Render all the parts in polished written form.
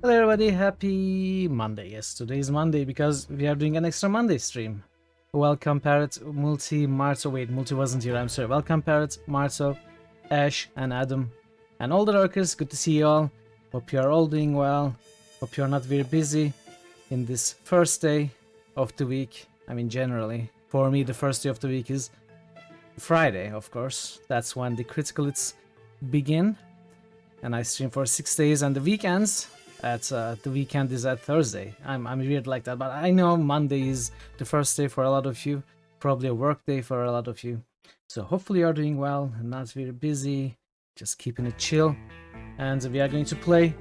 Hello everybody, happy Monday. Yes, today is Monday because we are doing an extra Monday stream. Welcome Parrot, Multi, Marto, wait, Multi wasn't here, I'm sorry. Welcome Parrot, Marto, Ash, and Adam. And all the lurkers, good to see you all. Hope you are all doing well. Hope you are not very busy in this first day of the week. I mean, generally. For me, the first day of the week is Friday, of course. That's when the critical hits begin. And I stream for 6 days, and the weekends... the weekend is at Thursday. I'm weird like that, but I know Monday is the first day for a lot of you, probably a work day for a lot of you. So hopefully you're doing well and not very busy, just keeping it chill. And we are going to play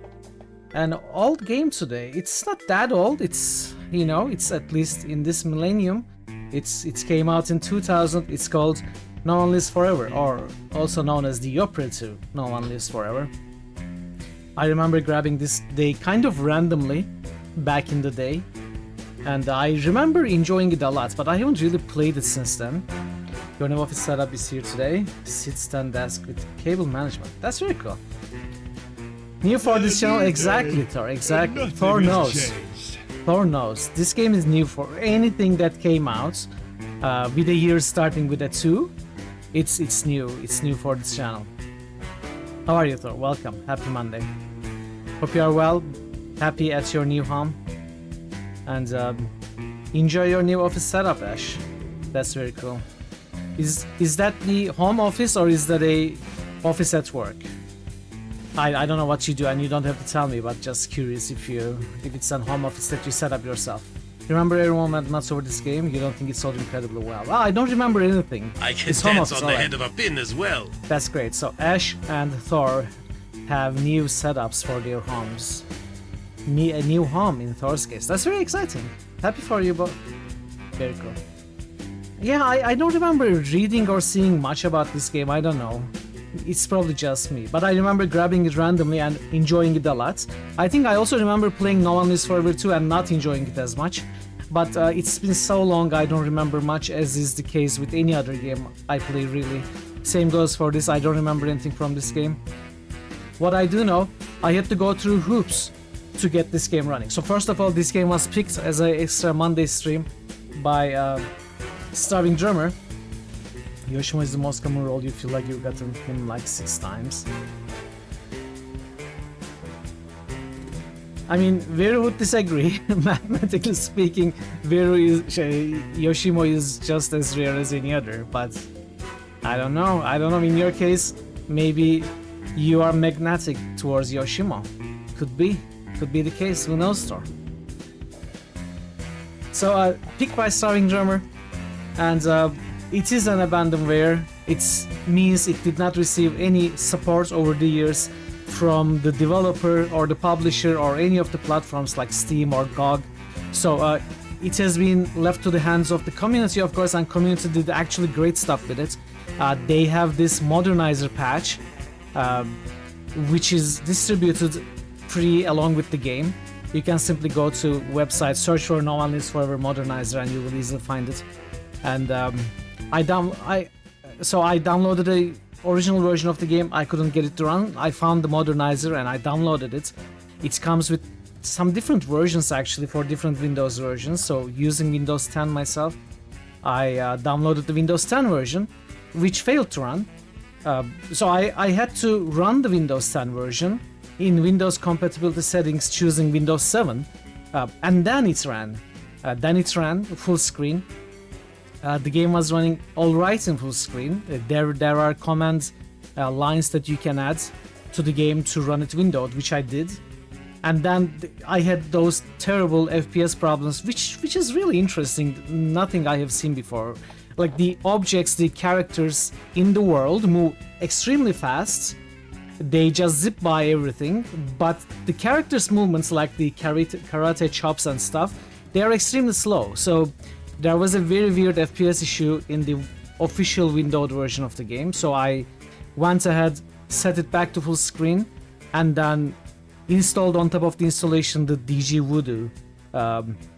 an old game today. It's not that old. It's, you know, it's at least in this millennium. It came out in 2000. It's called No One Lives Forever, or also known as the operative No One Lives Forever. I remember grabbing this day kind of randomly back in the day, and I remember enjoying it a lot, but I haven't really played it since then. Your new office setup is here today. Sit stand desk with cable management. That's very cool. New for this channel, exactly, Thor, exactly. Thor knows. Thor knows. This game is new for anything that came out with the year starting with a 2. It's new. It's new for this channel. How are you, Thor? Welcome. Happy Monday. Hope you are well. Happy at your new home. And enjoy your new office setup, Ash. That's very cool. Is that the home office or is that a office at work? I don't know what you do, and you don't have to tell me, but just curious if it's a home office that you set up yourself. Remember everyone went nuts over this game? You don't think it sold incredibly well? Well, I don't remember anything. I can dance on the head of a pin as well. That's great. So Ash and Thor have new setups for their homes. A new home in Thor's case. That's very exciting. Happy for you both. Very cool. Yeah, I don't remember reading or seeing much about this game. I don't know. It's probably just me. But I remember grabbing it randomly and enjoying it a lot. I think I also remember playing No One Lives Forever 2 and not enjoying it as much. But it's been so long I don't remember much, as is the case with any other game I play, really. Same goes for this. I don't remember anything from this game. What I do know, I had to go through hoops to get this game running. So first of all, this game was picked as an extra Monday stream by Starving Drummer. Yoshimo is the most common role. You feel like you've gotten him like 6 times. I mean, Veru would disagree. Mathematically speaking, Yoshimo is just as rare as any other, but I don't know. In your case, maybe you are magnetic towards Yoshimo. Could be the case. Who knows, Thor? So, picked by Starving Drummer, and it is an abandonware. It means it did not receive any support over the years from the developer or the publisher or any of the platforms like Steam or GOG. So it has been left to the hands of the community, of course, and community did actually great stuff with it. They have this modernizer patch, which is distributed free along with the game. You can simply go to website, search for No One Lives Forever Modernizer, and you will easily find it. And I downloaded the original version of the game. I couldn't get it to run. I found the modernizer and I downloaded it. It comes with some different versions actually for different Windows versions. So using Windows 10 myself, I downloaded the Windows 10 version, which failed to run. So I had to run the Windows 10 version in Windows compatibility settings, choosing Windows 7, and then it ran. Full screen. The game was running alright in full screen. There are command lines that you can add to the game to run it windowed, which I did. And then I had those terrible FPS problems, which is really interesting. Nothing I have seen before. Like the objects, the characters in the world move extremely fast. They just zip by everything. But the characters' movements, like the karate chops and stuff, they are extremely slow. So there was a very weird FPS issue in the official windowed version of the game, so I went ahead, set it back to full screen, and then installed on top of the installation the DG Voodoo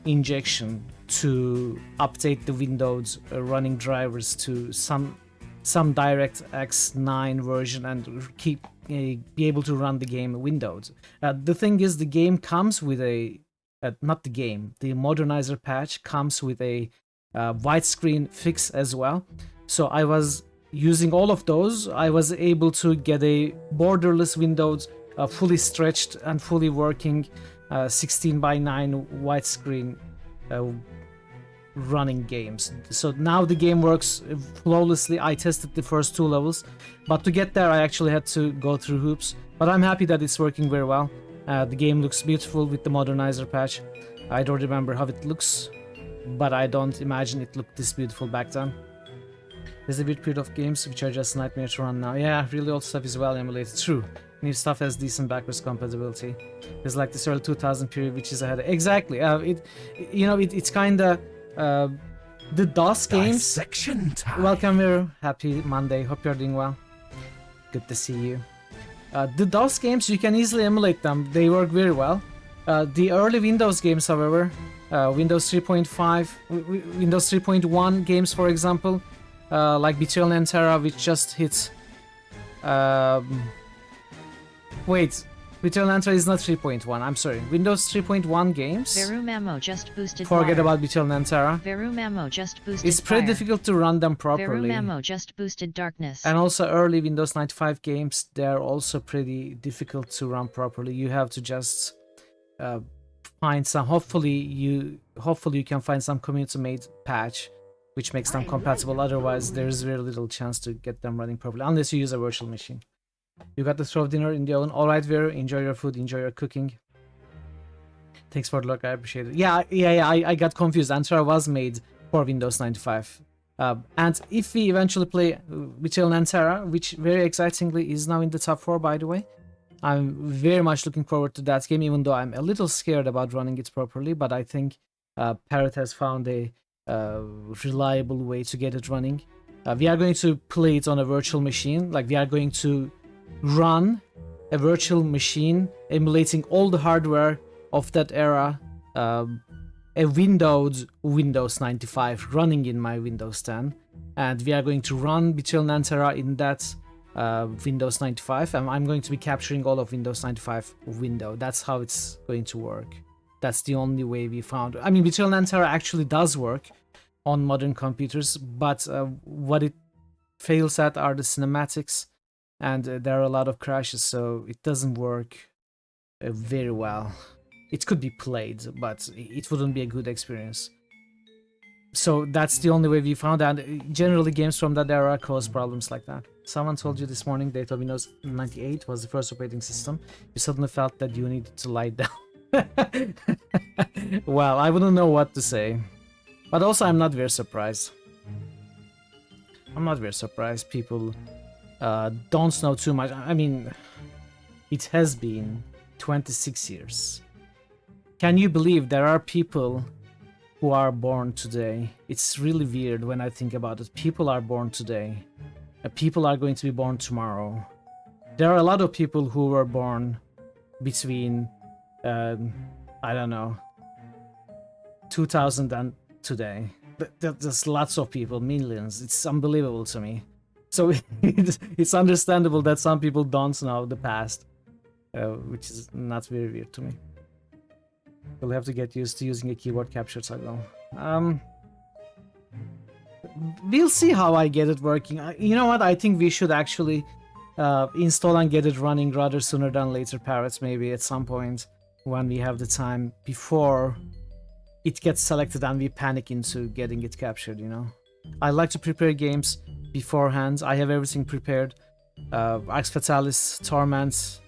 injection to update the Windows running drivers to some DirectX 9 version and keep be able to run the game windowed. The thing is, the game comes with a not the game, the modernizer patch comes with a widescreen fix as well. So I was using all of those. I was able to get a borderless windowed, fully stretched and fully working 16:9 widescreen running games. So now the game works flawlessly. I tested the first 2 levels, but to get there I actually had to go through hoops. But I'm happy that it's working very well. The game looks beautiful with the modernizer patch. I don't remember how it looks, but I don't imagine it looked this beautiful back then. There's a weird period of games which are just nightmare to run now. Yeah, really old stuff is well emulated. True. New stuff has decent backwards compatibility. There's like this early 2000 period which is ahead. Exactly. It's kind of the DOS games. Dissection time. Welcome here. Happy Monday. Hope you're doing well. Good to see you. The DOS games, you can easily emulate them. They work very well. The early Windows games, however, Windows 3.5, Windows 3.1 games, for example, like Betrayal and Terra, which just hit. Wait, Betrayal and Terra is not 3.1. I'm sorry. Windows 3.1 games. Verumamo just boosted Forget fire. about Betrayal and Terra. Verumamo just boosted It's pretty fire. difficult to run them properly. Verumamo just boosted darkness. And also early Windows 95 games, they're also pretty difficult to run properly. You have to just find some. Hopefully you can find some community-made patch which makes them compatible. Otherwise, there's very little chance to get them running properly unless you use a virtual machine. You got to throw dinner in the oven. All right, Vero. Enjoy your food. Enjoy your cooking. Thanks for the luck. I appreciate it. Yeah. I got confused. Antara was made for Windows 95. And if we eventually play Betrayal and Terra, which very excitingly is now in the top 4, by the way, I'm very much looking forward to that game, even though I'm a little scared about running it properly. But I think Parrot has found a reliable way to get it running. We are going to play it on a virtual machine. Like, we are going to run a virtual machine emulating all the hardware of that era, a windowed Windows 95 running in my Windows 10, and we are going to run Betrayal and Terra in that Windows 95, and I'm going to be capturing all of Windows 95 window. That's how it's going to work. That's the only way we found. I mean, Betrayal and Terra actually does work on modern computers, but what it fails at are the cinematics, and there are a lot of crashes, so it doesn't work very well. It could be played, but it wouldn't be a good experience. So that's the only way we found, and generally games from that era cause problems like that. Someone told you this morning they thought Windows 98 was the first operating system. You suddenly felt that you needed to lie down. Well, I wouldn't know what to say. But also, I'm not very surprised. I'm not very surprised people don't know too much. I mean, it has been 26 years. Can you believe there are people who are born today? It's really weird when I think about it. People are born today. People are going to be born tomorrow. There are a lot of people who were born between, I don't know, 2000 and today. There's lots of people, millions. It's unbelievable to me. So it's understandable that some people don't know the past, which is not very weird to me. You'll have to get used to using a keyboard capture toggle. We'll see how I get it working. You know what? I think we should actually install and get it running rather sooner than later, Parrots, maybe at some point when we have the time before it gets selected and we panic into getting it captured, you know? I like to prepare games beforehand. I have everything prepared. Arx Fatalis, Torment,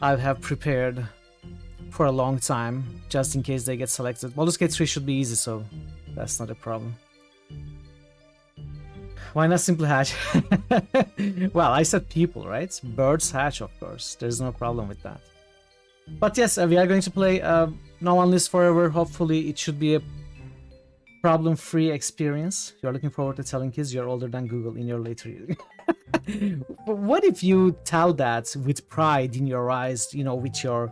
I have prepared for a long time, just in case they get selected. Baldur's Gate 3 should be easy, so that's not a problem. Why not simply hatch? Well, I said people, right? Birds hatch, of course. There's no problem with that. But yes, we are going to play No One Lives Forever. Hopefully, it should be a problem-free experience. You're looking forward to telling kids you're older than Google in your later years. What if you tell that with pride in your eyes, you know, with your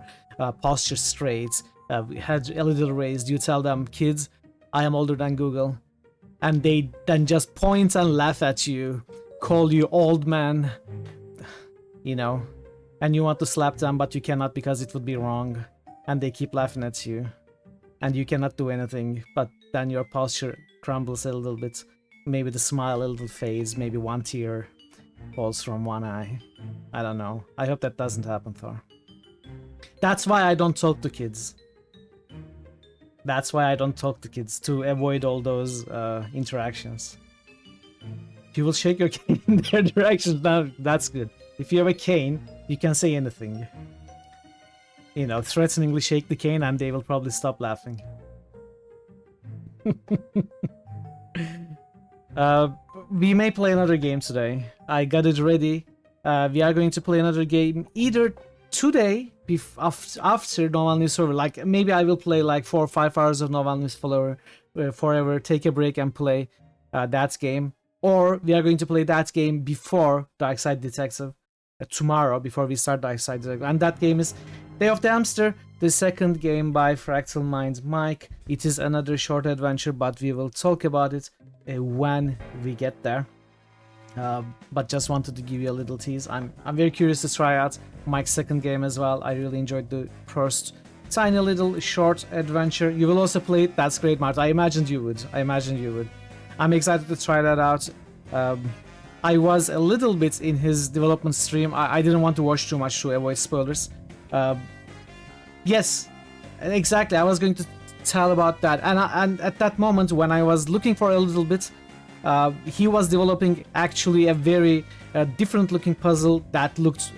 posture straight, head a little raised, you tell them, kids, I am older than Google, and they then just point and laugh at you, call you old man, you know, and you want to slap them, but you cannot because it would be wrong, and they keep laughing at you, and you cannot do anything, but then your posture crumbles a little bit. Maybe the smile a little fades, maybe one tear falls from one eye. I don't know. I hope that doesn't happen, Thor. That's why I don't talk to kids. That's why I don't talk to kids, to avoid all those interactions. If you will shake your cane in their direction, that's good. If you have a cane, you can say anything. You know, threateningly shake the cane and they will probably stop laughing. We may play another game today. I got it ready. We are going to play another game either today, after Novel News Forever. Like, maybe I will play like 4 or 5 hours of Novel News Forever, take a break and play that game. Or we are going to play that game before Dark Side Detective, tomorrow, before we start Dark Side Detective. And that game is Day of the Hamster, the second game by Fractal Mind Mike. It is another short adventure, but we will talk about it when we get there. But just wanted to give you a little tease. I'm very curious to try out Mike's second game as well. I really enjoyed the first tiny little short adventure. You will also play it. That's great, Mart. I imagined you would. I'm excited to try that out. I was a little bit in his development stream. I didn't want to watch too much to avoid spoilers. Yes, exactly. I was going to tell about that. And at that moment, when I was looking for a little bit, he was developing actually a very different looking puzzle that looked,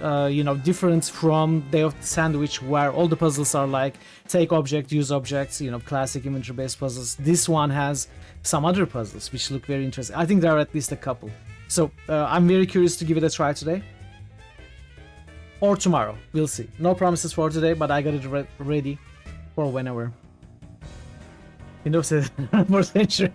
different from Day of the Sandwich, where all the puzzles are like take object, use objects, classic inventory based puzzles. This one has some other puzzles which look very interesting. I think there are at least a couple. So I'm very curious to give it a try today. Or tomorrow, we'll see. No promises for today, but I got it ready for whenever. Windows says more century.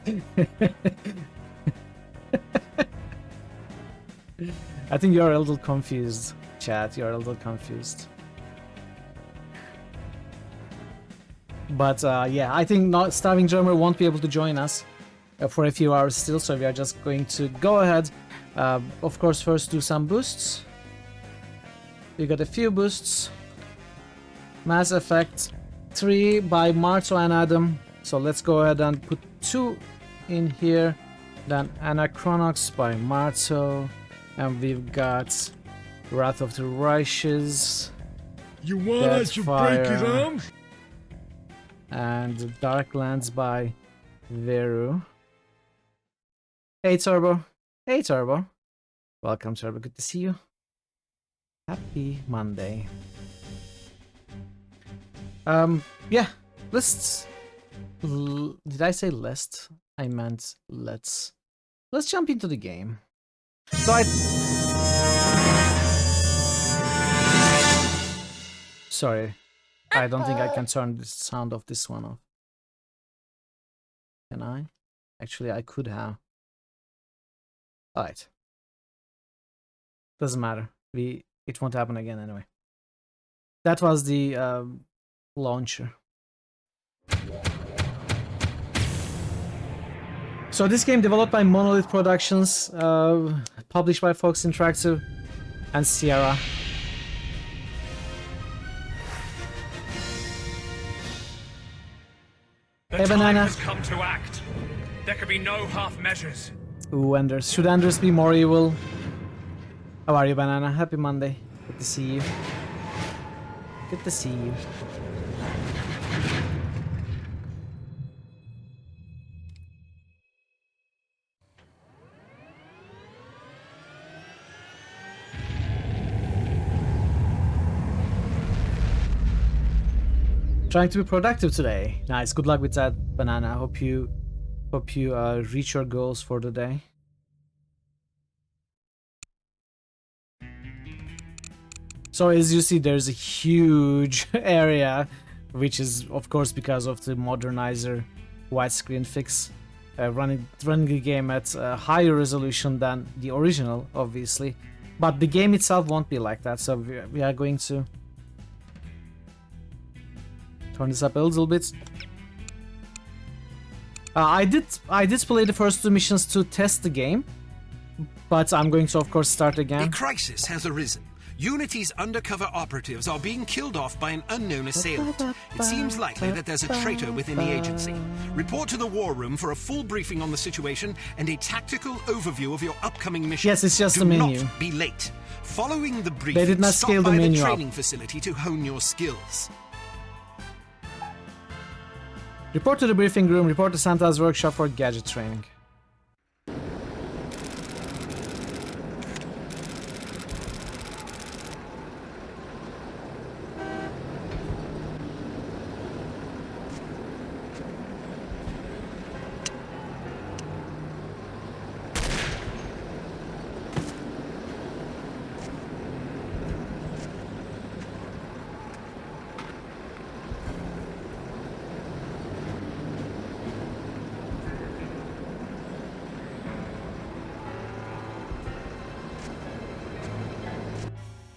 I think you're a little confused, chat. You're a little confused. But yeah, I think Starving Drummer won't be able to join us for a few hours still, so we are just going to go ahead. Of course, first do some boosts. We got a few boosts. Mass Effect 3 by Marto and Adam. So let's go ahead and put 2 in here. Then Anachronox by Marto. And we've got Wrath of the Righteous. You want us to break his arm? And Darklands by Veru. Hey Turbo. Hey Turbo. Welcome Turbo, good to see you. Happy Monday. Yeah, let's... Did I say list? I meant let's jump into the game. So Sorry, I don't think I can turn the sound of this one off. Can I? Actually, I could have. Alright. Doesn't matter. It won't happen again anyway. That was the launcher. So this game developed by Monolith Productions, published by Fox Interactive and Sierra. The time has come to act. There can be no half measures. Ooh, Anders. Should Anders be more evil? How are you, Banana? Happy Monday. Good to see you. Good to see you. Trying to be productive today. Nice. Good luck with that, Banana. Hope you reach your goals for the day. So as you see, there's a huge area, which is of course because of the modernizer widescreen fix, running the game at a higher resolution than the original, obviously. But the game itself won't be like that, so we are going to turn this up a little bit. I did play the first 2 missions to test the game, but I'm going to of course start again. A crisis has arisen. Unity's undercover operatives are being killed off by an unknown assailant. It seems likely that there's a traitor within the agency. Report to the war room for a full briefing on the situation and a tactical overview of your upcoming mission. Yes, it's just Do the menu. not be late. Following the briefing, They did not stop scale the by menu the up. training facility to hone your skills. Report to the briefing room. Report to Santa's workshop for gadget training.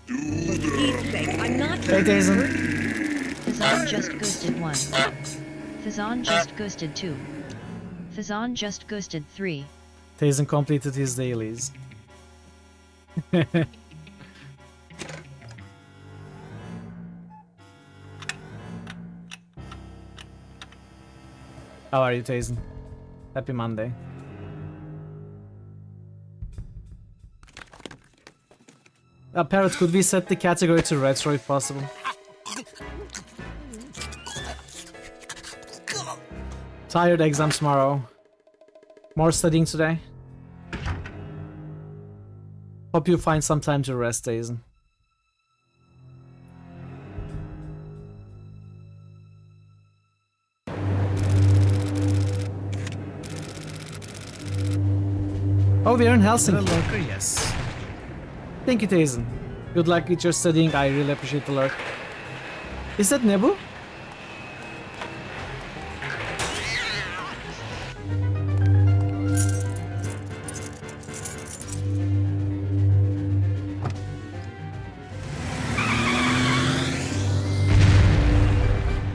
I'm not Hey, Dazen. Fazan just ghosted 1. Fazan just ghosted 2. Fazan just ghosted 3. Dazen completed his dailies. How are you, Tazen? Happy Monday. Parrot, could we set the category to retro if possible? Tired, exams tomorrow. More studying today. Hope you find some time to rest, Dazen. Oh, we're in Helsinki. Lurker, yes. Thank you, Tazen. Good luck with your studying. I really appreciate the lurk. Is that Nebu?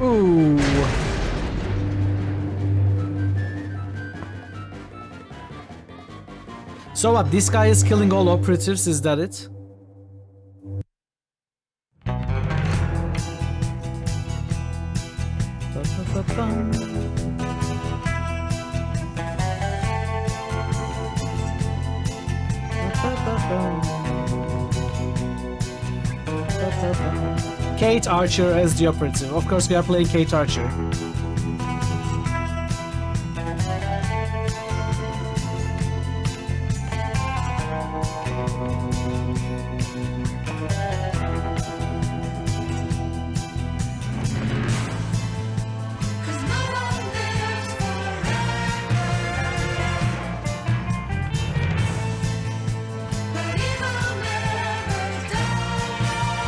Ooh. So what, this guy is killing all operatives, is that it? Kate Archer as the operative. Of course, we are playing Kate Archer.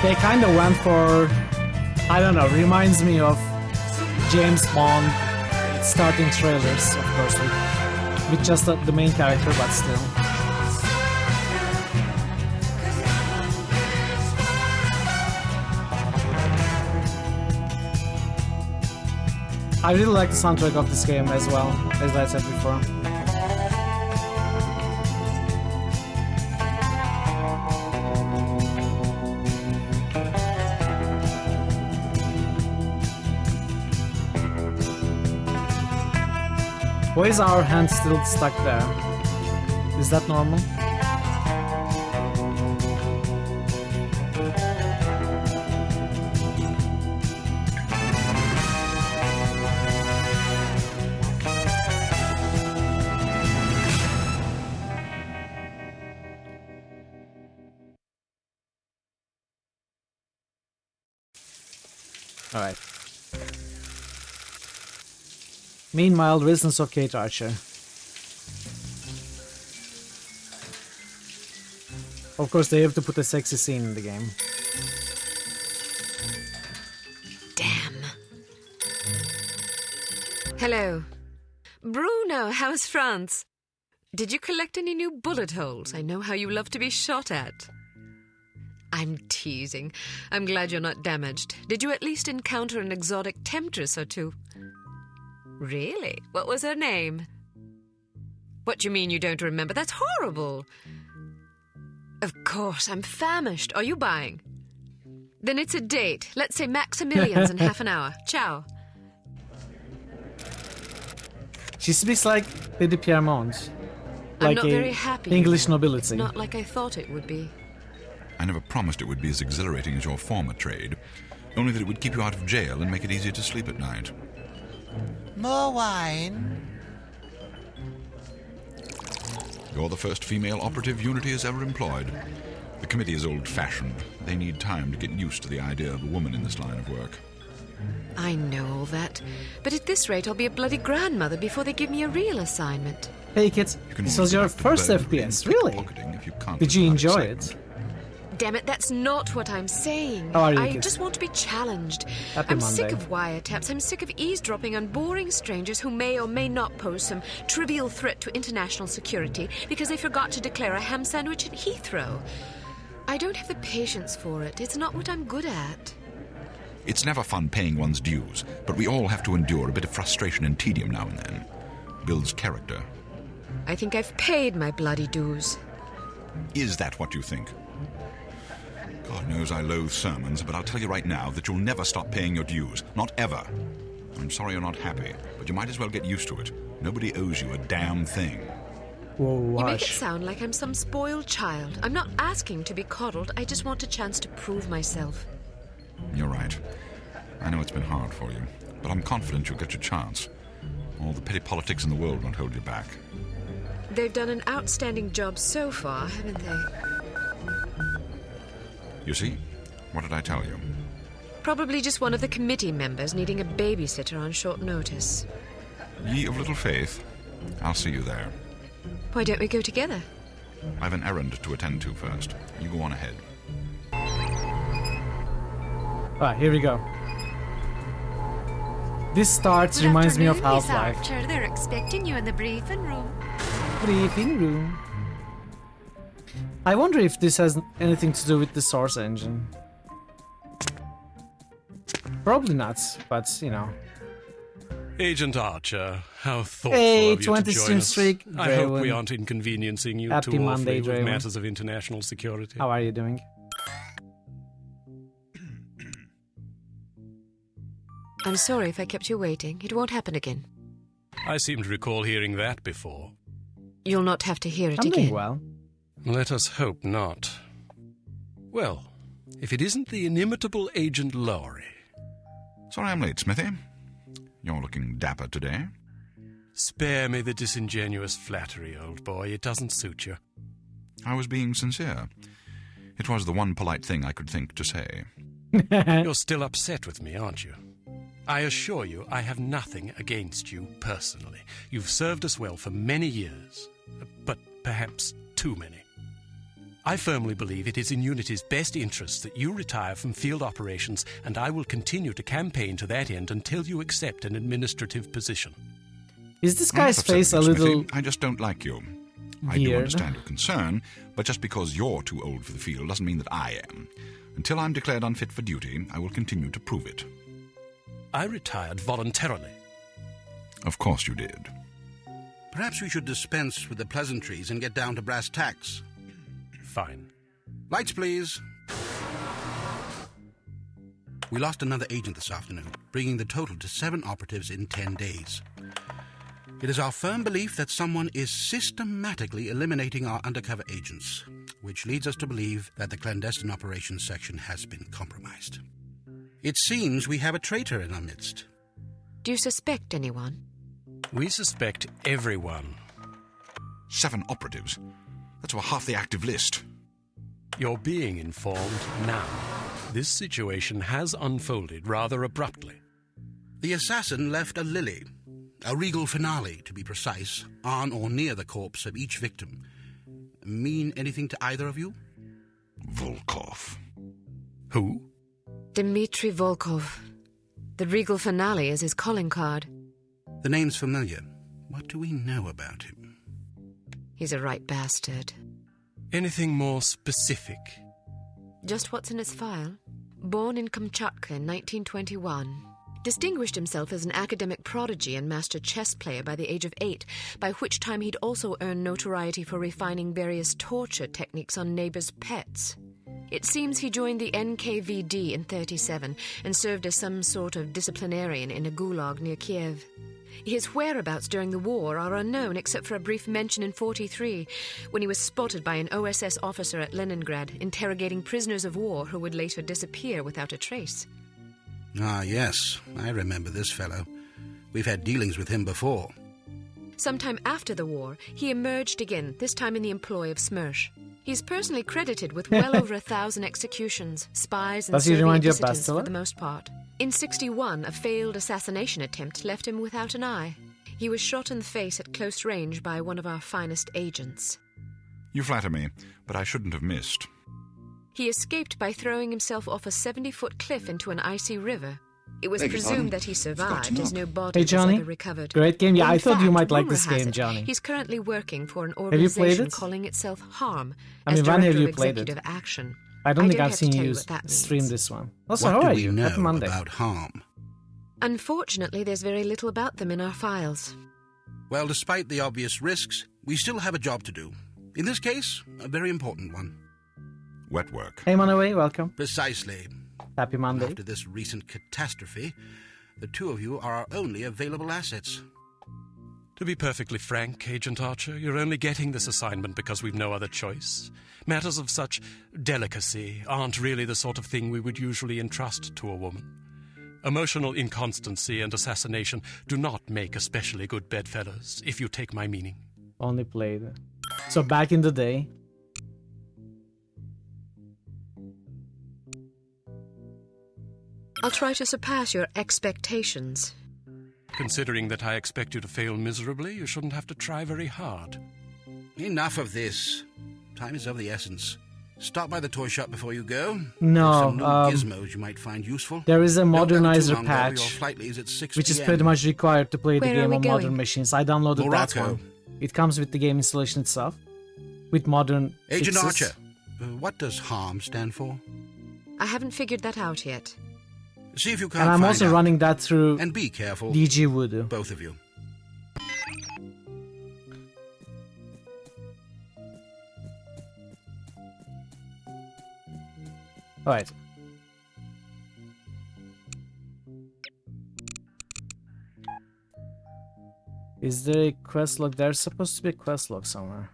They kind of went for, I don't know, reminds me of James Bond starting trailers, of course, with just the main character, but still. I really like the soundtrack of this game as well, as I said before. Why is our hand still stuck there? Is that normal? Alright. Meanwhile, Residence of Kate Archer. Of course, they have to put a sexy scene in the game. Damn. Hello. Bruno, how's France? Did you collect any new bullet holes? I know how you love to be shot at. I'm teasing. I'm glad you're not damaged. Did you at least encounter an exotic temptress or two? Really? What was her name? What do you mean you don't remember? That's horrible. Of course, I'm famished. Are you buying? Then it's a date. Let's say Maximilian's in half an hour. Ciao. She speaks like Lady Piermont. I'm Like not a very happy. English you know. nobility. It's not like I thought it would be. I never promised it would be as exhilarating as your former trade, only that it would keep you out of jail and make it easier to sleep at night. More wine? You're the first female operative Unity has ever employed. The committee is old-fashioned. They need time to get used to the idea of a woman in this line of work. I know all that. But at this rate, I'll be a bloody grandmother before they give me a real assignment. Hey kids, this was your first FPS, really? Did you enjoy it? Damn it, that's not what I'm saying. How are you, I kids? just want to be challenged. Happy I'm sick Monday. of wiretaps. I'm sick of eavesdropping on boring strangers who may or may not pose some trivial threat to international security because they forgot to declare a ham sandwich at Heathrow. I don't have the patience for it. It's not what I'm good at. It's never fun paying one's dues, but we all have to endure a bit of frustration and tedium now and then. Builds character. I think I've paid my bloody dues. Is that what you think? God knows I loathe sermons, but I'll tell you right now that you'll never stop paying your dues. Not ever. I'm sorry you're not happy, but you might as well get used to it. Nobody owes you a damn thing. Whoa, You make it hush. sound like I'm some spoiled child. I'm not asking to be coddled. I just want a chance to prove myself. You're right. I know it's been hard for you, but I'm confident you'll get your chance. All the petty politics in the world won't hold you back. They've done an outstanding job so far, haven't they? You see? What did I tell you? Probably just one of the committee members needing a babysitter on short notice. Ye of little faith. I'll see you there. Why don't we go together? I've an errand to attend to first. You go on ahead. Alright, here we go. This starts reminds me of Half-Life. Archer. They're expecting you in the briefing room. Briefing room. I wonder if this has anything to do with the Source engine. Probably not, but you know. Agent Archer, how thoughtful Hey, of you 20 to join stream us. streak, I hope we Draven. aren't inconveniencing you Happy too Monday, awfully with Draven. matters of international security. How are you doing? I'm sorry if I kept you waiting. It won't happen again. I seem to recall hearing that before. You'll not have to hear it I'm again. doing well. Let us hope not. Well, if it isn't the inimitable Agent Lowry. Sorry I'm late, Smithy. You're looking dapper today. Spare me the disingenuous flattery, old boy. It doesn't suit you. I was being sincere. It was the one polite thing I could think to say. You're still upset with me, aren't you? I assure you I have nothing against you personally. You've served us well for many years, but perhaps too many. I firmly believe it is in Unity's best interests that you retire from field operations, and I will continue to campaign to that end until you accept an administrative position. Is this I'm not guy's upset face a with you, little Smithy. I just don't like you. I do weird? understand your concern, but just because you're too old for the field doesn't mean that I am. Until I'm declared unfit for duty, I will continue to prove it. I retired voluntarily. Of course you did. Perhaps we should dispense with the pleasantries and get down to brass tacks. Fine. Lights, please. We lost another agent this afternoon, bringing the total to 7 operatives in 10 days. It is our firm belief that someone is systematically eliminating our undercover agents, which leads us to believe that the clandestine operations section has been compromised. It seems we have a traitor in our midst. Do you suspect anyone? We suspect everyone. 7 operatives? That's over half the active list. You're being informed now. This situation has unfolded rather abruptly. The assassin left a lily, a regal finale to be precise, on or near the corpse of each victim. Mean anything to either of you? Volkov. Who? Dmitri Volkov. The regal finale is his calling card. The name's familiar. What do we know about him? He's a right bastard. Anything more specific? Just what's in his file. Born in Kamchatka in 1921. distinguished himself as an academic prodigy and master chess player by the age of 8, by which time he'd also earned notoriety for refining various torture techniques on neighbors' pets. It seems he joined the NKVD in 37 and served as some sort of disciplinarian in a gulag near Kiev. His whereabouts during the war are unknown except for a brief mention in 43, when he was spotted by an OSS officer at Leningrad interrogating prisoners of war who would later disappear without a trace. Ah, yes, I remember this fellow. We've had dealings with him before. Sometime after the war, he emerged again, this time in the employ of Smersh. He's personally credited with well over 1,000 executions, spies and Does he Soviet remind you of dissidents for Bastila? the most part. In 61, a failed assassination attempt left him without an eye. He was shot in the face at close range by one of our finest agents. You flatter me, but I shouldn't have missed. He escaped by throwing himself off a 70-foot cliff into an icy river. It was presumed that he survived, as no body Hey was Johnny, ever recovered. great game. Yeah, In I thought you fact, might like rumor this has game, it Johnny. He's currently working for an you played organization it? calling itself Harm I as mean, Van, have Director you of played it? Executive Action. I don't think don't I've have to seen tell you you what that stream means. this one. Also, What how do are we you? know Happy Monday. about harm? Unfortunately, there's very little about them in our files. Well, despite the obvious risks, we still have a job to do. In this case, a very important one. Wet work. Hey, Monaway, welcome. Precisely. Happy Monday. After this recent catastrophe, the two of you are our only available assets. To be perfectly frank, Agent Archer, you're only getting this assignment because we've no other choice. Matters of such delicacy aren't really the sort of thing we would usually entrust to a woman. Emotional inconstancy and assassination do not make especially good bedfellows, if you take my meaning. Only played. So back in the day. I'll try to surpass your expectations. Considering that I expect you to fail miserably, you shouldn't have to try very hard. Enough of this. Time is of the essence. Stop by the toy shop before you go. No, There's some new gizmos you might find useful. There is a Don't go too modernizer long, though. Your patch, flight leaves at 6 which is PM. pretty much required to play the Where are game we on modern going? machines. I downloaded that Morocco. one. It comes with the game installation itself, with modern Agent fixes. Archer, what does harm stand for? I haven't figured that out yet. See if you can't And I'm find also out. running that through And be careful, DG Voodoo. both of you. Alright. Is there a quest log? There's supposed to be a quest log somewhere.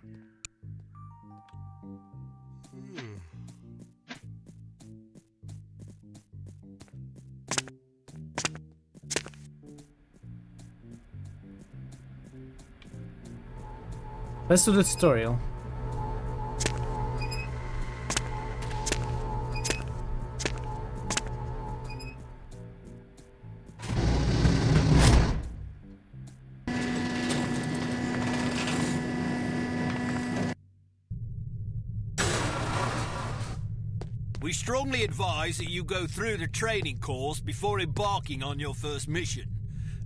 Let's do the tutorial. We strongly advise that you go through the training course before embarking on your first mission.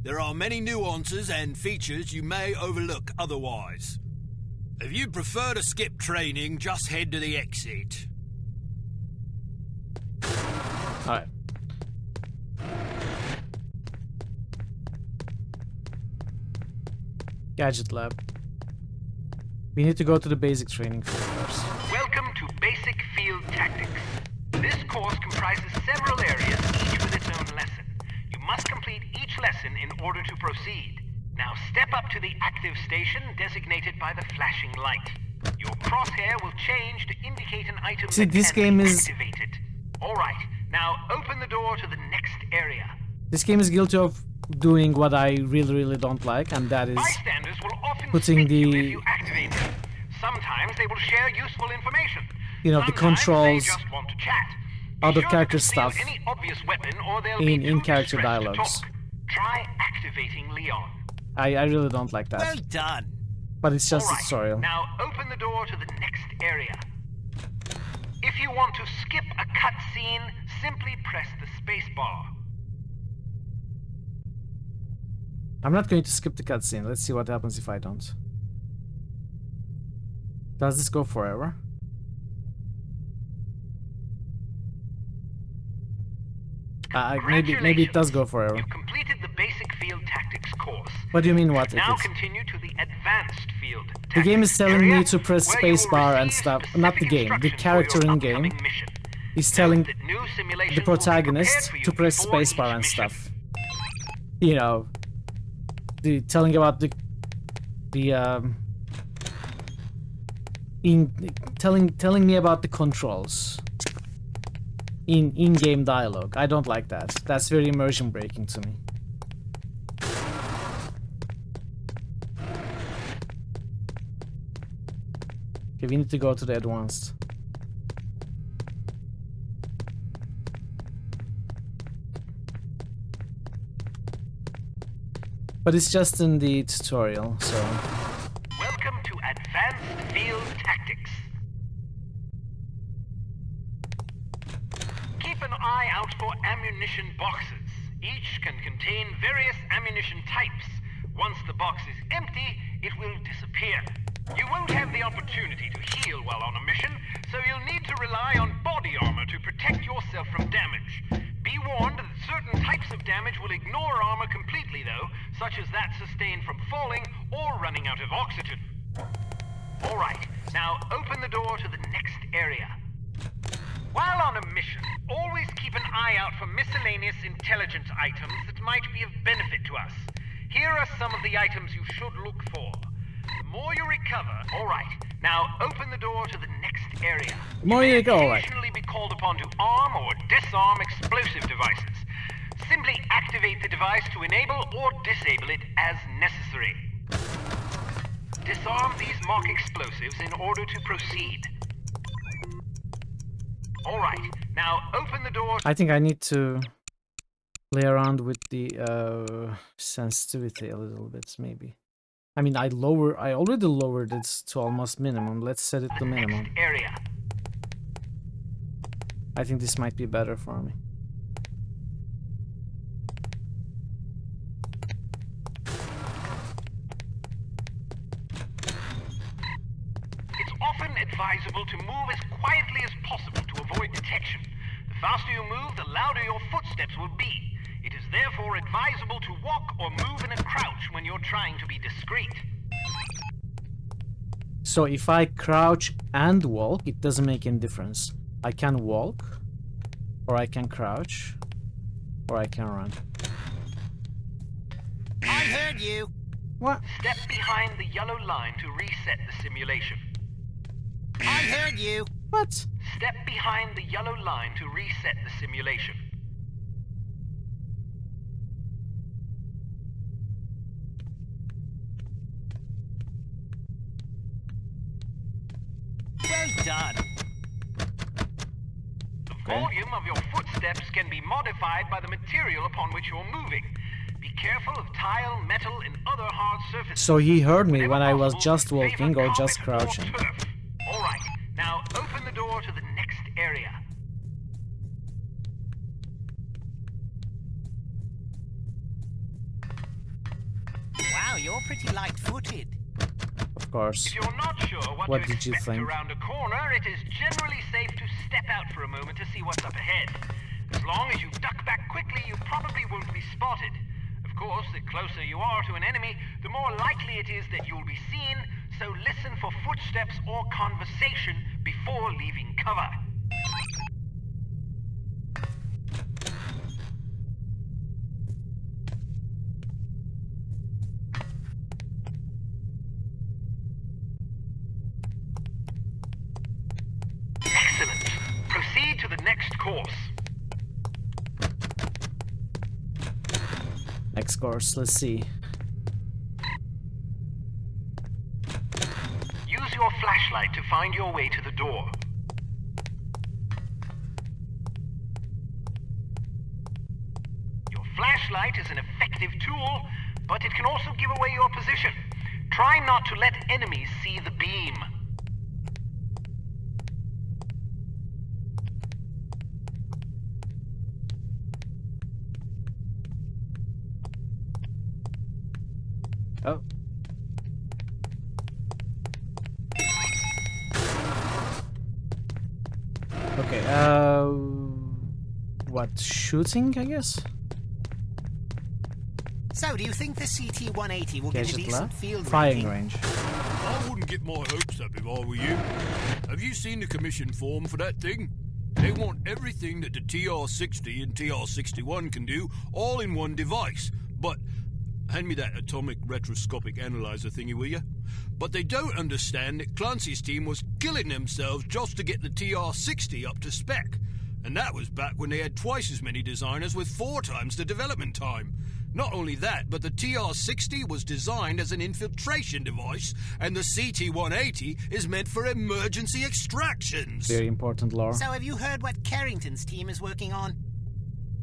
There are many nuances and features you may overlook otherwise. If you'd prefer to skip training, just head to the exit. Alright. Gadget lab. We need to go to the basic training field first. Welcome to Basic Field Tactics. This course comprises several areas, each with its own lesson. You must complete each lesson in order to proceed. Now step up to the active station designated by the flashing light. Your crosshair will change to indicate an item See, that this can game be is- activated. Alright, now open the door to the next area. This game is guilty of doing what I really don't like, and that is Bystanders will often putting speak to you if the, you activate them. Sometimes they will share useful information. you know, the Sometimes controls, they just want to chat. out of Sure to character conceal stuff any obvious weapon or they'll be in too character distressed to dialogues. talk. Try activating Leon. I really don't like that. Well done. But it's just a Alright, tutorial. now open the door to the next area. If you want to skip a cutscene, simply press the space bar. I'm not going to skip the cutscene. Let's see what happens if I don't. Does this go forever? Maybe it does go forever. You've completed the basic field tactics course. What do you mean what it Now is? continue to the advanced field tactics. The game is telling area me to press where you will spacebar and receive stuff. Not the specific game, the instructions character for your in game upcoming mission. is Note telling that new simulations the will be protagonist prepared for you to press before spacebar each and mission. stuff. You know, telling about telling me about the controls in-game dialogue. I don't like that. That's very immersion breaking to me. Okay, we need to go to the advanced. But it's just in the tutorial, so... Welcome to Advanced Field Tactics. Keep an eye out for ammunition boxes. Each can contain various ammunition types. Once the box is empty, it will disappear. You won't have the opportunity to heal while on a mission, so you'll need to rely on body armor to protect yourself from damage. Be warned that certain types of damage will ignore armor completely though, such as that sustained from falling or running out of oxygen. Alright, now open the door to the next area. While on a mission, always keep an eye out for miscellaneous intelligence items that might be of benefit to us. Here are some of the items you should look for. The more you recover... Alright, now open the door to the next area. The more you go, occasionally be called upon to arm or disarm explosive devices. Simply activate the device to enable or disable it as necessary. Disarm these mock explosives in order to proceed. Alright, now open the door... I think I need to play around with the sensitivity a little bit, maybe. I mean, I already lowered it to almost minimum. Let's set it to minimum. Area. I think this might be better for me. It's often advisable to move as quietly as possible to avoid detection. The faster you move, the louder your footsteps will be. It is therefore advisable to walk or move in a crouch when you're trying to be discreet. So if I crouch and walk, it doesn't make any difference. I can walk, or I can crouch, or I can run. I heard you. What? Step behind the yellow line to reset the simulation. I heard you. What? Step behind the yellow line to reset the simulation. Well done. The volume of your footsteps can be modified by the material upon which you're moving. Be careful of tile, metal, and other hard surfaces. So he heard me when I was just walking or just crouching. Alright, now open the door to the next area. Wow, you're pretty light-footed. Of course. If you're not sure What to did you expect think? around a corner, it is generally safe to step out for a moment to see what's up ahead. As long as you duck back quickly, you probably won't be spotted. Of course, the closer you are to an enemy, the more likely it is that you'll be seen, so listen for footsteps or conversation before leaving cover. Excellent. Proceed to the next course. Next course, let's see. Use your flashlight to find your way to the door. Your flashlight is an effective tool, but it can also give away your position. Try not to let enemies see the beam. Oh. Okay, what, shooting, I guess? So, do you think the CT-180 will get a Gadget decent lab? field Firing rating? range. I wouldn't get my hopes up if I were you. Have you seen the commission form for that thing? They want everything that the TR-60 and TR-61 can do all in one device. But, hand me that atomic retroscopic analyzer thingy, will you? But they don't understand that Clancy's team was killing themselves just to get the TR-60 up to spec. And that was back when they had twice as many designers with 4 times the development time. Not only that, but the TR-60 was designed as an infiltration device, and the CT-180 is meant for emergency extractions. Very important lore. So, have you heard what Carrington's team is working on?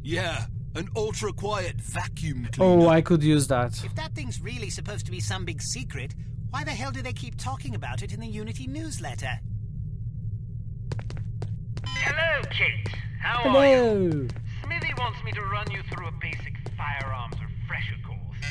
Yeah, an ultra-quiet vacuum cleaner. Oh, I could use that. If that thing's really supposed to be some big secret, why the hell do they keep talking about it in the Unity newsletter? Hello, Kate. How are you? Hello! Smithy wants me to run you through a basic firearms refresher course.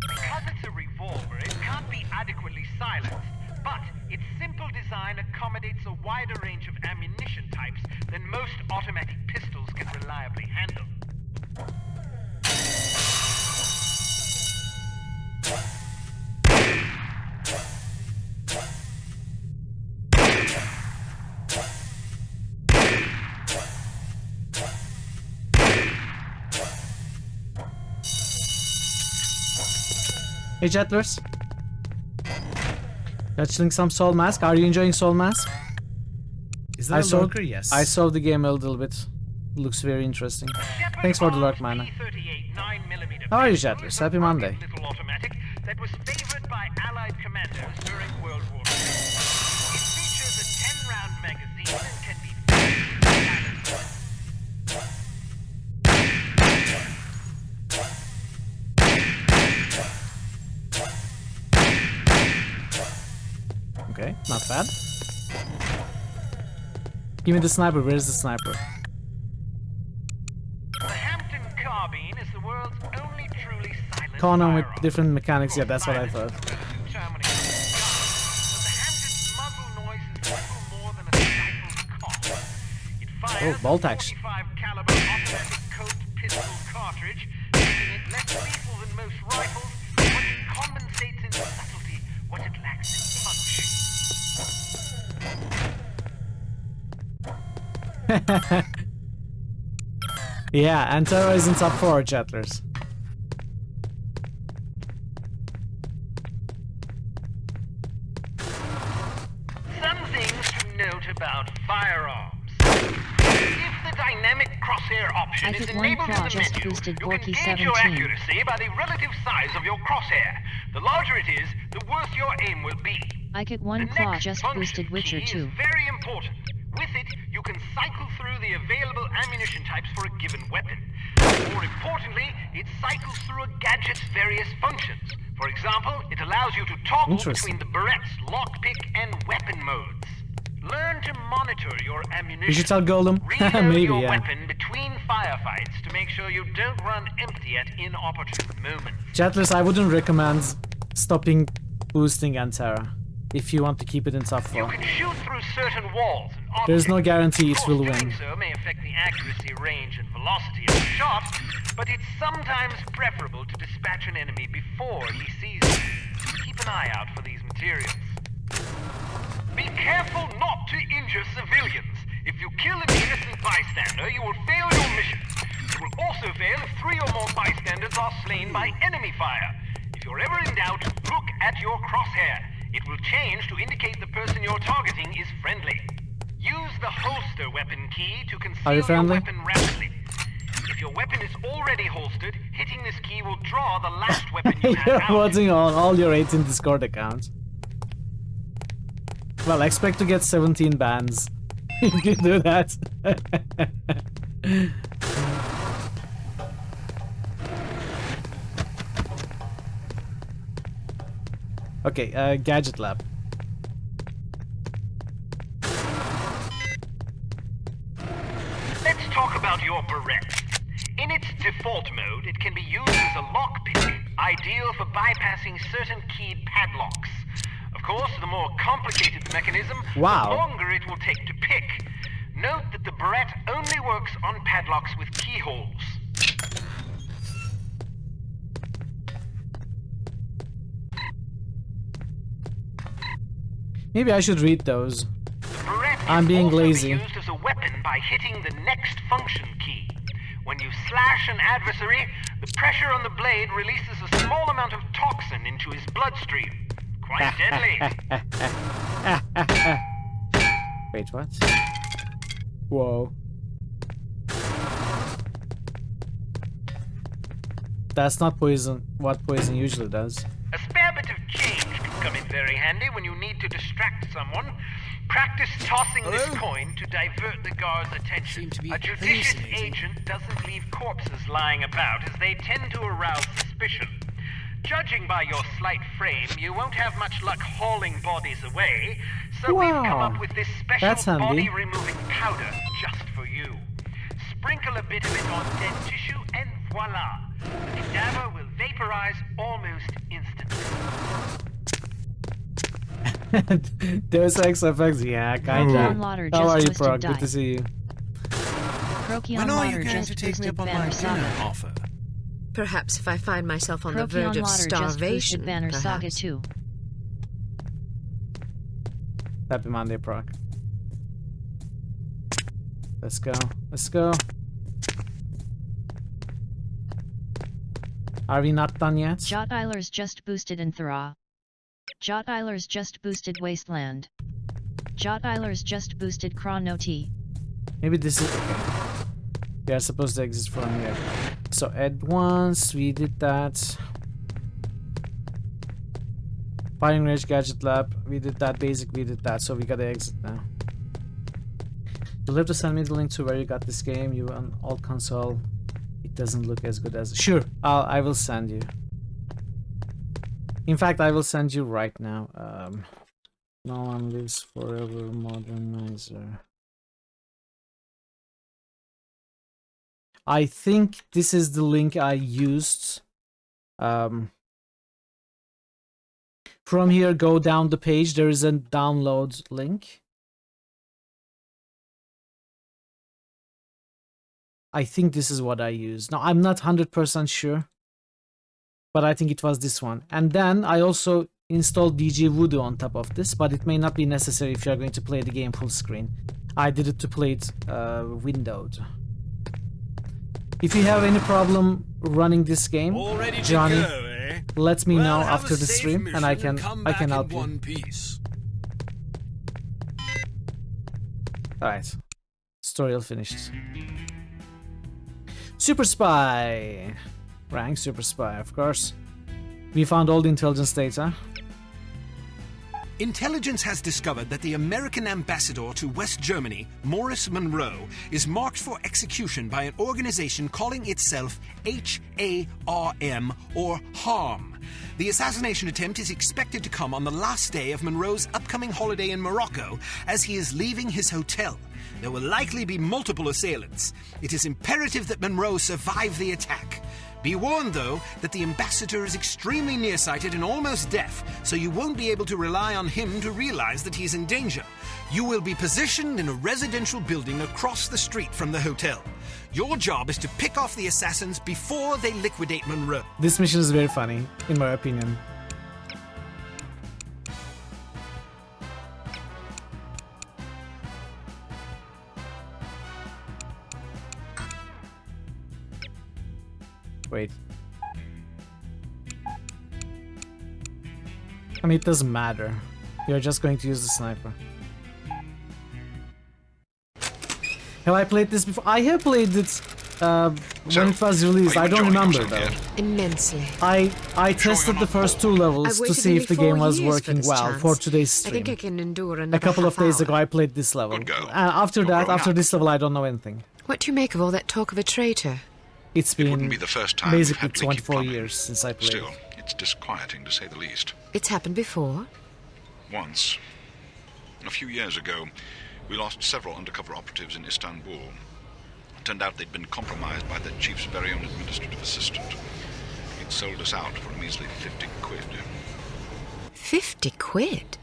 Because it's a revolver, it can't be adequately silenced, but its simple design accommodates a wider range of ammunition types than most automatic pistols can reliably handle. Hey, Jetlers. Catching some Soul Mask. Are you enjoying Soul Mask? Is that a lurker? Yes. I solved the game a little bit. Looks very interesting. Thanks for the lurk, mana. How are you, Jetlers? Happy Monday. Little automatic that was favored by Allied commanders during World War II. It features a 10-round magazine and can be Okay, not bad. Give me the sniper. Where's the sniper? The Hampton carbine is the world's only truly silent Conan with firearm. different mechanics. Yeah, that's what I thought. But the Hampton's muzzle noise is little more than a stifled cough. It fires Oh, bolt action. a 45 caliber automatic Colt pistol cartridge, making it less lethal than most rifles, but it compensates in subtlety what it lacks in punch. Yeah, Antero is in top 4, Jetlers. Some things to note about firearms. If the dynamic crosshair option I is hit one enabled in claw the just menu, boosted you can Borky gauge your 17. accuracy by the relative size of your crosshair. The larger it is, the worse your aim will be. I get The one claw next just function boosted Witcher key 2. is very important. With it, you can cycle through the available ammunition types for a given weapon. More importantly, it cycles through a gadget's various functions. For example, it allows you to toggle Interesting. between the Berette's lockpick and weapon modes. Learn to monitor your ammunition. You should tell Golem. Reload Maybe, your yeah. weapon between firefights to make sure you don't run empty at inopportune moments. Jetlers, I wouldn't recommend stopping boosting Antero if you want to keep it in top 4. You can shoot through certain walls and objects. There's no guarantee it Of will course, win. doing so may affect the accuracy, range, and velocity of the shot, but it's sometimes preferable to dispatch an enemy before he sees you. Keep an eye out for these materials. Be careful not to injure civilians. If you kill an innocent bystander, you will fail your mission. You will also fail if 3 or more bystanders are slain by enemy fire. If you're ever in doubt, look at your crosshair. It will change to indicate the person you're targeting is friendly. Use the holster weapon key to Are conceal you your friendly? weapon rapidly. If your weapon is already holstered, hitting this key will draw the last weapon you You're have out. voting on all your 18 Discord accounts. Well, expect to get 17 bans if you do that. Okay, Gadget Lab. Let's talk about your Berette. In its default mode, it can be used as a lockpick, ideal for bypassing certain keyed padlocks. Of Of course, the more complicated the mechanism, wow, the longer it will take to pick. Note that the barrette only works on padlocks with keyholes. Maybe I should read those. The barrette I'm being can also lazy. be used as a weapon by hitting the next function key. When you slash an adversary, the pressure on the blade releases a small amount of toxin into his bloodstream. Quite deadly. Wait, what? Whoa. That's not poison. What poison usually does. A spare bit of change can come in very handy when you need to distract someone. Practice tossing this coin to divert the guard's attention. A judicious agent doesn't leave corpses lying about, as they tend to arouse suspicion. Judging by your slight frame, you won't have much luck hauling bodies away, so we've come up with this special body-removing powder just for you. Sprinkle a bit of it on dead tissue, and voila! The cadaver will vaporize almost instantly. Deus Ex effects, yeah, kinda. How are you, Prog? Good to see you. When are you going to take me up on my dinner offer? Perhaps if I find myself on the verge of starvation, Banner Saga 2. Happy Monday, Prog. Let's go. Let's go. Are we not done yet? Jot Eilers just boosted in Thra. Jot Eilers just boosted Wasteland. Jot Eilers just boosted Chrono T. Maybe this is okay. We are supposed to exit from here. So add once, we did that. Firing Range Gadget Lab, we did that. Basic, we did that. So we gotta exit now. You'll have to send me the link to where you got this game. You on alt console. It doesn't look as good as. Sure, I will send you. In fact, I will send you right now. No one lives forever. Modernizer. I think this is the link I used. From here, go down the page. There is a download link. I think this is what I used. Now, I'm not 100% sure, but I think it was this one. And then I also installed DJ Voodoo on top of this, but it may not be necessary if you're going to play the game full screen. I did it to play it windowed. If you have any problem running this game, Johnny, let me know after the stream, and I can help you. Alright, tutorial finished. Super Spy! Rank Super Spy, of course. We found all the intelligence data. Intelligence has discovered that the American ambassador to West Germany, Morris Monroe, is marked for execution by an organization calling itself HARM, or HARM. The assassination attempt is expected to come on the last day of Monroe's upcoming holiday in Morocco as he is leaving his hotel. There will likely be multiple assailants. It is imperative that Monroe survive the attack. Be warned, though, that the ambassador is extremely nearsighted and almost deaf, so you won't be able to rely on him to realize that he's in danger. You will be positioned in a residential building across the street from the hotel. Your job is to pick off the assassins before they liquidate Monroe. This mission is very funny, in my opinion. Wait. I mean, it doesn't matter. You're just going to use the sniper. Have I played this before? I have played it when it was released. I don't remember though. Immensely. I tested the first 2 levels to see if the game was working well for today's stream. I think I can endure a couple of days ago I played this level. After that, after this level, I don't know anything. What do you make of all that talk of a traitor? It's been be the first time basically 24 years since I played. Still, it's disquieting to say the least. It's happened before? Once. A few years ago, we lost several undercover operatives in Istanbul. It turned out they'd been compromised by their chief's very own administrative assistant. He'd sold us out for a measly 50 quid. 50 quid?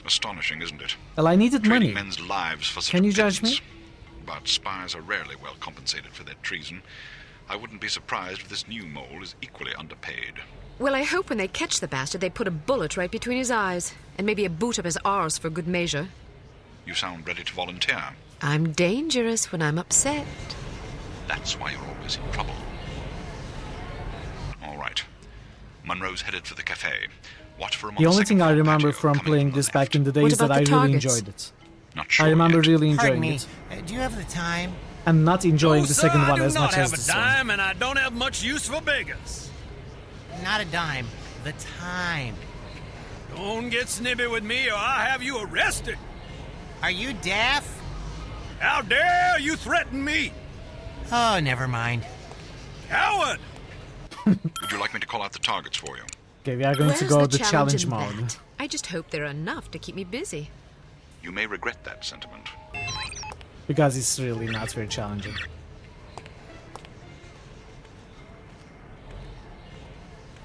Astonishing, isn't it? Well, I needed Trading money. men's lives for such Can you judge me? pittance. But spies are rarely well compensated for their treason. I wouldn't be surprised if this new mole is equally underpaid. Well, I hope when they catch the bastard, they put a bullet right between his eyes, and maybe a boot up his arse for good measure. You sound ready to volunteer. I'm dangerous when I'm upset. That's why you're always in trouble. All right. Monroe's headed for the cafe. Watch for him on The only second thing I floor remember patio, from coming playing from the this left. back in the day What is that about I the really targets? enjoyed it. Not sure I remember yet. really Pardon enjoying me. it. Do you have the time? And not enjoying No, the sir, second I one do as not much as have a this one. dime, and I don't have much use for beggars. Not a dime. The time. Don't get snibby with me, or I'll have you arrested. Are you deaf? How dare you threaten me? Oh, never mind. Coward! Would you like me to call out the targets for you? Okay, we are going to Where's go the the challenge in mode. that? I just hope there are enough to keep me busy. You may regret that sentiment. Because it's really not very challenging.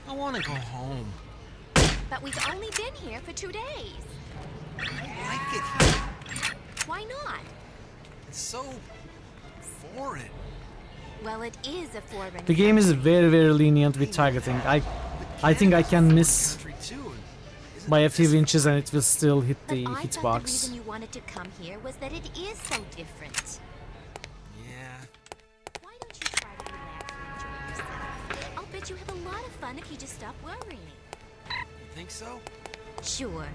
I want to go home. But we've only been here for 2 days. I don't like it here. Why not? It's so foreign. Well, it is a foreign. The game is very, very lenient with targeting. I think I can miss Country too. And isn't by a this- few inches and it will still hit But the I thought the hitbox. reason you wanted to come here was that it is so different. Yeah. Why don't you try to relax and enjoy yourself? I'll bet you have a lot of fun if you just stop worrying. You think so? Sure,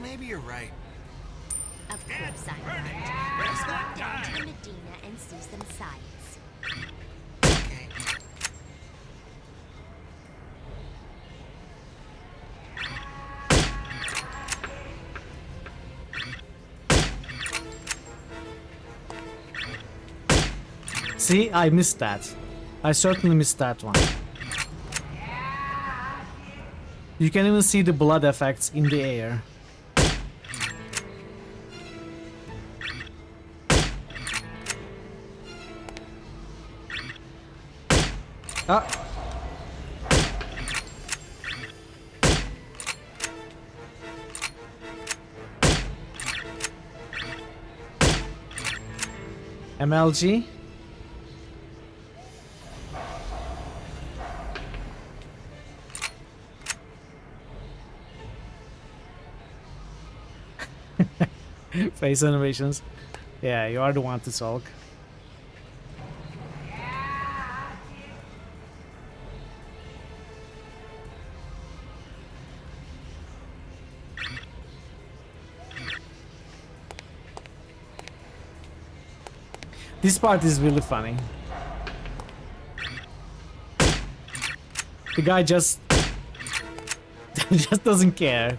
Maybe you're right. of course I'm right. Let's walk down to the Medina and see some sights. Okay. See, I missed that. I certainly missed that one. You can even see the blood effects in the air. Ah. MLG. Face animations. Yeah, you are the one to sulk. This part is really funny. The guy just doesn't care.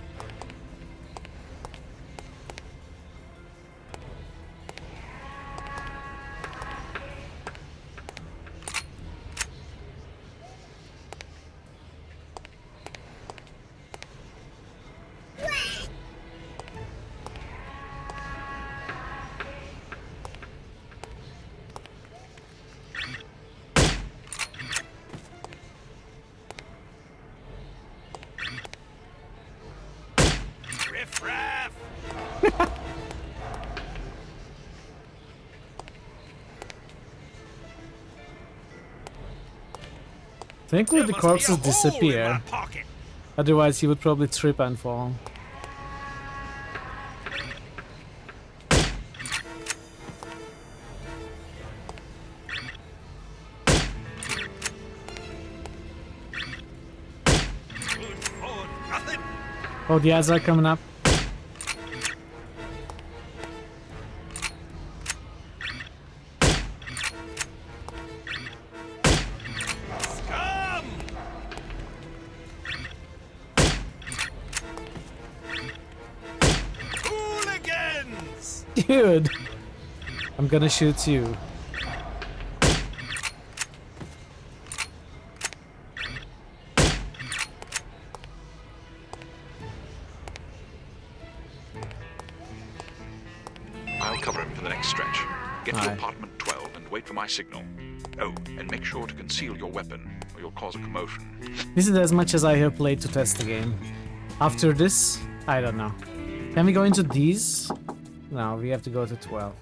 Riff-raff! Thankfully the There must be a corpses hole in disappear. my pocket. Otherwise he would probably trip and fall. Good for nothing. Oh, the ads are coming up. Scum! Hooligans! Dude! I'm gonna shoot you. I'll cover him for the next stretch. Get to Aye. apartment 12 and wait for my signal. Oh, and make sure to conceal your weapon, or you'll cause a commotion. This is as much as I have played to test the game. After this, I don't know. Can we go into these? No, we have to go to 12.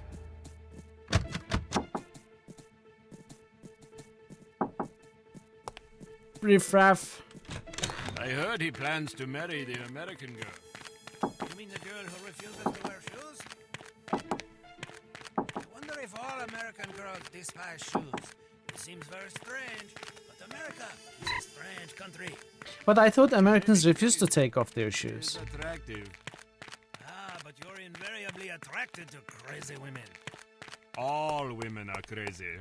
Riff-raff. I heard he plans to marry the American girl. You mean the girl who refuses to wear shoes? I wonder if all American girls despise shoes. It seems very strange, but America is a strange country. But I thought Americans refuse to take off their shoes. Attractive. Ah, but you're invariably attracted to crazy women. All women are crazy.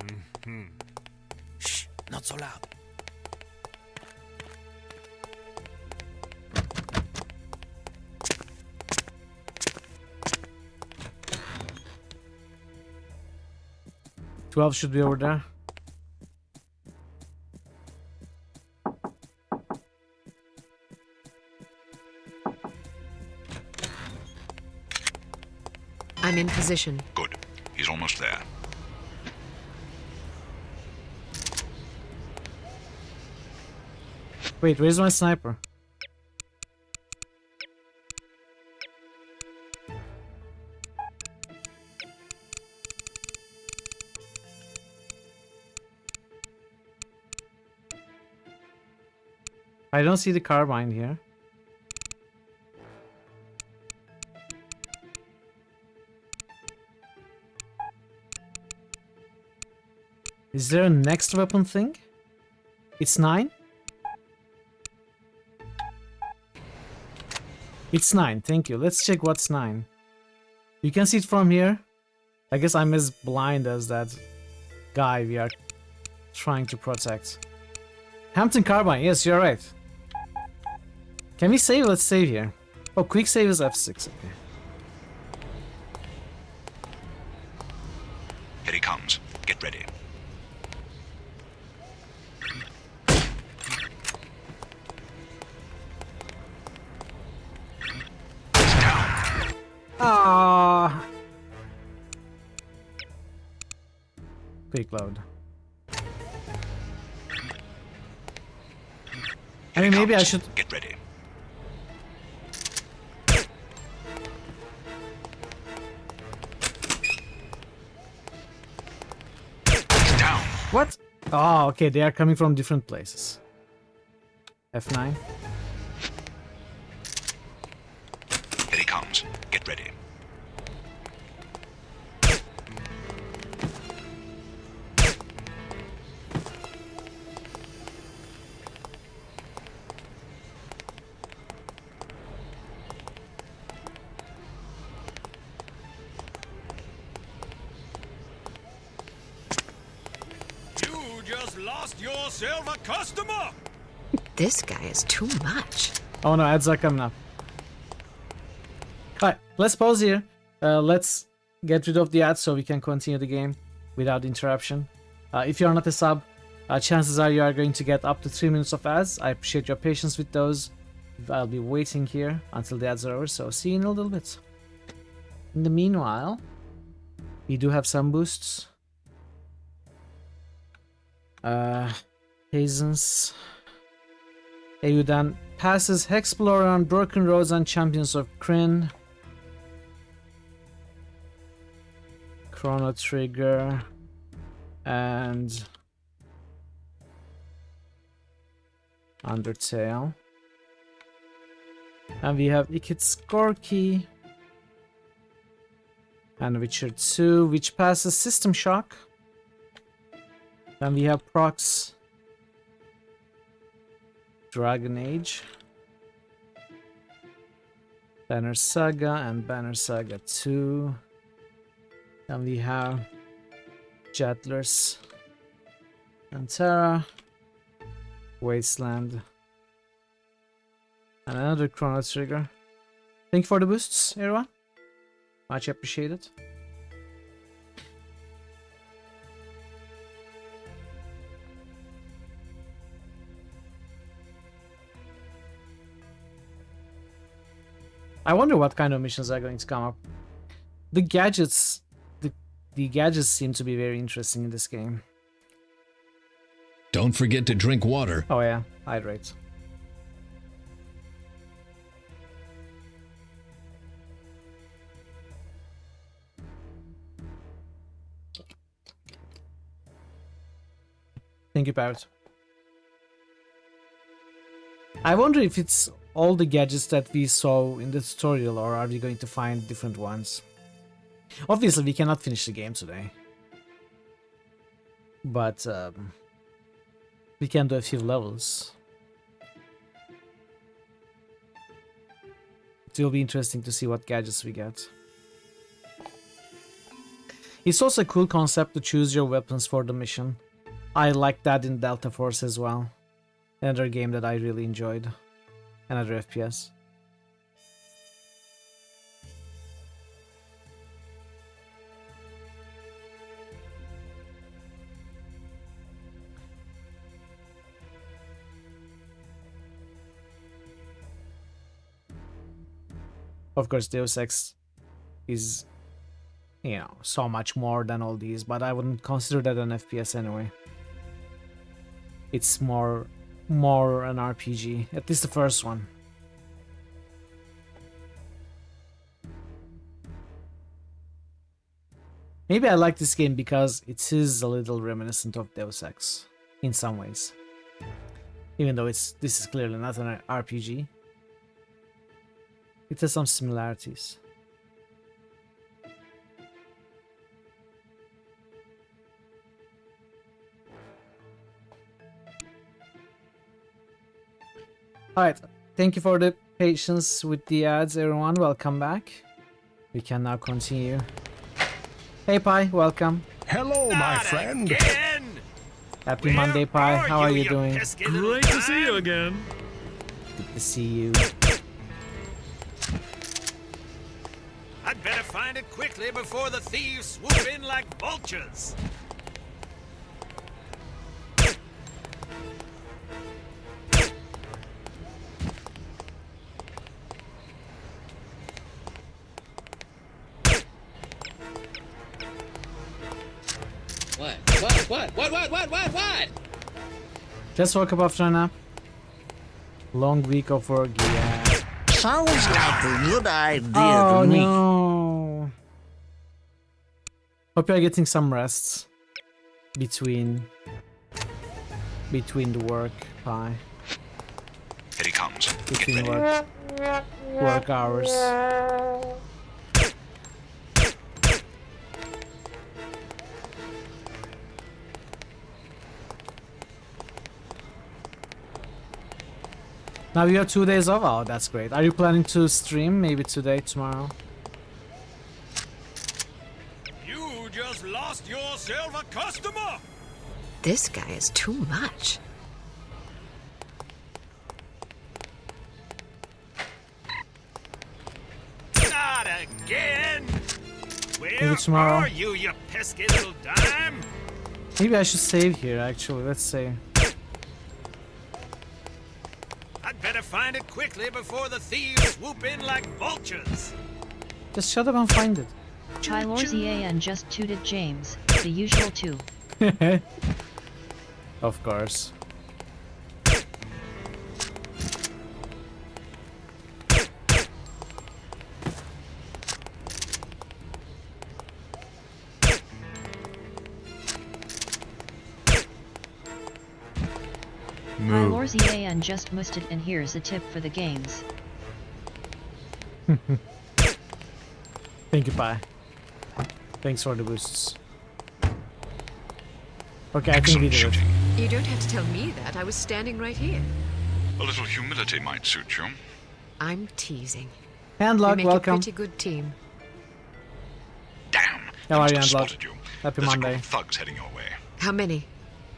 Shh, not so loud. Should be over there. I'm in position. Good. He's almost there. Wait, where's my sniper? I don't see the carbine here. Is there a next weapon thing? It's 9? It's 9, thank you. Let's check what's 9. You can see it from here. I guess I'm as blind as that guy we are trying to protect. Hampton Carbine, yes, you're right. Can we save? Let's save here. Oh, quick save is F6, okay. Here he comes. Get ready. Ah. Quick load. I mean, maybe I should get ready. Down. What? Oh, okay, they are coming from different places. F9. Here he comes. Get ready. You just lost yourself a customer! This guy is too much. Oh no, ads are coming up. Alright, let's pause here. Let's get rid of the ads so we can continue the game without interruption. If you're not a sub, chances are you are going to get up to 3 minutes of ads. I appreciate your patience with those. I'll be waiting here until the ads are over, so see you in a little bit. In the meanwhile, we do have some boosts. Hazens. Ayudan passes Hexplorer on Broken Roads and Champions of Kryn. Chrono Trigger. And Undertale. And we have Ikitskorsky and Witcher 2, which passes System Shock. Then we have Prox, Dragon Age, Banner Saga and Banner Saga 2. Then we have Jettlers, Antera, Wasteland, and another Chrono Trigger. Thank you for the boosts, everyone. Much appreciated. I wonder what kind of missions are going to come up. The gadgets, the gadgets seem to be very interesting in this game. Don't forget to drink water. Oh yeah, hydrate. Thank you, Parrot. I wonder if it's all the gadgets that we saw in the tutorial, or are we going to find different ones? Obviously, we cannot finish the game today. But we can do a few levels. It will be interesting to see what gadgets we get. It's also a cool concept to choose your weapons for the mission. I like that in Delta Force as well. Another game that I really enjoyed. Another FPS. Of course, Deus Ex is, you know, so much more than all these, but I wouldn't consider that an FPS anyway. It's more an RPG, at least the first one. Maybe I like this game because it is a little reminiscent of Deus Ex in some ways. Even though this is clearly not an RPG. It has some similarities. Alright, thank you for the patience with the ads, everyone. Welcome back. We can now continue. Hey Pi, welcome. Hello, my friend. Happy Monday, Pi. How are you doing? Great to see you again. Good to see you. I'd better find it quickly before the thieves swoop in like vultures. What? Just woke up after a nap. Long week of work, yeah. Sounds like a good idea Oh to me. no. Hope you're getting some rests between the work, Pi. Here he comes. Between work hours. Now you have 2 days off. Oh, that's great. Are you planning to stream maybe today, tomorrow? You just lost yourself a customer! This guy is too much. Not again! Where Maybe tomorrow. are you, you pesky little dime? Maybe I should save here, actually. Let's save. I'd better find it quickly before the thieves swoop in like vultures. Just shut up and find it. Chilorzian just tooted James, the usual two. Of course. Chilorzian just musted, and here's a tip for the games. Thank you, Pi. Thanks for the boosts. Okay, I think we did it. You don't have to tell me that. I was standing right here. A little humility might suit you. I'm teasing. Handlock, you make welcome. a pretty good team. Damn! How are you, Must have Handlock? spotted you. Happy There's Monday. a group of thugs heading your way. How many?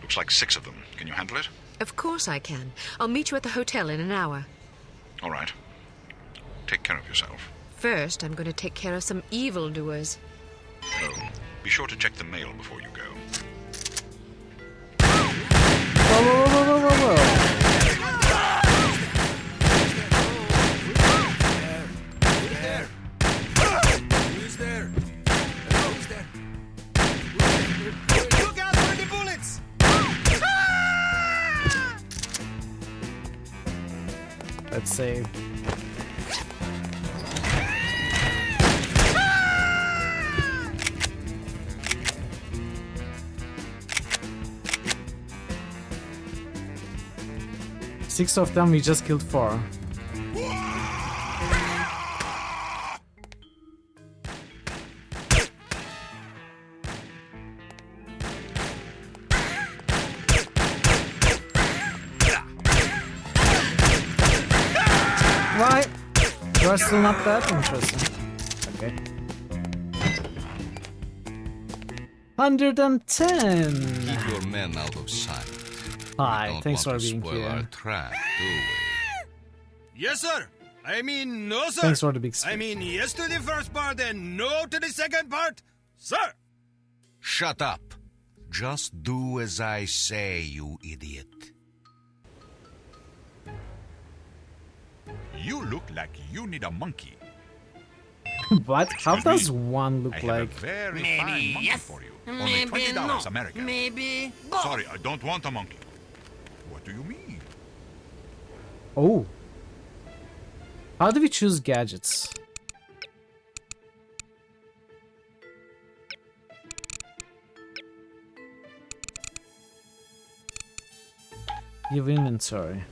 Looks like 6 of them. Can you handle it? Of course I can. I'll meet you at the hotel in an hour. All right. Take care of yourself. First, I'm going to take care of some evildoers. Oh, be sure to check the mail before you go. Whoa. Who's there? Who's there? Look out for the bullets! Let's save. 6 of them, we just killed 4. Right. You are still not that interesting. Okay. 110. Keep your men out of sight. Hi, thanks for being spoil here. our trap, do we? Yes, sir. I mean, no, sir. Thanks for the big I mean, yes to the first part and no to the second part, sir. Shut up. Just do as I say, you idiot. You look like you need a monkey. What? How does one look I have like? a very fine monkey for you. Only $20 American. Maybe. Sorry, I don't want a monkey. What do you mean? Oh. How do we choose gadgets? Give inventory.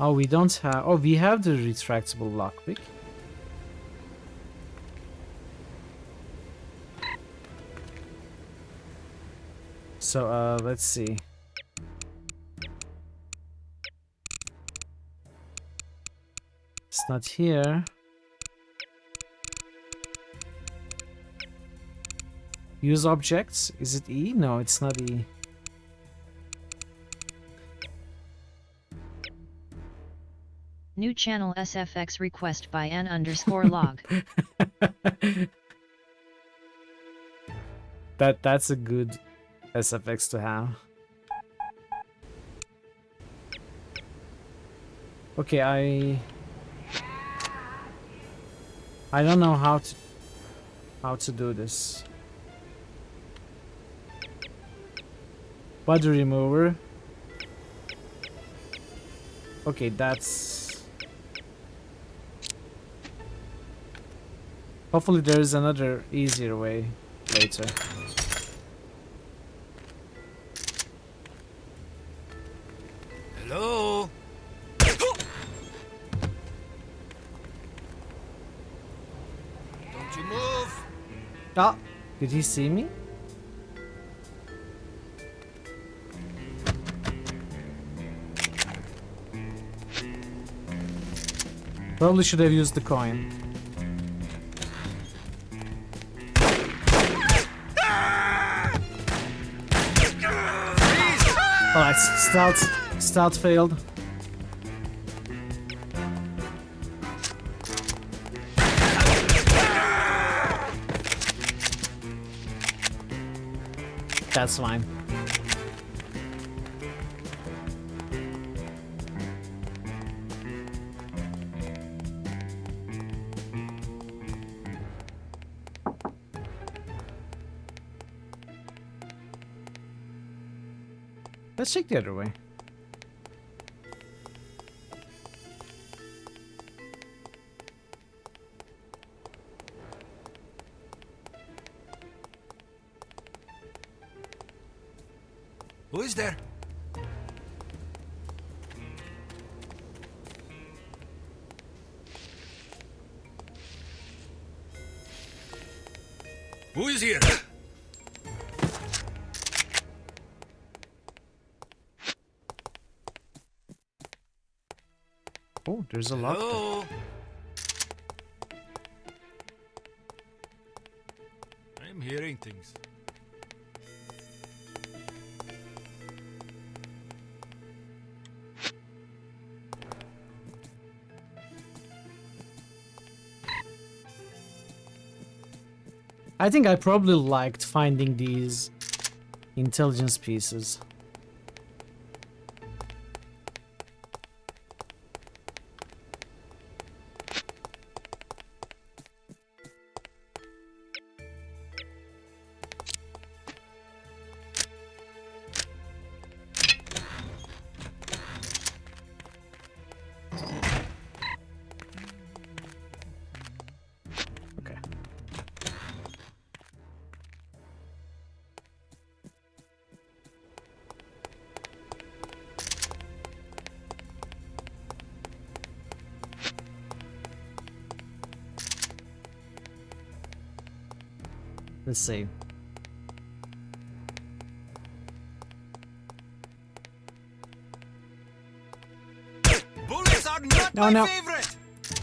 Oh, we don't have... Oh, we have the retractable lockpick. So, let's see. It's not here. Use objects? Is it E? No, it's not E. New channel SFX request by n_log. That's a good SFX to have. Okay, I don't know how to do this. Body remover. Okay, that's... Hopefully there is another easier way later. Hello? Don't you move. Ah, did he see me? Probably should have used the coin. Alright, stealth failed. That's fine. Let's check the other way. Who is there? Who is here? Oh, there's a lot. Hello? I'm hearing things. I think I probably liked finding these intelligence pieces. Let's see. Bullets are not my favorite!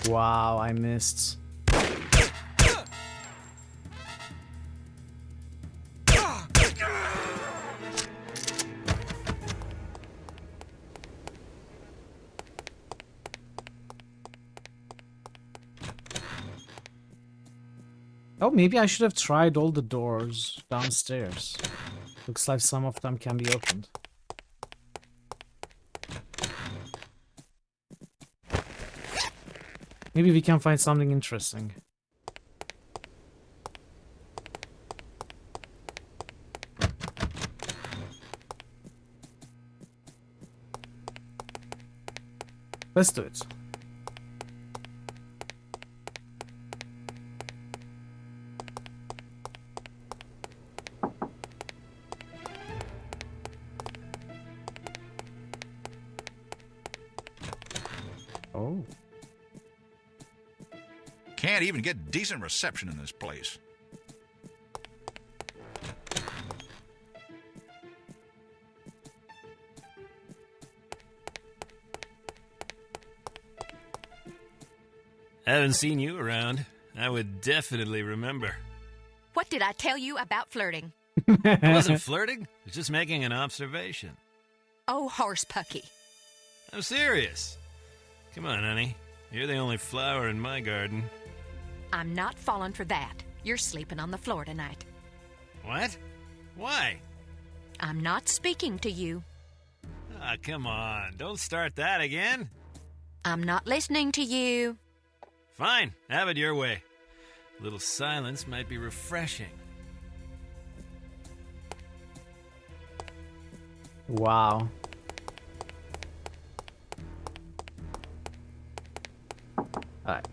Wow, I missed. Oh, maybe I should have tried all the doors downstairs. Looks like some of them can be opened. Maybe we can find something interesting. Let's do it. Oh. Can't even get decent reception in this place. Haven't seen you around. I would definitely remember. What did I tell you about flirting? I wasn't flirting. I was just making an observation. Oh, horsepucky. I'm serious. Come on, honey. You're the only flower in my garden. I'm not falling for that. You're sleeping on the floor tonight. What? Why? I'm not speaking to you. Ah, come on. Don't start that again. I'm not listening to you. Fine. Have it your way. A little silence might be refreshing. Wow. Alright.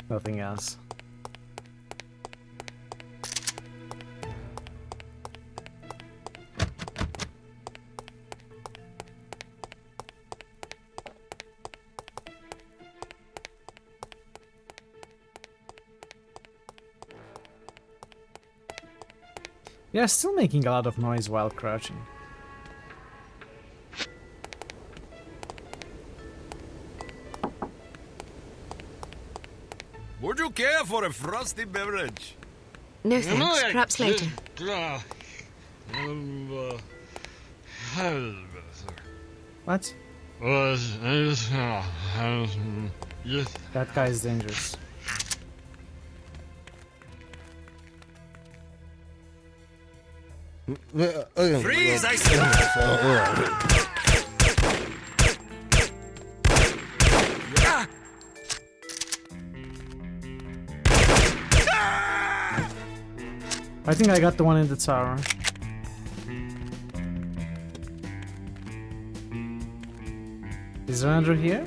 Nothing else. We are still making a lot of noise while crouching. Would you care for a frosty beverage? No thanks, perhaps later. What? That guy is dangerous. Freeze, I said! I think I got the one in the tower. Is there another here?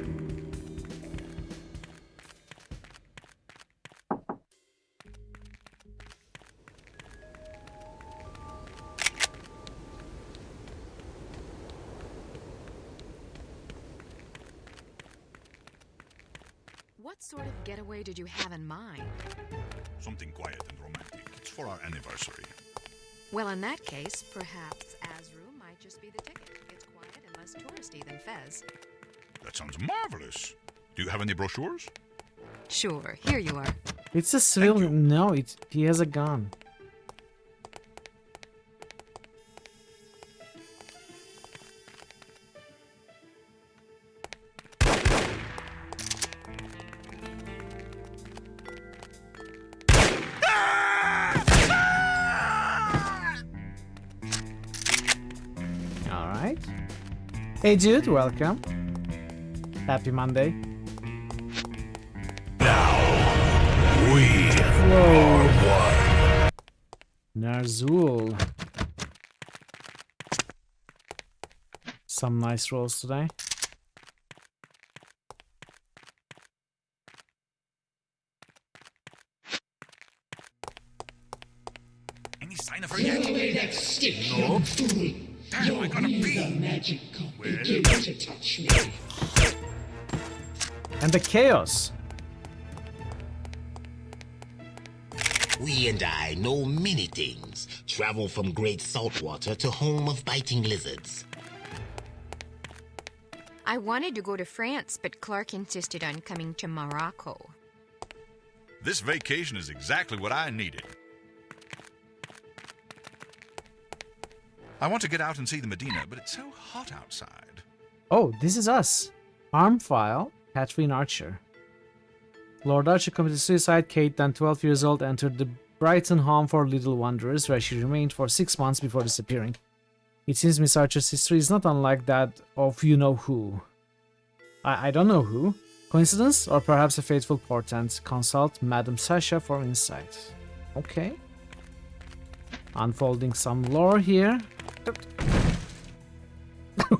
What sort of getaway did you have in mind? Something quiet and romantic. It's for our anniversary. Well, in that case, perhaps Azru might just be the ticket. It's quiet and less touristy than Fez. That sounds marvelous. Do you have any brochures? Sure, here you are. It's a civilian. No, he has a gun. Alright. Hey dude, welcome. Happy Monday. Whoa. Narzul. Some nice rolls today. Any sign of her yet? No. Damn, I gotta pee. And the chaos. We and I know many things. Travel from great saltwater to home of biting lizards. I wanted to go to France, but Clark insisted on coming to Morocco. This vacation is exactly what I needed. I want to get out and see the Medina, but it's so hot outside. Oh, this is us. Arm file, Catherine Archer. Lord Archer committed suicide. Kate, then 12 years old, entered the Brighton home for little wanderers, where she remained for 6 months before disappearing. It seems Miss Archer's history is not unlike that of you-know-who. I don't know who. Coincidence? Or perhaps a fateful portent? Consult Madame Sasha for insight. Okay. Unfolding some lore here.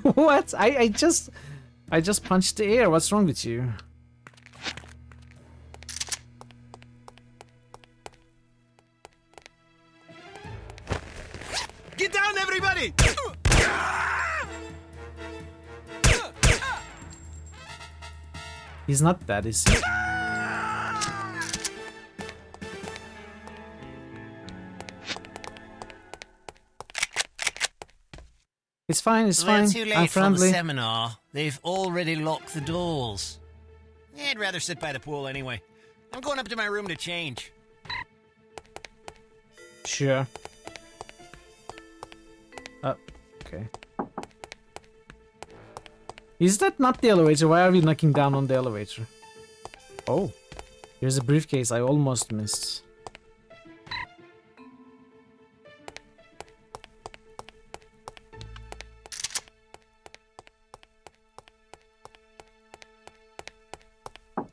What? I just punched the air. What's wrong with you? Get down, everybody! He's not dead, is he? It's fine, it's fine. We're too late I'm for the friendly. seminar. They've already locked the doors. I'd rather sit by the pool anyway. I'm going up to my room to change. Sure. Okay. Is that not the elevator? Why are we knocking down on the elevator? Oh. Here's a briefcase I almost missed.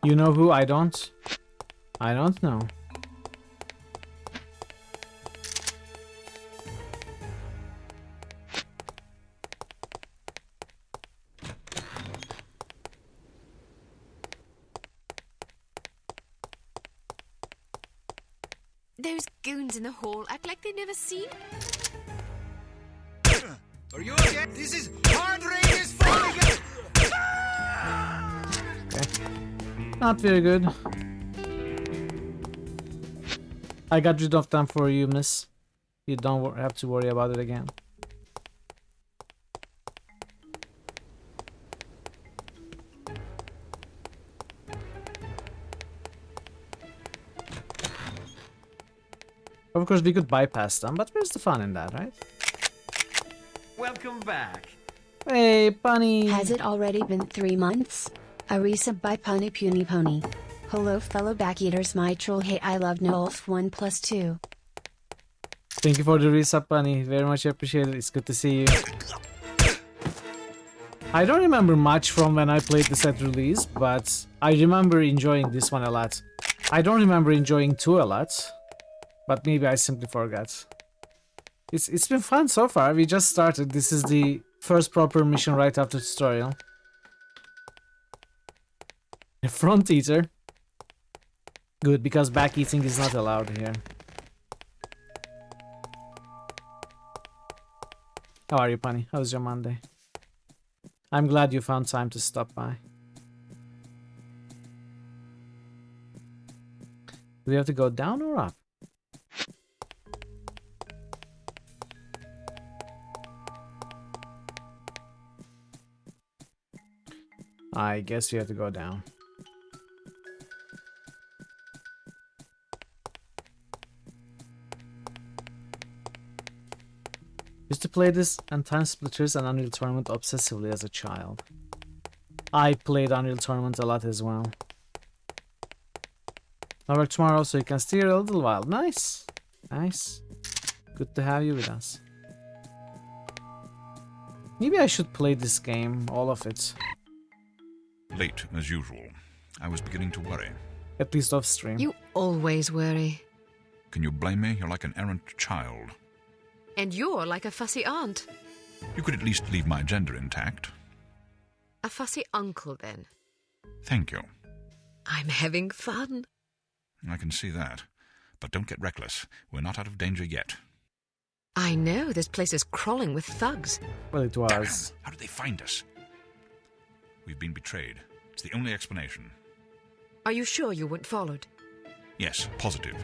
You know who? I don't. I don't know. Those goons in the hall act like they've never seen. Are you okay? This is hard rain is falling. Okay. Not very good. I got rid of them for you, miss. You don't have to worry about it again. Of course, we could bypass them, but where's the fun in that, right? Welcome back. Hey, Bunny! Has it already been 3 months? A resub by Punny Puny Pony. Hello fellow backeaters, my troll. Hey, I love Nolf 1+2. Thank you for the resub, Bunny. Very much appreciated. It's good to see you. I don't remember much from when I played the set release, but I remember enjoying this one a lot. I don't remember enjoying 2 a lot, but maybe I simply forgot. It's been fun so far. We just started. This is the first proper mission right after tutorial. A front eater. Good, because back eating is not allowed here. How are you, Punny? How's your Monday? I'm glad you found time to stop by. Do we have to go down or up? I guess we have to go down. Used to play this and Time Splitters and Unreal Tournament obsessively as a child. I played Unreal Tournament a lot as well. I work tomorrow, so you can stay here a little while. Nice! Nice. Good to have you with us. Maybe I should play this game, all of it. Late, as usual. I was beginning to worry. At least off stream. You always worry. Can you blame me? You're like an errant child. And you're like a fussy aunt. You could at least leave my gender intact. A fussy uncle, then. Thank you. I'm having fun. I can see that. But don't get reckless. We're not out of danger yet. I know, this place is crawling with thugs. Well, it was. Damn. How did they find us? We've been betrayed. It's the only explanation. Are you sure you weren't followed? Yes, positive.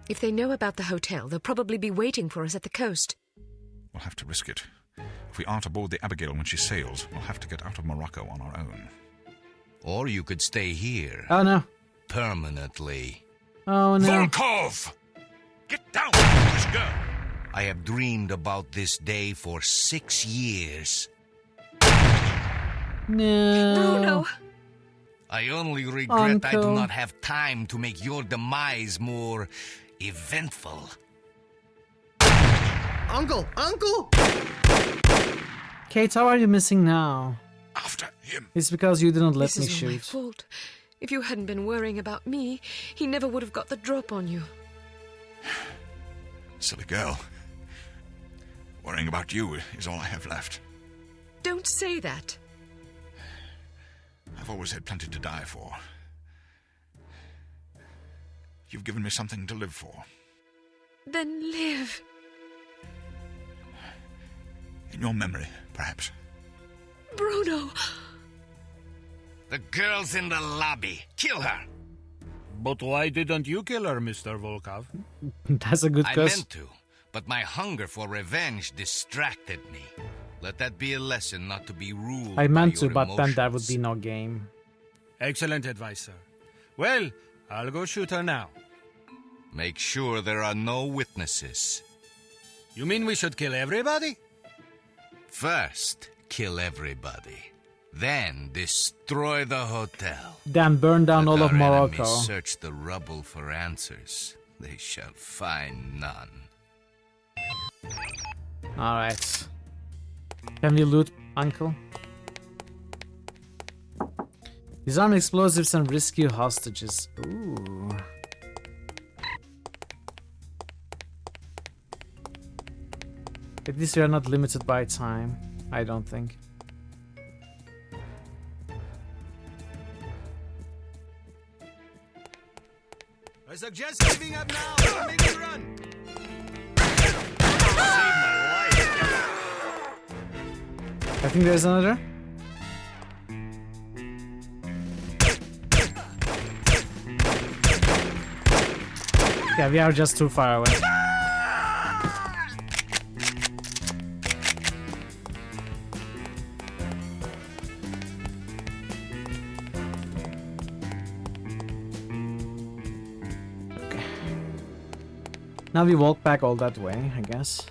If they know about the hotel, they'll probably be waiting for us at the coast. We'll have to risk it. If we aren't aboard the Abigail when she sails, we'll have to get out of Morocco on our own. Or you could stay here. Oh no. Permanently. Oh no. Volkov! Get down, foolish girl! I have dreamed about this day for 6 years. No. Bruno! I only regret I do Uncle. not have time to make your demise more eventful. Uncle! Uncle! Kate, how are you missing now? After him. It's because you didn't let This me is all my shoot. fault. If you hadn't been worrying about me, he never would have got the drop on you. Silly girl. Worrying about you is all I have left. Don't say that. I've always had plenty to die for. You've given me something to live for. Then live. In your memory, perhaps. Bruno! The girl's in the lobby. Kill her. But why didn't you kill her, Mr. Volkov? That's a good I question. meant to, but my hunger for revenge distracted me. Let that be a lesson not to be ruled I meant by to, your but then that would emotions. be no game. Excellent advice, sir. Well, I'll go shoot her now. Make sure there are no witnesses. You mean we should kill everybody? First, kill everybody. Then destroy the hotel. Then burn down Let all of our Morocco. enemies search the rubble for answers. They shall find none. Alright. Can we loot, Uncle? Disarm explosives and rescue hostages. Ooh. At least we are not limited by time. I don't think. I suggest giving up now. Maybe run. I think there's another. Yeah, we are just too far away. Okay. Now we walk back all that way, I guess.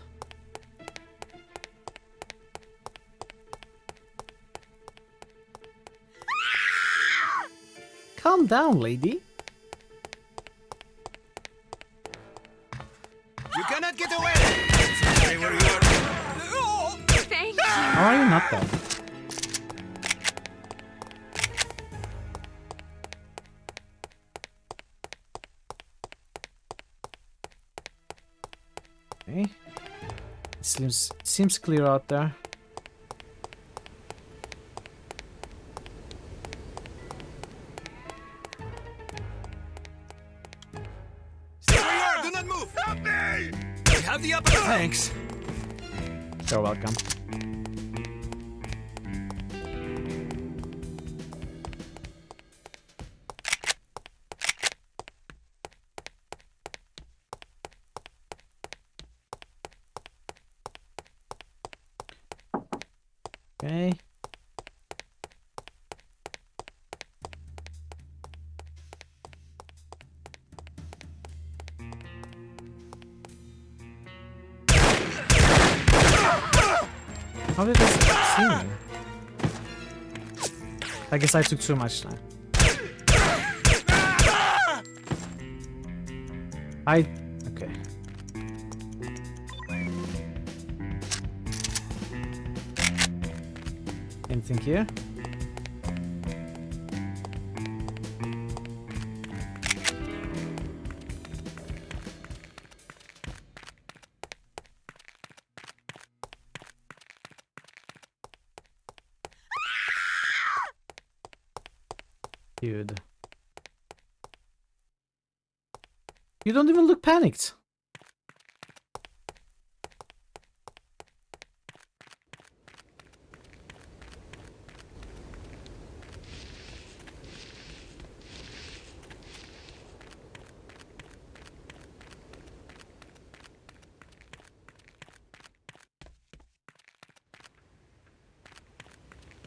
Calm down, lady. You cannot get away. Stay where you are. Thank you. How are you not dead? Okay. It seems clear out there. Stay where you are. Do not move. Stop me. We have the upper. Thanks. You're welcome. Okay. How did they see me? I guess I took too much time. Okay. Anything here? Dude. You don't even look panicked.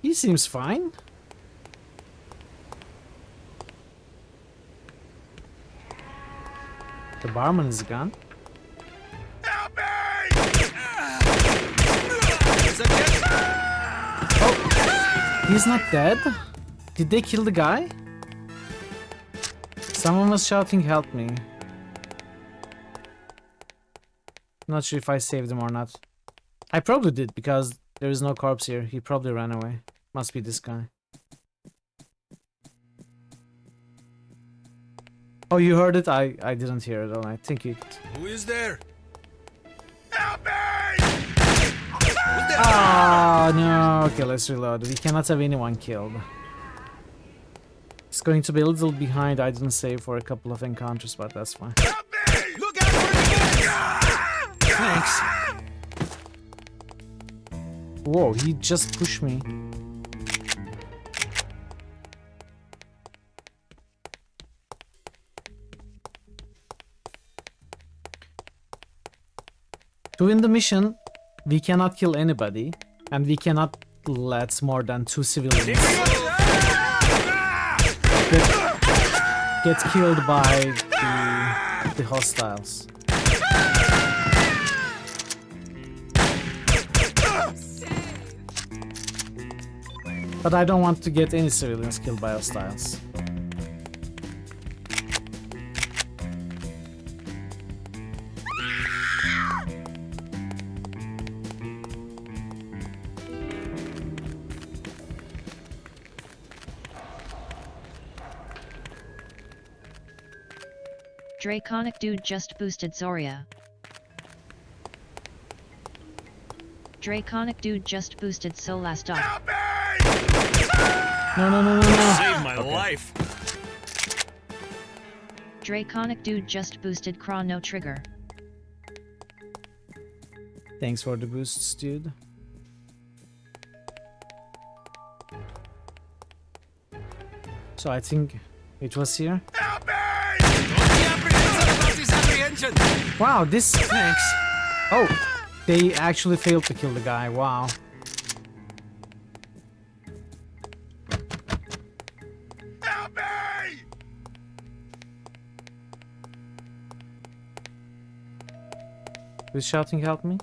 He seems fine. The barman is gone. Oh, he's not dead? Did they kill the guy? Someone was shouting, help me. Not sure if I saved him or not. I probably did, because there is no corpse here. He probably ran away. Must be this guy. Oh, you heard it? I didn't hear it. I think it. Who is there? Ah, no. Okay, let's reload. We cannot have anyone killed. It's going to be a little behind. I didn't save for a couple of encounters, but that's fine. Look out for the Thanks. Whoa, he just pushed me. To win the mission, we cannot kill anybody, and we cannot let more than 2 civilians get killed by the hostiles. But I don't want to get any civilians killed by hostiles. Draconic dude just boosted Zoria. Draconic dude just boosted Solastop. No. Saved my life. Draconic dude just boosted Chrono Trigger. Thanks for the boosts, dude. So I think it was here. Wow, this... Thanks. Oh, they actually failed to kill the guy. Wow. Help me! Who's shouting, help me?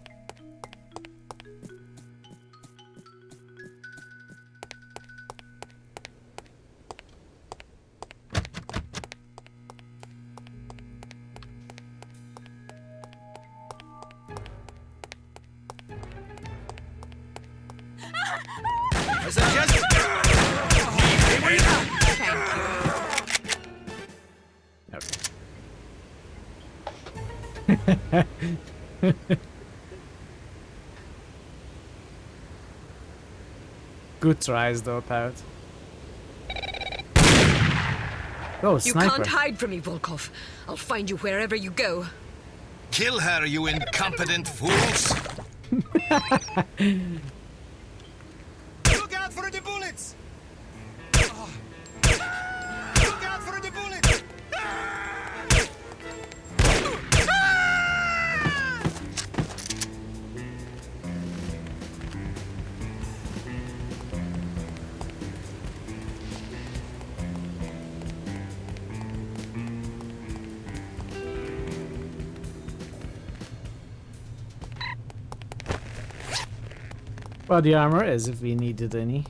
Good tries though, Parrot. Oh, You sniper. can't hide from me, Volkov. I'll find you wherever you go. Kill her, you incompetent fools! Look out for the bullets! Look out for the bullets! Body armor, as if we needed any.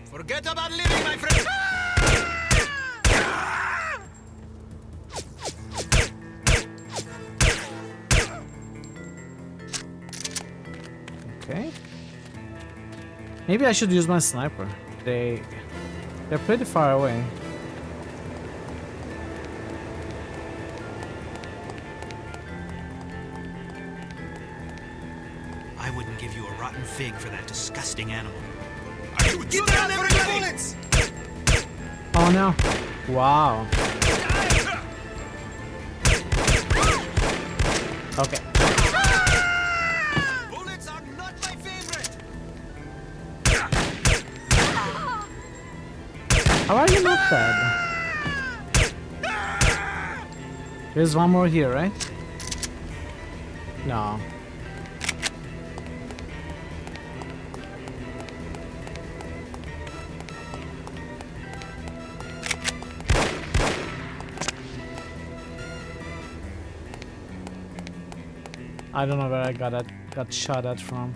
Forget about living, my friend! Okay. Maybe I should use my sniper. They're pretty far away. I wouldn't give you a rotten fig for that disgusting animal. Get down for the bullets! Oh no. Wow. Okay. Bullets are not my favorite! How are you not dead? There's one more here, right? No. I don't know where I got shot at from.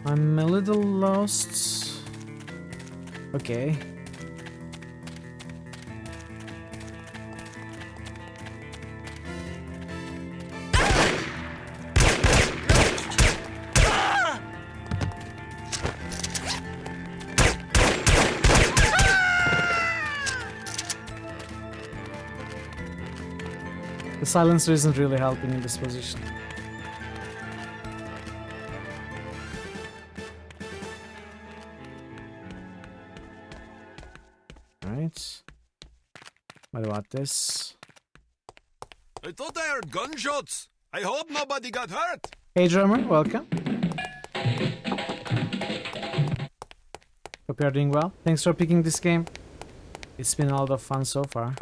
I'm a little lost. Okay. The silencer isn't really helping in this position. Alright. What about this? I thought I heard gunshots. I hope nobody got hurt. Hey drummer, welcome. Hope you're doing well. Thanks for picking this game. It's been a lot of fun so far.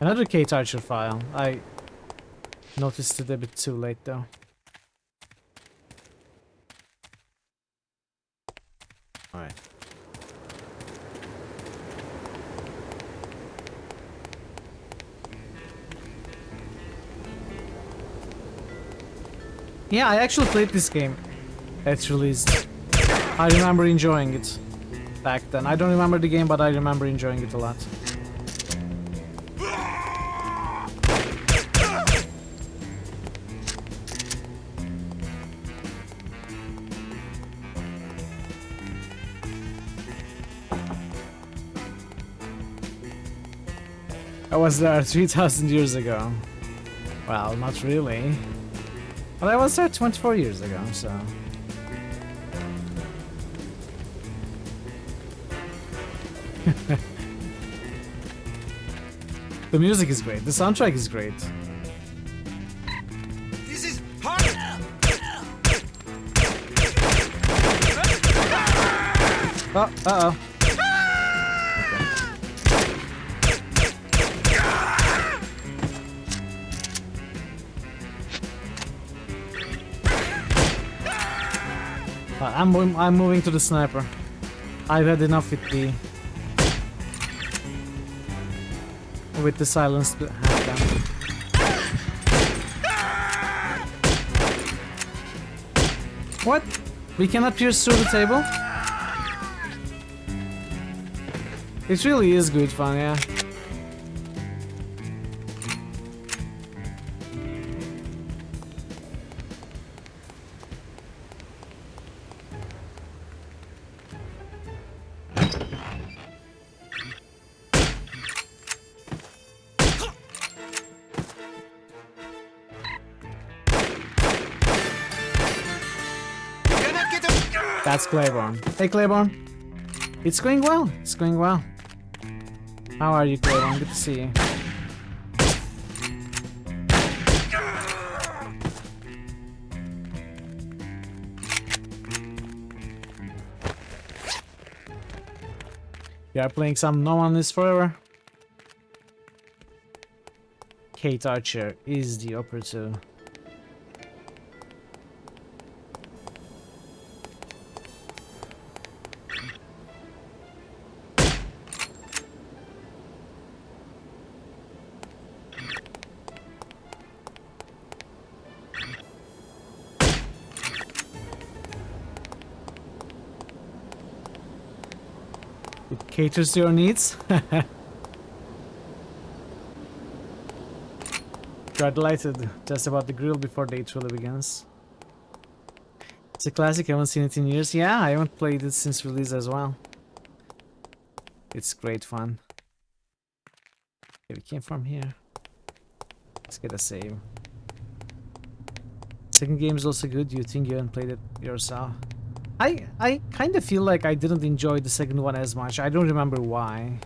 Another Kate Archer file. I noticed it a bit too late though. Alright. Yeah, I actually played this game at its release. I remember enjoying it back then. I don't remember the game, but I remember enjoying it a lot. I was there 3,000 years ago. Well, not really. But I was there 24 years ago, so... The music is great, the soundtrack is great. This is hard. Oh, uh-oh. I'm moving to the sniper. I've had enough with the silenced handgun. What? We cannot pierce through the table? It really is good fun, yeah. That's Claiborne. Hey Claiborne. It's going well. It's going well. How are you, Claiborne? Good to see you. We are playing some No One Lives Forever. Kate Archer is the operative. It caters to your needs. You are delighted just about the grill before the day truly begins. It's a classic, I haven't seen it in years. Yeah, I haven't played it since release as well. It's great fun. Okay, we came from here. Let's get a save. Second game is also good. You think you haven't played it yourself? I kind of feel like I didn't enjoy the second one as much. I don't remember why.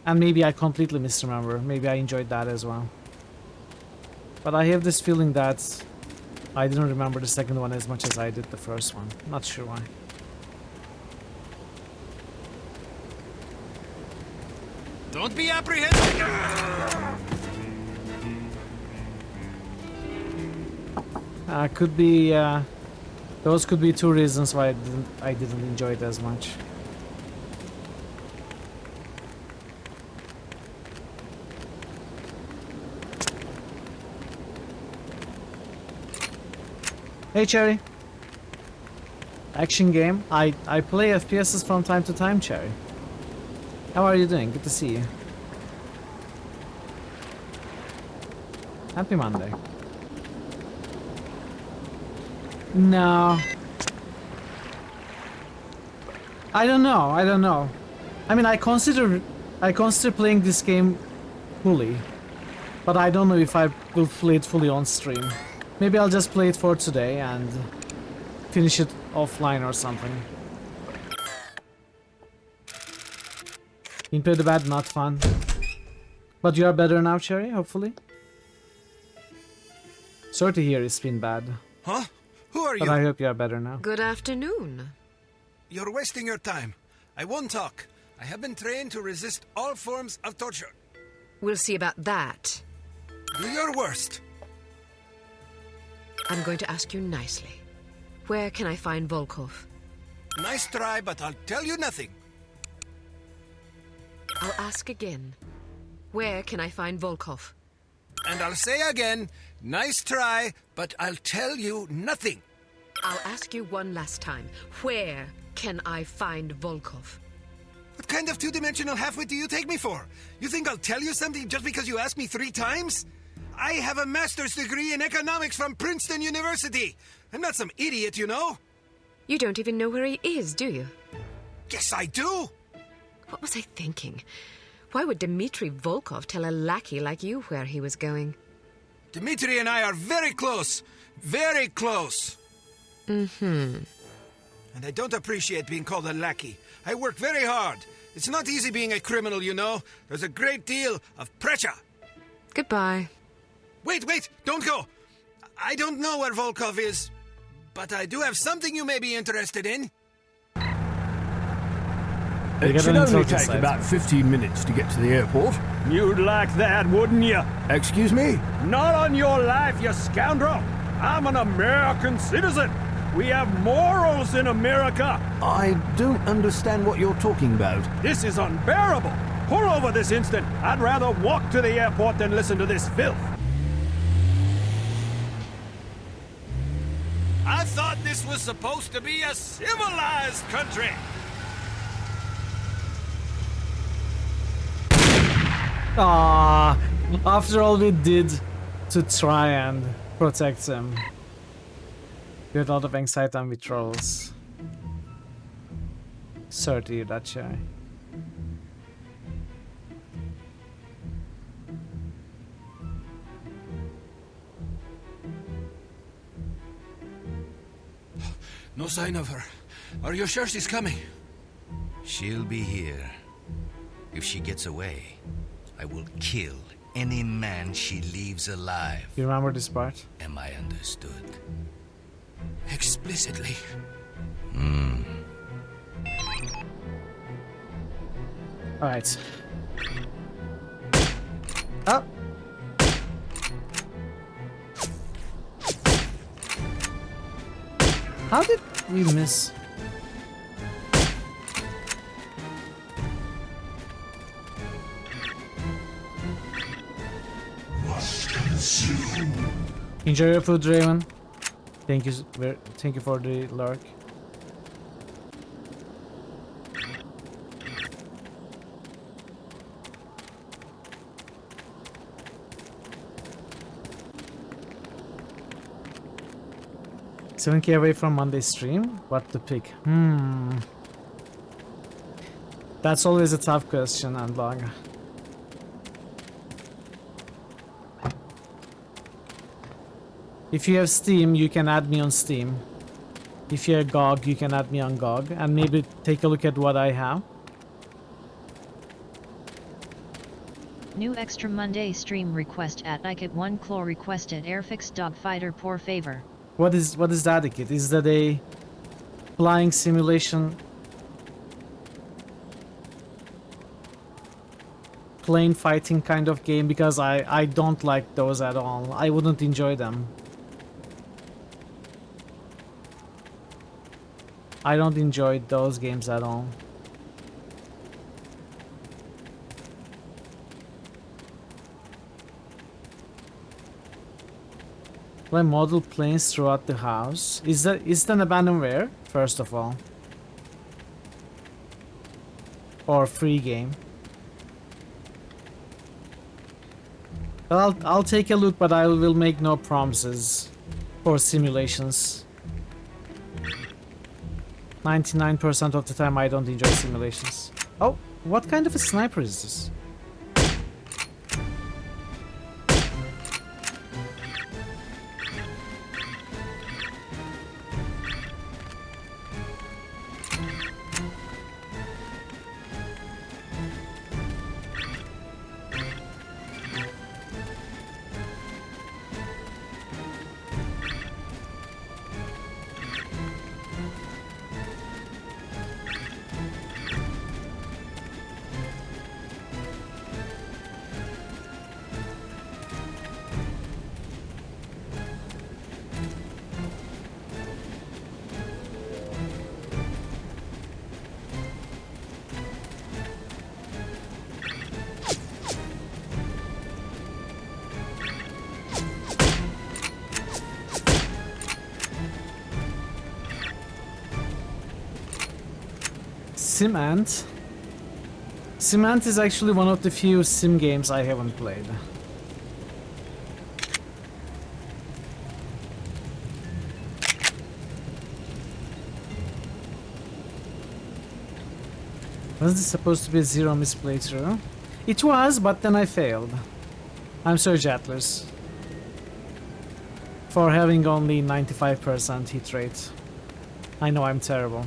And maybe I completely misremember. Maybe I enjoyed that as well. But I have this feeling that I didn't remember the second one as much as I did the first one. Not sure why. Don't be apprehensive. Could be. Those could be two reasons why I didn't enjoy it as much. Hey Cherry. Action game. I play FPSs from time to time, Cherry. How are you doing? Good to see you. Happy Monday. No. I don't know. I don't know. I mean, I consider playing this game fully, but I don't know if I will play it fully on stream. Maybe I'll just play it for today and finish it offline or something. Into the bad, not fun. But you are better now, Cherry, hopefully. Sorry to hear it's been bad. Huh? Who are you? But I hope you are better now. Good afternoon. You're wasting your time. I won't talk. I have been trained to resist all forms of torture. We'll see about that. Do your worst. I'm going to ask you nicely. Where can I find Volkov? Nice try, but I'll tell you nothing. I'll ask again. Where can I find Volkov? And I'll say again, nice try, but I'll tell you nothing. I'll ask you one last time. Where can I find Volkov? What kind of two-dimensional halfwit do you take me for? You think I'll tell you something just because you asked me 3 times? I have a master's degree in economics from Princeton University. I'm not some idiot, you know. You don't even know where he is, do you? Yes, I do. What was I thinking? Why would Dmitri Volkov tell a lackey like you where he was going? Dmitri and I are very close. Very close. Mm-hmm. And I don't appreciate being called a lackey. I work very hard. It's not easy being a criminal, you know. There's a great deal of pressure. Goodbye. Wait, don't go. I don't know where Volkov is, but I do have something you may be interested in. It should only take about 15 minutes to get to the airport. You'd like that, wouldn't you? Excuse me? Not on your life, you scoundrel! I'm an American citizen! We have morals in America! I don't understand what you're talking about. This is unbearable! Pull over this instant! I'd rather walk to the airport than listen to this filth! I thought this was supposed to be a civilized country. Ah, after all we did to try and protect him. We had a lot of anxiety and withdrawals. Sorry to hear that, Cherry. No sign of her. Are you sure she's coming? She'll be here. If she gets away, I will kill any man she leaves alive. You remember this part? Am I understood? Explicitly. Alright. Oh! How did we miss? Enjoy your food, Raven. Thank you for the lurk. $7K away from Monday stream? What to pick? That's always a tough question, Andlog. If you have Steam, you can add me on Steam. If you're GOG, you can add me on GOG and maybe take a look at what I have. New Extra Monday stream request at Ike1 Claw requested Airfix Dogfighter por favor. What is that, Ikit? Is that a flying simulation? Plane fighting kind of game? Because I don't like those at all. I wouldn't enjoy them. I don't enjoy those games at all. Play model planes throughout the house. Is it an abandonware, first of all? Or free game? I'll take a look, but I will make no promises for simulations. 99% of the time I don't enjoy simulations. Oh, what kind of a sniper is this? Cement. Cement is actually one of the few sim games I haven't played. Was this supposed to be a zero miss playthrough? It was, but then I failed. I'm sorry, Jatlers, for having only 95% hit rate. I know I'm terrible.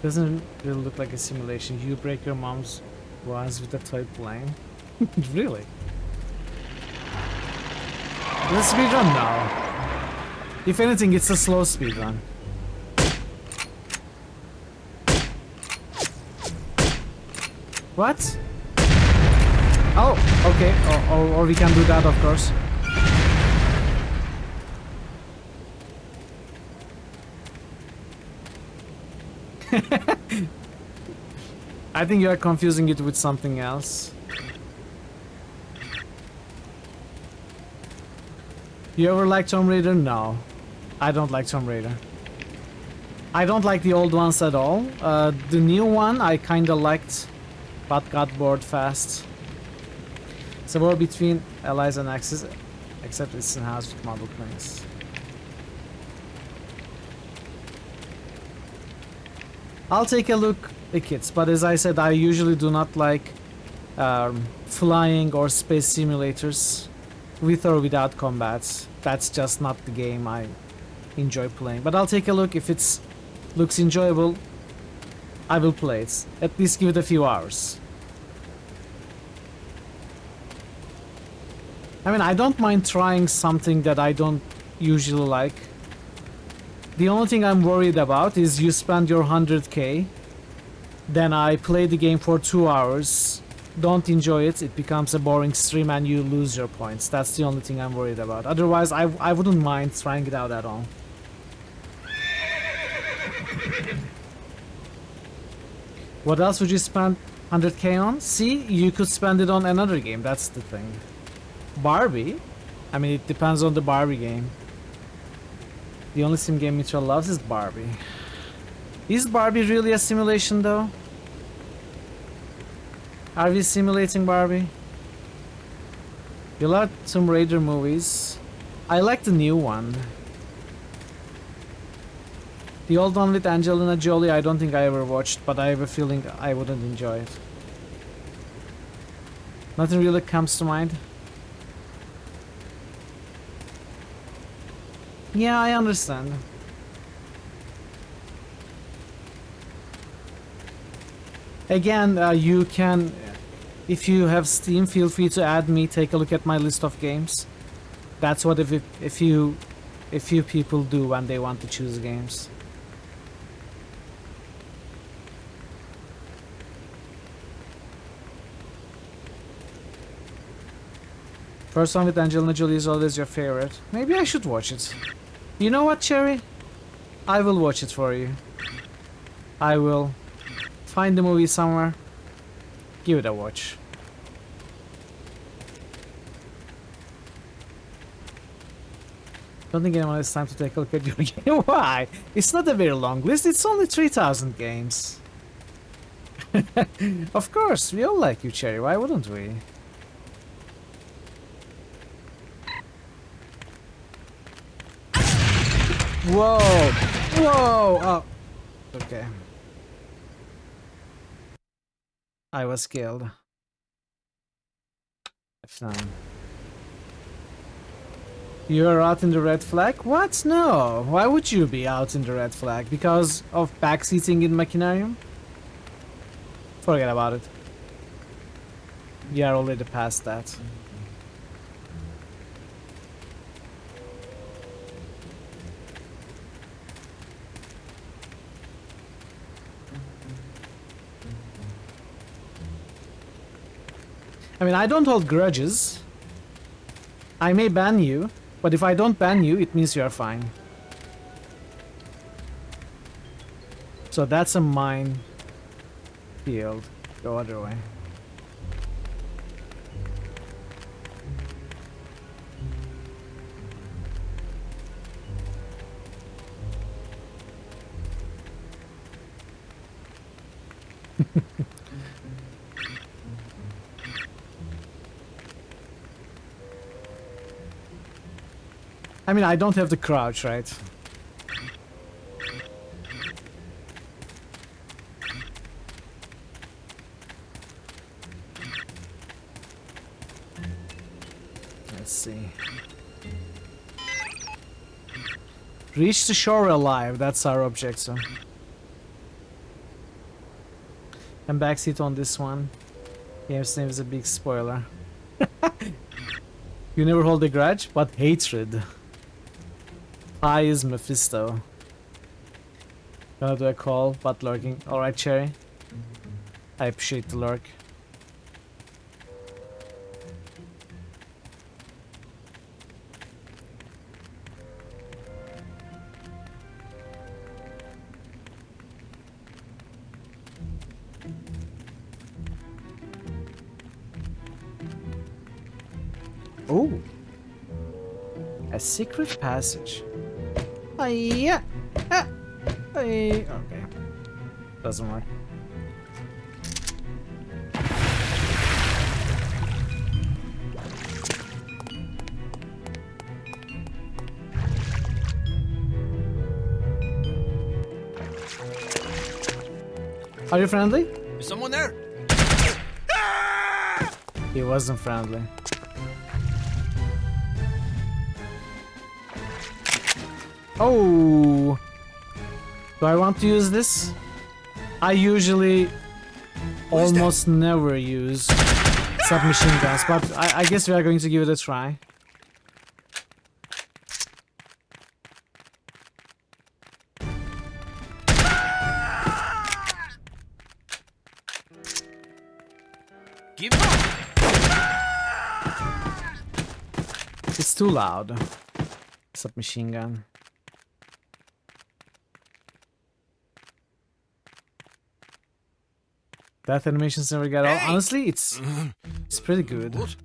Doesn't really look like a simulation. You break your mom's was with a toy plane. Really? Let's speedrun now. If anything, it's a slow speedrun. What? Oh, okay. Or we can do that, of course. I think you are confusing it with something else. You ever like Tomb Raider? No. I don't like Tomb Raider. I don't like the old ones at all. The new one I kinda liked, but got bored fast. It's a war between allies and Axis, except it's in house with model planes. I'll take a look at kits, but as I said, I usually do not like flying or space simulators with or without combat. That's just not the game I enjoy playing. But I'll take a look. If it looks enjoyable, I will play it. At least give it a few hours. I mean, I don't mind trying something that I don't usually like. The only thing I'm worried about is you spend your 100k, then I play the game for 2 hours, don't enjoy it, it becomes a boring stream and you lose your points. That's the only thing I'm worried about. Otherwise, I wouldn't mind trying it out at all. What else would you spend 100k on? See, you could spend it on another game, that's the thing. Barbie? I mean, it depends on the Barbie game. The only sim game Mitra loves is Barbie. Is Barbie really a simulation though? Are we simulating Barbie? You like Tomb Raider movies? I like the new one. The old one with Angelina Jolie I don't think I ever watched, but I have a feeling I wouldn't enjoy it. Nothing really comes to mind. Yeah, I understand. Again, you can, if you have Steam, feel free to add me. Take a look at my list of games. That's what if few people do when they want to choose games. First one with Angelina Jolie is always your favorite. Maybe I should watch it. You know what, Cherry? I will watch it for you. I will find the movie somewhere. Give it a watch. Don't think anyone has time to take a look at your game. Why? It's not a very long list. It's only 3,000 games. Of course, we all like you, Cherry. Why wouldn't we? Whoa! Whoa! Oh. Okay. I was killed. F9. You're out in the red flag? What? No. Why would you be out in the red flag? Because of backseating in Machinarium? Forget about it. We are already past that. I mean, I don't hold grudges. I may ban you, but if I don't ban you, it means you're fine. So that's a mine field. Go other way. I mean, I don't have the crouch, right? Let's see. Reach the shore alive, that's our objective. And backseat on this one. Game's name is a big spoiler. You never hold a grudge, but hatred. I is Mephisto. Gonna do a call, but lurking. Alright, Cherry. I appreciate the lurk. Oh, a secret passage. Yeah. Okay. Doesn't work. Are you friendly? Is someone there? He wasn't friendly. Oh! Do I want to use this? I usually almost never use submachine guns, but I guess we are going to give it a try. Give up! It's too loud. Submachine gun. That animations never get old. Honestly, it's pretty good. What?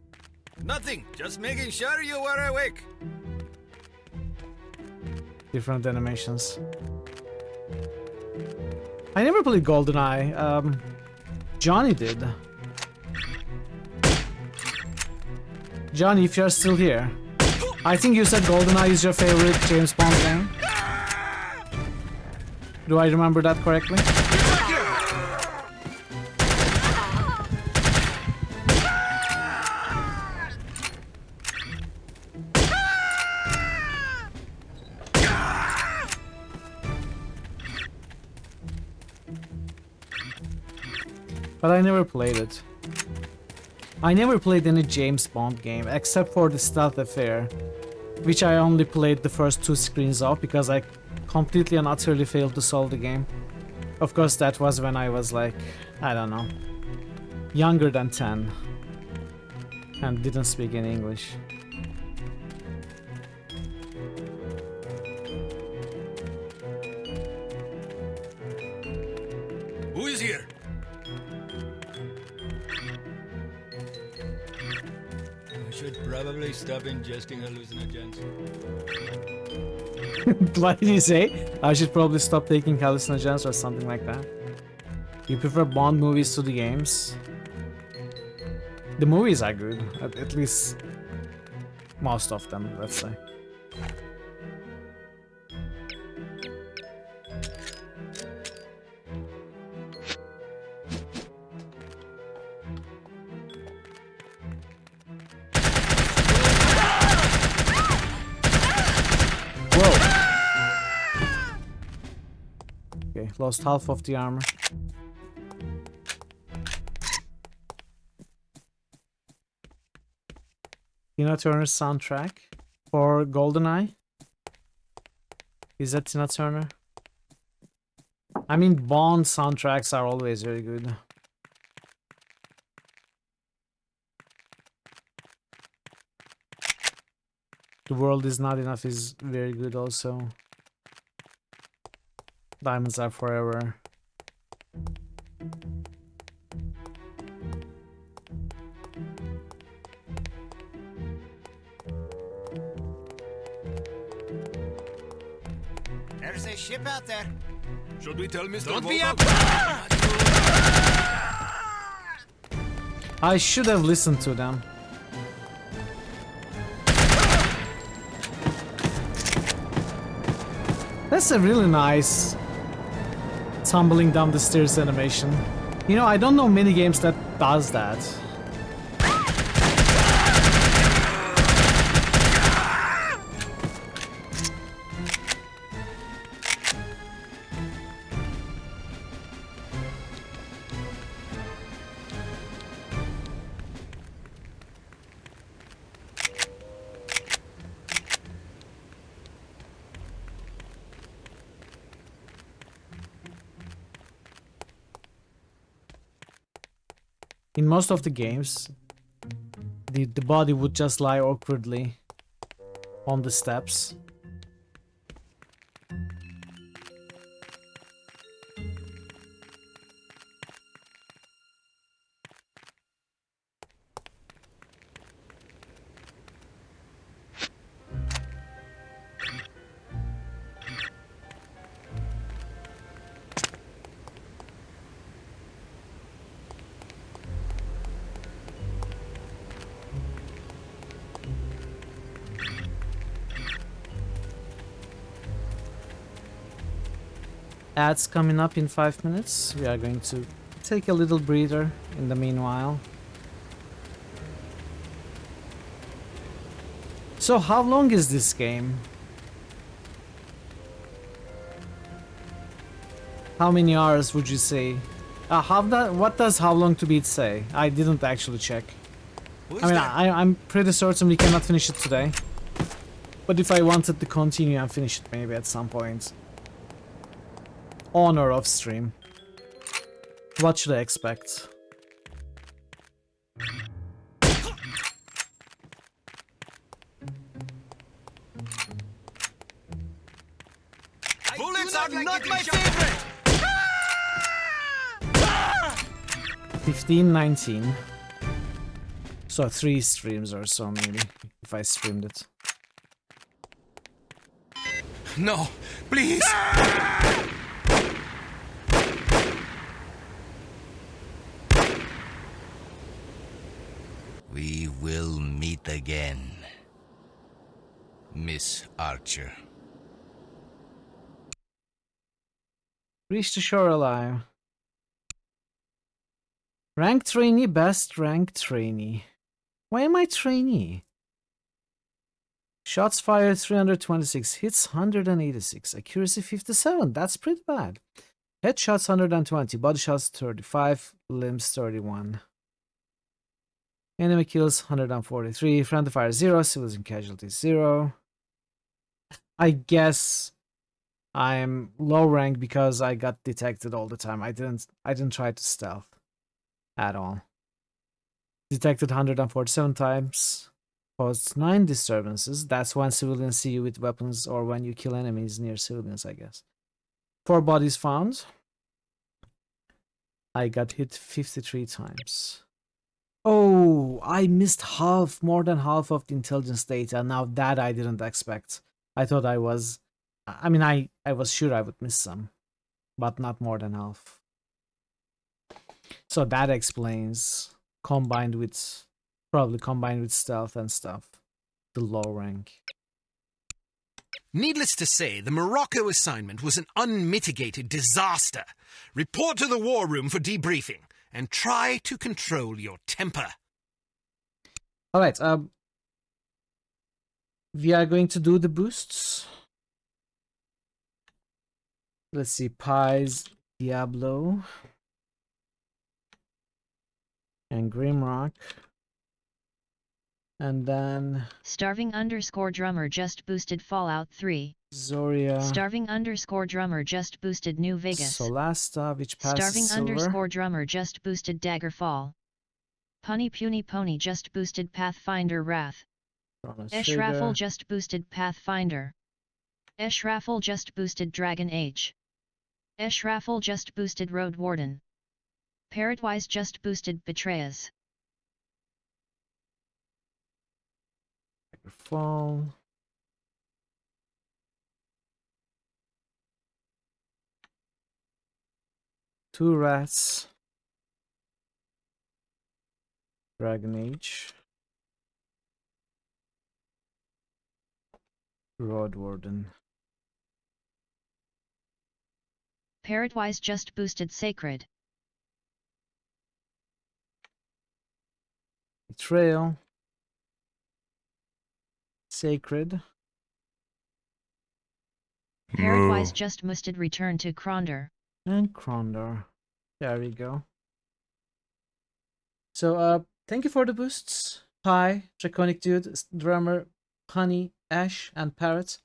Nothing. Just making sure you were awake. Different animations. I never played GoldenEye. Johnny did. Johnny, if you're still here. I think you said GoldenEye is your favorite James Bond game. Do I remember that correctly? But I never played it. I never played any James Bond game except for the Stealth Affair, which I only played the first 2 screens of because I completely and utterly failed to solve the game. Of course, that was when I was like, I don't know, younger than 10 and didn't speak any English. Who is here? I should probably stop ingesting hallucinogens. What did you say? I should probably stop taking hallucinogens or something like that. You prefer Bond movies to the games? The movies are good, at least most of them, let's say. Okay, lost half of the armor. Tina Turner's soundtrack for GoldenEye? Is that Tina Turner? I mean, Bond soundtracks are always very good. The World Is Not Enough is very good also. Diamonds Are Forever. There's a ship out there. Should we tell Mr. Don't be Volkov? up! I should have listened to them. That's a really nice tumbling down the stairs animation. You know, I don't know many games that does that. In most of the games, the body would just lie awkwardly on the steps. Ads coming up in 5 minutes. We are going to take a little breather in the meanwhile. So how long is this game? How many hours would you say? What does how long to beat say? I didn't actually check. I mean, I'm pretty certain we cannot finish it today. But if I wanted to continue and finish it maybe at some point. On or off stream. What should I expect? Bullets are not my favorite! 15, 19. So 3 streams or so maybe, if I streamed it. No, please! We will meet again, Miss Archer. Reach the shore alive. Rank trainee, best rank trainee. Why am I trainee? Shots fired 326, hits 186, accuracy 57. That's pretty bad. Headshots 120, body shots 35, limbs 31. Enemy kills 143, friendly fire 0, civilian casualties 0. I guess I'm low rank because I got detected all the time. I didn't try to stealth at all. Detected 147 times. Caused 9 disturbances. That's when civilians see you with weapons or when you kill enemies near civilians, I guess. 4 bodies found. I got hit 53 times. Oh, I missed more than half of the intelligence data. Now that I didn't expect. I thought I was sure I would miss some, but not more than half. So that explains, probably combined with stealth and stuff, the low rank. Needless to say, the Morocco assignment was an unmitigated disaster. Report to the war room for debriefing, and try to control your temper. Alright, we are going to do the boosts. Let's see, Pies, Diablo, and Grimrock. And then Starving_drummer just boosted Fallout 3. Zoria. Starving_drummer just boosted New Vegas. Solasta, which passes silver. Starving_drummer just boosted Daggerfall. Punny Puny Pony just boosted Pathfinder Wrath. Raffle just boosted Pathfinder. Raffle just boosted Dragon Age. Raffle just boosted Road Warden. Parrotwise just boosted Betrayers. Fall. Two rats. Dragon Age. Road Warden. Parrotwise just boosted Sacred. Betrayal. Sacred. Parrotwise just boosted Return to Kronder. And Kronder. There we go. So, thank you for the boosts. Pie, Draconic Dude, Drummer, Honey, Ash, and Parrot.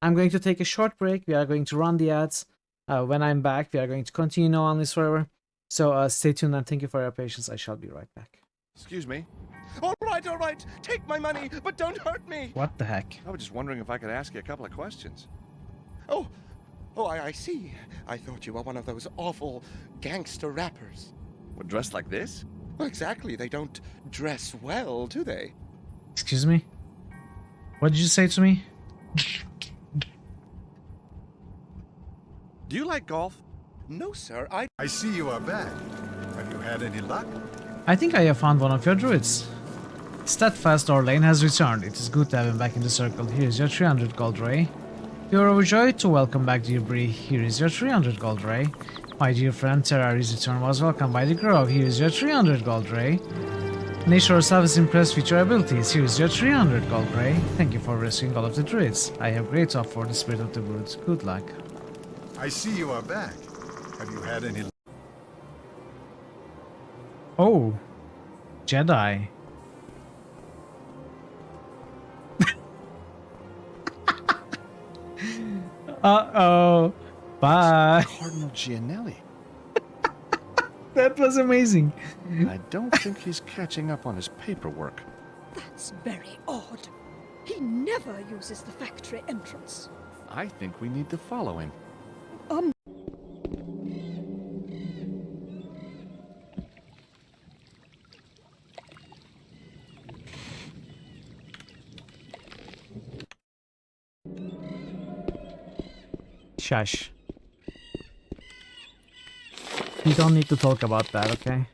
I'm going to take a short break. We are going to run the ads. When I'm back, we are going to continue No Onlys Forever. So, stay tuned and thank you for your patience. I shall be right back. Excuse me. All right. Take my money, but don't hurt me. What the heck? I was just wondering if I could ask you a couple of questions. Oh, I see. I thought you were one of those awful gangster rappers. Well, dressed like this? Well, exactly. They don't dress well, do they? Excuse me? What did you say to me? Do you like golf? No, sir. I see you are back. Have you had any luck? I think I have found one of your druids. Steadfast Orlane has returned. It is good to have him back in the circle. Here is your 300 gold ray. You are overjoyed to welcome back dear Bree. Here is your 300 gold ray. My dear friend Terrari's return was welcomed by the Grove. Here is your 300 gold ray. Nature herself is impressed with your abilities. Here is your 300 gold ray. Thank you for rescuing all of the druids. I have great hope for the spirit of the woods. Good luck. I see you are back. Have you had any luck? Oh, Jedi. Uh-oh. Bye. Cardinal Gianelli. That was amazing. I don't think he's catching up on his paperwork. That's very odd. He never uses the factory entrance. I think we need to follow him. Shush. You don't need to talk about that, okay?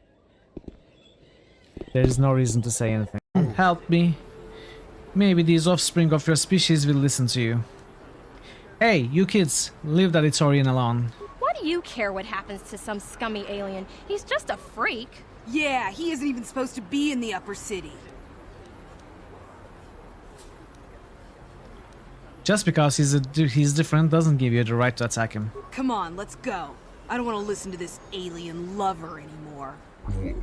There is no reason to say anything. Help me. Maybe these offspring of your species will listen to you. Hey, you kids, leave that Ithorian alone. Why do you care what happens to some scummy alien? He's just a freak. Yeah, he isn't even supposed to be in the upper city. Just because he's different doesn't give you the right to attack him. Come on, let's go. I don't want to listen to this alien lover anymore. I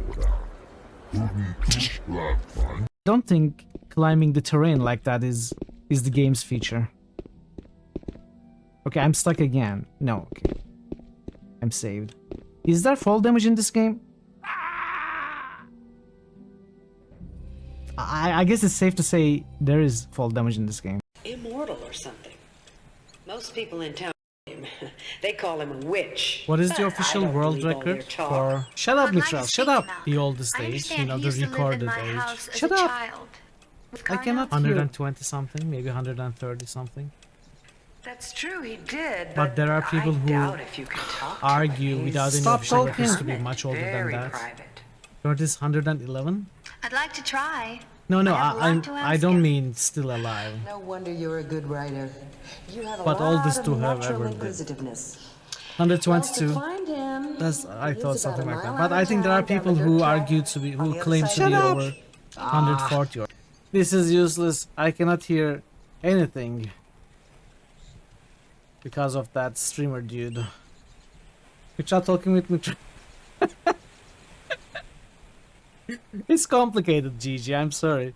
don't think climbing the terrain like that is the game's feature. Okay, I'm stuck again. No, okay. I'm saved. Is there fall damage in this game? I guess it's safe to say there is fall damage in this game. Immortal or something. Most people in town, they call him a witch. What is the official world record for... Shut up, Mitchell, shut up! The oldest age, you know, the recorded age. Shut up! I cannot 120 something, maybe 130 something. That's true, he did. But there are people who argue without any official records to be much older than that. What is 111? I'd like to try. No, I don't mean still alive. No wonder you're a good writer. You have But oldest to have ever did. 122. That's I thought something like that. But I think there are people who argue to be who claim to be over 140. This is useless. I cannot hear anything because of that streamer dude. You're not talking with me. It's complicated, Gigi. I'm sorry.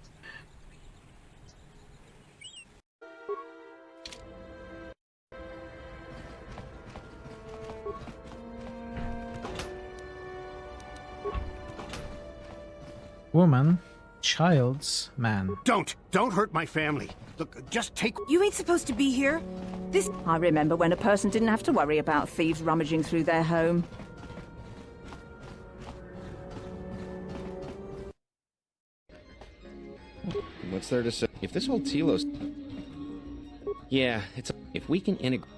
Woman, child's man. Don't hurt my family. Look, just take... You ain't supposed to be here. This... I remember when a person didn't have to worry about thieves rummaging through their home. What's there to say? If this whole Telos... Yeah, it's... If we can integrate...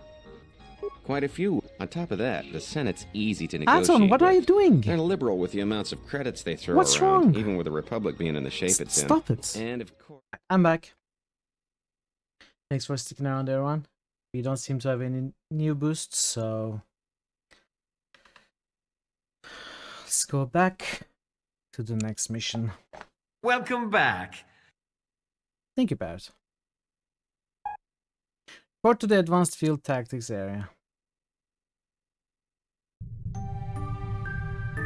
Quite a few. On top of that, the Senate's easy to negotiate Anton, what are you doing? They're liberal with the amounts of credits they throw What's around, wrong? even with the Republic being in the shape it's in. Stop it. And of course... I'm back. Thanks for sticking around, everyone. We don't seem to have any new boosts, so... Let's go back to the next mission. Welcome back. Thank you, Barrett. Report to the Advanced Field Tactics area.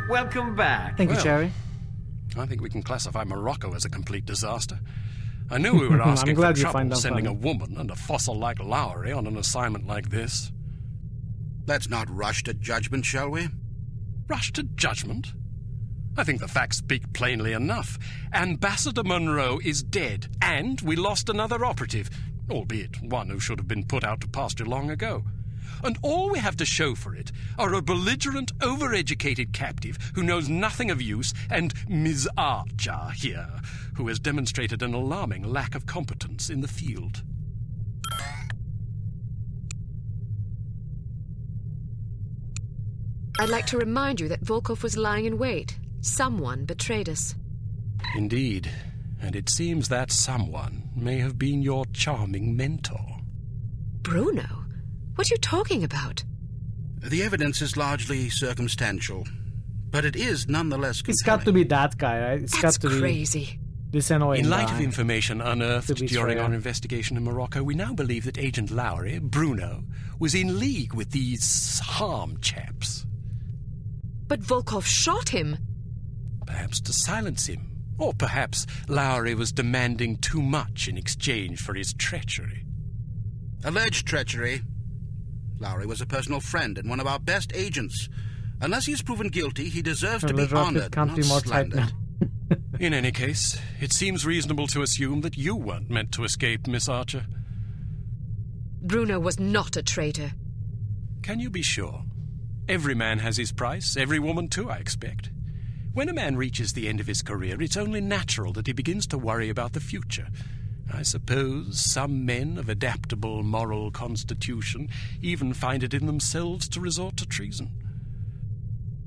Welcome back. Thank you, Cherry. I think we can classify Morocco as a complete disaster. I knew we were asking for trouble sending a woman and a fossil like Lowry on an assignment like this. Let's not rush to judgment, shall we? Rush to judgment? I think the facts speak plainly enough. Ambassador Monroe is dead, and we lost another operative, albeit one who should have been put out to pasture long ago. And all we have to show for it are a belligerent, overeducated captive who knows nothing of use, and Ms. Archer here, who has demonstrated an alarming lack of competence in the field. I'd like to remind you that Volkov was lying in wait. Someone betrayed us. Indeed, and it seems that someone may have been your charming mentor. Bruno? What are you talking about? The evidence is largely circumstantial, but it is nonetheless compelling. It's got to be that guy, right? It's That's got to crazy. Be this annoying In light guy. of information unearthed during our investigation in Morocco, we now believe that Agent Lowry, Bruno, was in league with these harm chaps. But Volkov shot him. Perhaps to silence him. Or perhaps Lowry was demanding too much in exchange for his treachery. Alleged treachery. Lowry was a personal friend and one of our best agents. Unless he is proven guilty, he deserves to be honored, not slandered. In any case, it seems reasonable to assume that you weren't meant to escape, Miss Archer. Bruno was not a traitor. Can you be sure? Every man has his price, every woman too, I expect. When a man reaches the end of his career, it's only natural that he begins to worry about the future. I suppose some men of adaptable moral constitution even find it in themselves to resort to treason.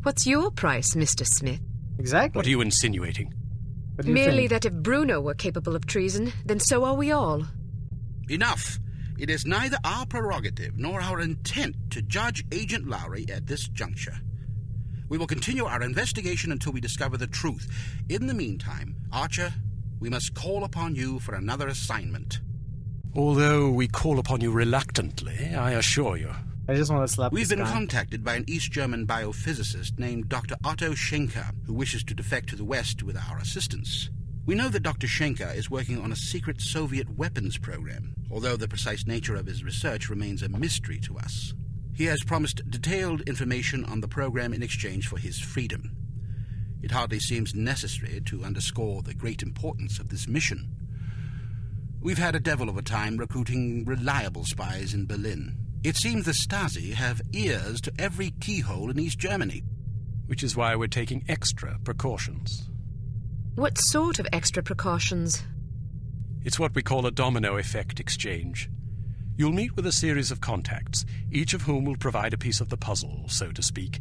What's your price, Mr. Smith? Exactly. What are you insinuating? Merely that if Bruno were capable of treason, then so are we all. Enough. It is neither our prerogative nor our intent to judge Agent Lowry at this juncture. We will continue our investigation until we discover the truth. In the meantime, Archer, we must call upon you for another assignment. Although we call upon you reluctantly, I assure you, I just want to slap We've this been guy. contacted by an East German biophysicist named Dr. Otto Schenker, who wishes to defect to the West with our assistance. We know that Dr. Schenker is working on a secret Soviet weapons program, although the precise nature of his research remains a mystery to us. He has promised detailed information on the program in exchange for his freedom. It hardly seems necessary to underscore the great importance of this mission. We've had a devil of a time recruiting reliable spies in Berlin. It seems the Stasi have ears to every keyhole in East Germany. Which is why we're taking extra precautions. What sort of extra precautions? It's what we call a domino effect exchange. You'll meet with a series of contacts, each of whom will provide a piece of the puzzle, so to speak.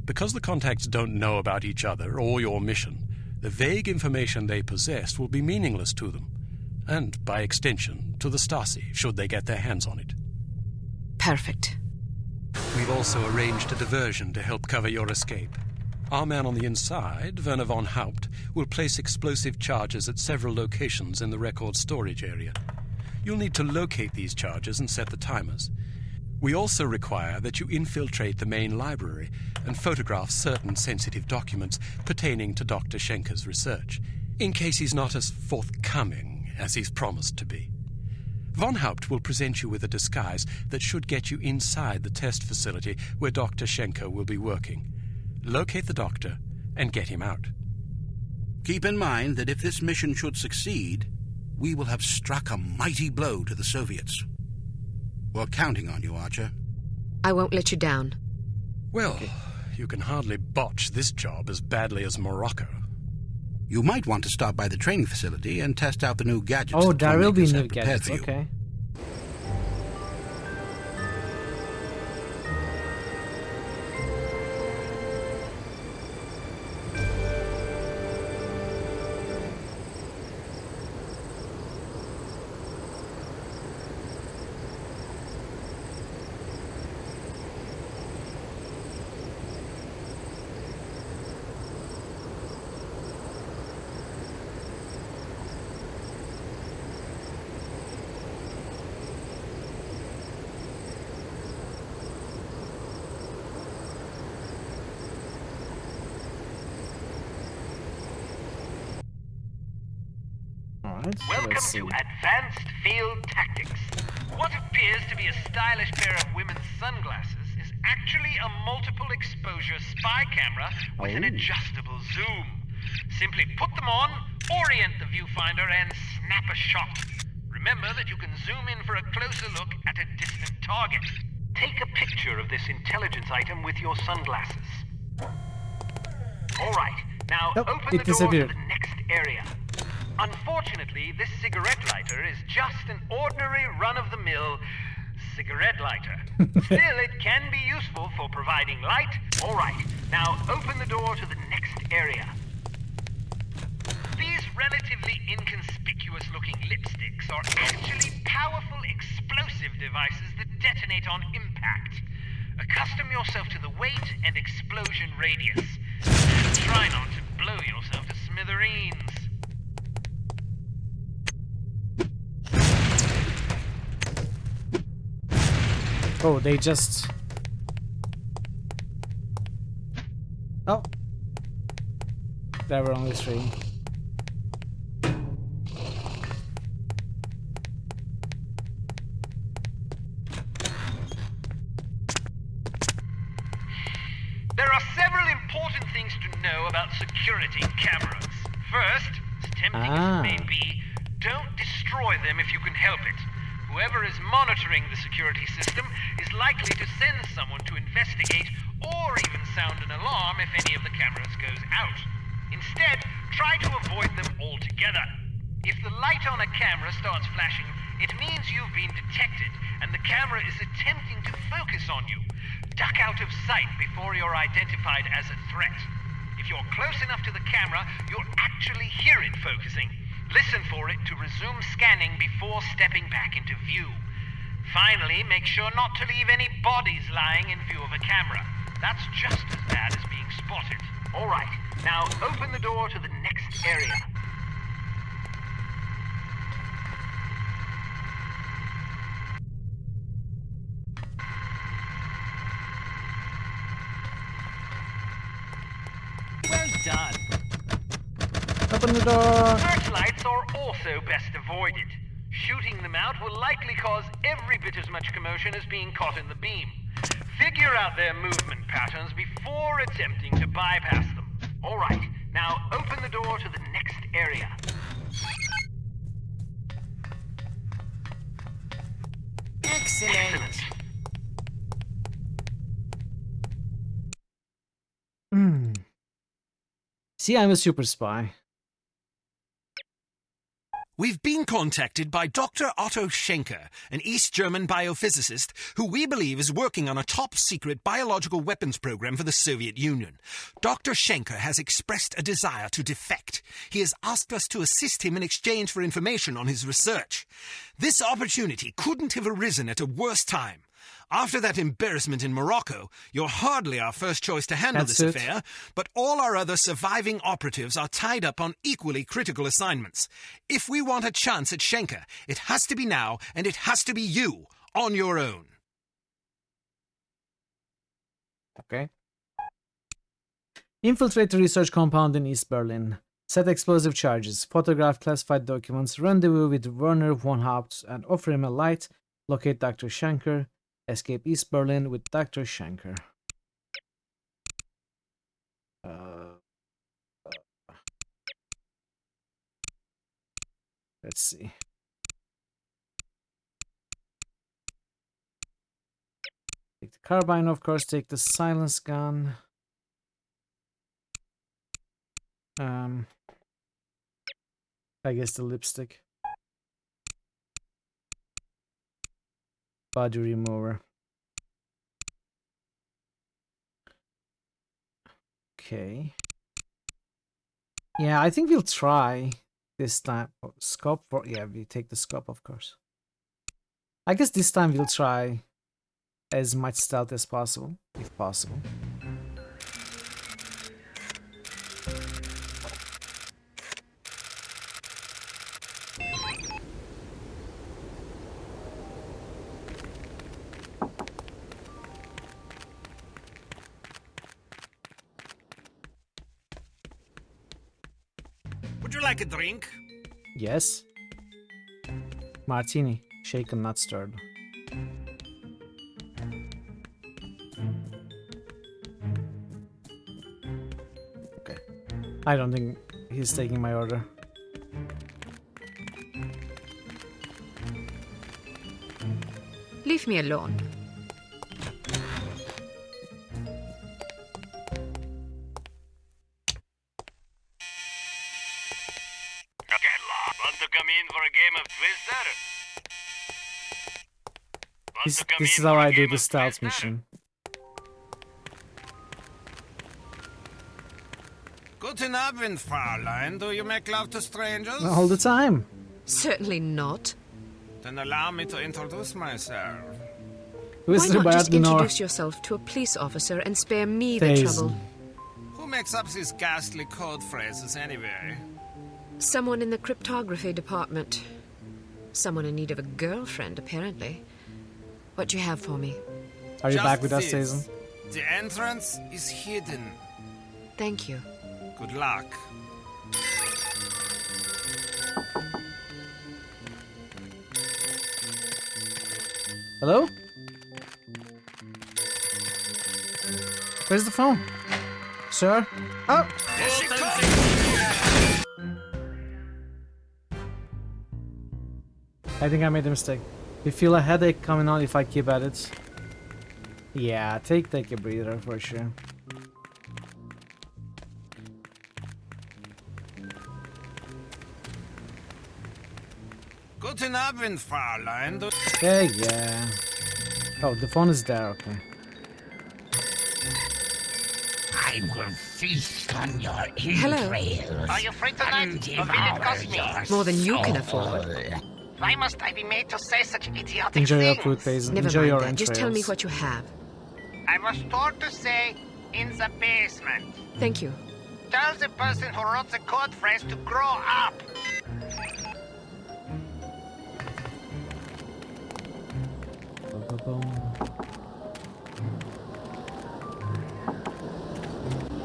Because the contacts don't know about each other or your mission, the vague information they possess will be meaningless to them, and, by extension, to the Stasi, should they get their hands on it. Perfect. We've also arranged a diversion to help cover your escape. Our man on the inside, Werner von Haupt, will place explosive charges at several locations in the record storage area. You'll need to locate these charges and set the timers. We also require that you infiltrate the main library and photograph certain sensitive documents pertaining to Dr. Schenker's research, in case he's not as forthcoming as he's promised to be. Von Haupt will present you with a disguise that should get you inside the test facility where Dr. Schenker will be working. Locate the doctor and get him out. Keep in mind that if this mission should succeed, we will have struck a mighty blow to the Soviets. We're counting on you, Archer. I won't let you down. Well, you can hardly botch this job as badly as Morocco. You might want to stop by the training facility and test out the new gadgets. Oh, that there will be filmmakers new have prepared gadgets, for you. okay. Welcome to Advanced Field Tactics. What appears to be a stylish pair of women's sunglasses is actually a multiple exposure spy camera with an adjustable zoom. Simply put them on, orient the viewfinder, and snap a shot. Remember that you can zoom in for a closer look at a distant target. Take a picture of this intelligence item with your sunglasses. Alright, now open the door to the next area. Unfortunately, this cigarette lighter is just an ordinary run-of-the-mill cigarette lighter. Still, it can be useful for providing light. All right, now open the door to the next area. These relatively inconspicuous-looking lipsticks are actually powerful explosive devices that detonate on impact. Accustom yourself to the weight and explosion radius. Try not to blow yourself to smithereens. Oh, they just... Oh. They were on the stream. There are several important things to know about security cameras. First, as tempting as it may be, don't destroy them if you can help it. Whoever is monitoring the security system is likely to send someone to investigate or even sound an alarm if any of the cameras goes out. Instead, try to avoid them altogether. If the light on a camera starts flashing, it means you've been detected and the camera is attempting to focus on you. Duck out of sight before you're identified as a threat. If you're close enough to the camera, you'll actually hear it focusing. Listen for it to resume scanning before stepping back into view. Finally, make sure not to leave any bodies lying in view of a camera. That's just as bad as being spotted. All right, now open the door to the next area. Open the door! Searchlights are also best avoided. Shooting them out will likely cause every bit as much commotion as being caught in the beam. Figure out their movement patterns before attempting to bypass them. All right, now open the door to the next area. Excellent. See, I'm a super spy. We've been contacted by Dr. Otto Schenker, an East German biophysicist who we believe is working on a top-secret biological weapons program for the Soviet Union. Dr. Schenker has expressed a desire to defect. He has asked us to assist him in exchange for information on his research. This opportunity couldn't have arisen at a worse time. After that embarrassment in Morocco, you're hardly our first choice to handle this affair, but all our other surviving operatives are tied up on equally critical assignments. If we want a chance at Schenker, it has to be now, and it has to be you, on your own. Okay. Infiltrate the research compound in East Berlin. Set explosive charges. Photograph classified documents. Rendezvous with Werner von Haupt and offer him a light. Locate Dr. Schenker. Escape East Berlin with Dr. Schenker. Let's see. Take the carbine, of course. Take the silence gun. I guess the lipstick. Body remover. Okay. Yeah, I think we'll try this time. Oh, scope for we take the scope, of course. I guess this time we'll try as much stealth as possible, if possible. Would you like a drink? Yes. Martini, shaken, not stirred. Okay. I don't think he's taking my order. Leave me alone. Want to come in for a game of Twister? This is how I do the stealth mission. Guten Abend, Fräulein. Do you make love to strangers? All the time. Certainly not. Then allow me to introduce myself. Why not just introduce yourself to a police officer and spare me the trouble? Who makes up these ghastly code phrases anyway? Someone in the cryptography department. Someone in need of a girlfriend, apparently. What do you have for me? Are you Just back with us, this. Jason? The entrance is hidden. Thank you. Good luck. Hello? Where's the phone? Sir? Oh! Here she comes! I think I made a mistake. You feel a headache coming on if I keep at it? Yeah, take a breather for sure. Guten Abend, Fräulein. Okay, yeah. Oh, the phone is there, okay. I will feast on your Hello. entrails. Are you free tonight? Or will it cost me? More than you can afford. Why must I be made to say such idiotic Enjoy your things? food, Paisley. Never Enjoy mind your that. entrails. Just tell me what you have. I was told to say, in the basement. Thank you. Tell the person who wrote the code phrase to grow up.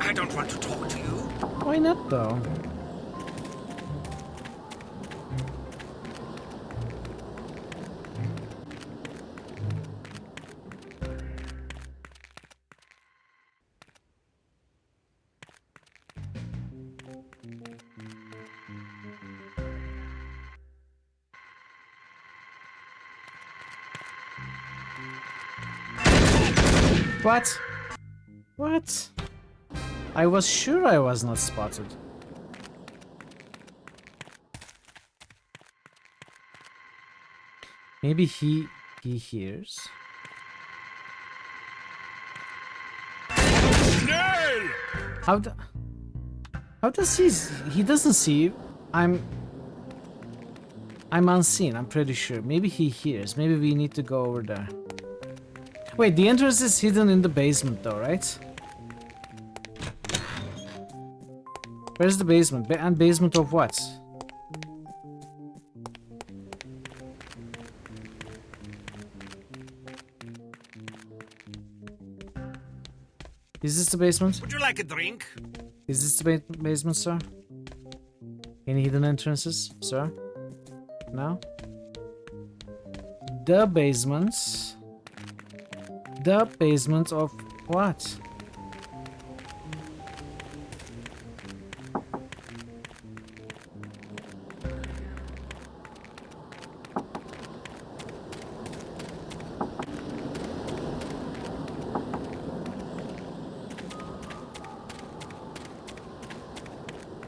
I don't want to talk to you. Why not, though? What? What? I was sure I was not spotted. Maybe he hears. How does he doesn't see you? I'm unseen, I'm pretty sure. Maybe he hears. Maybe we need to go over there. Wait, the entrance is hidden in the basement though, right? Where's the basement? And basement of what? Is this the basement? Would you like a drink? Is this the basement, sir? Any hidden entrances, sir? No? The basement. The basement of what?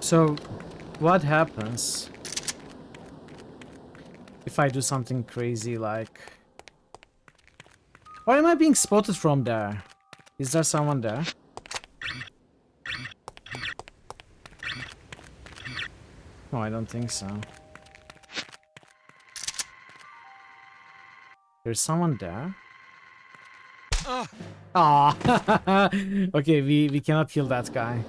So, what happens if I do something crazy like... Or am I being spotted from there? Is there someone there? No, I don't think so. There's someone there? Ah, okay, we cannot kill that guy.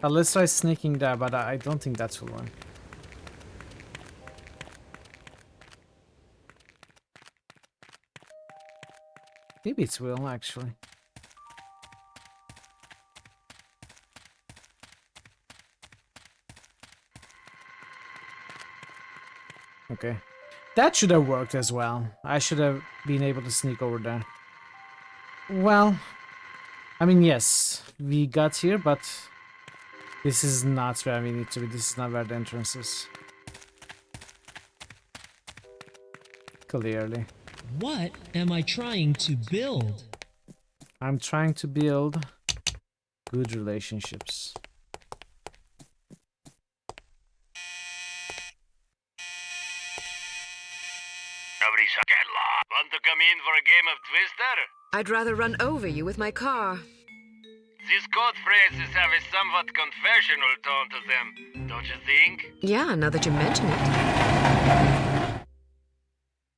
Let's try sneaking there, but I don't think that will work. Maybe it will, actually. Okay. That should have worked as well. I should have been able to sneak over there. Well, I mean, yes, we got here, but this is not where we need to be. This is not where the entrance is. Clearly. What am I trying to build? I'm trying to build good relationships. Want to come in for a game of Twister? I'd rather run over you with my car. These code phrases have a somewhat confessional tone to them, don't you think? Yeah, now that you mention it.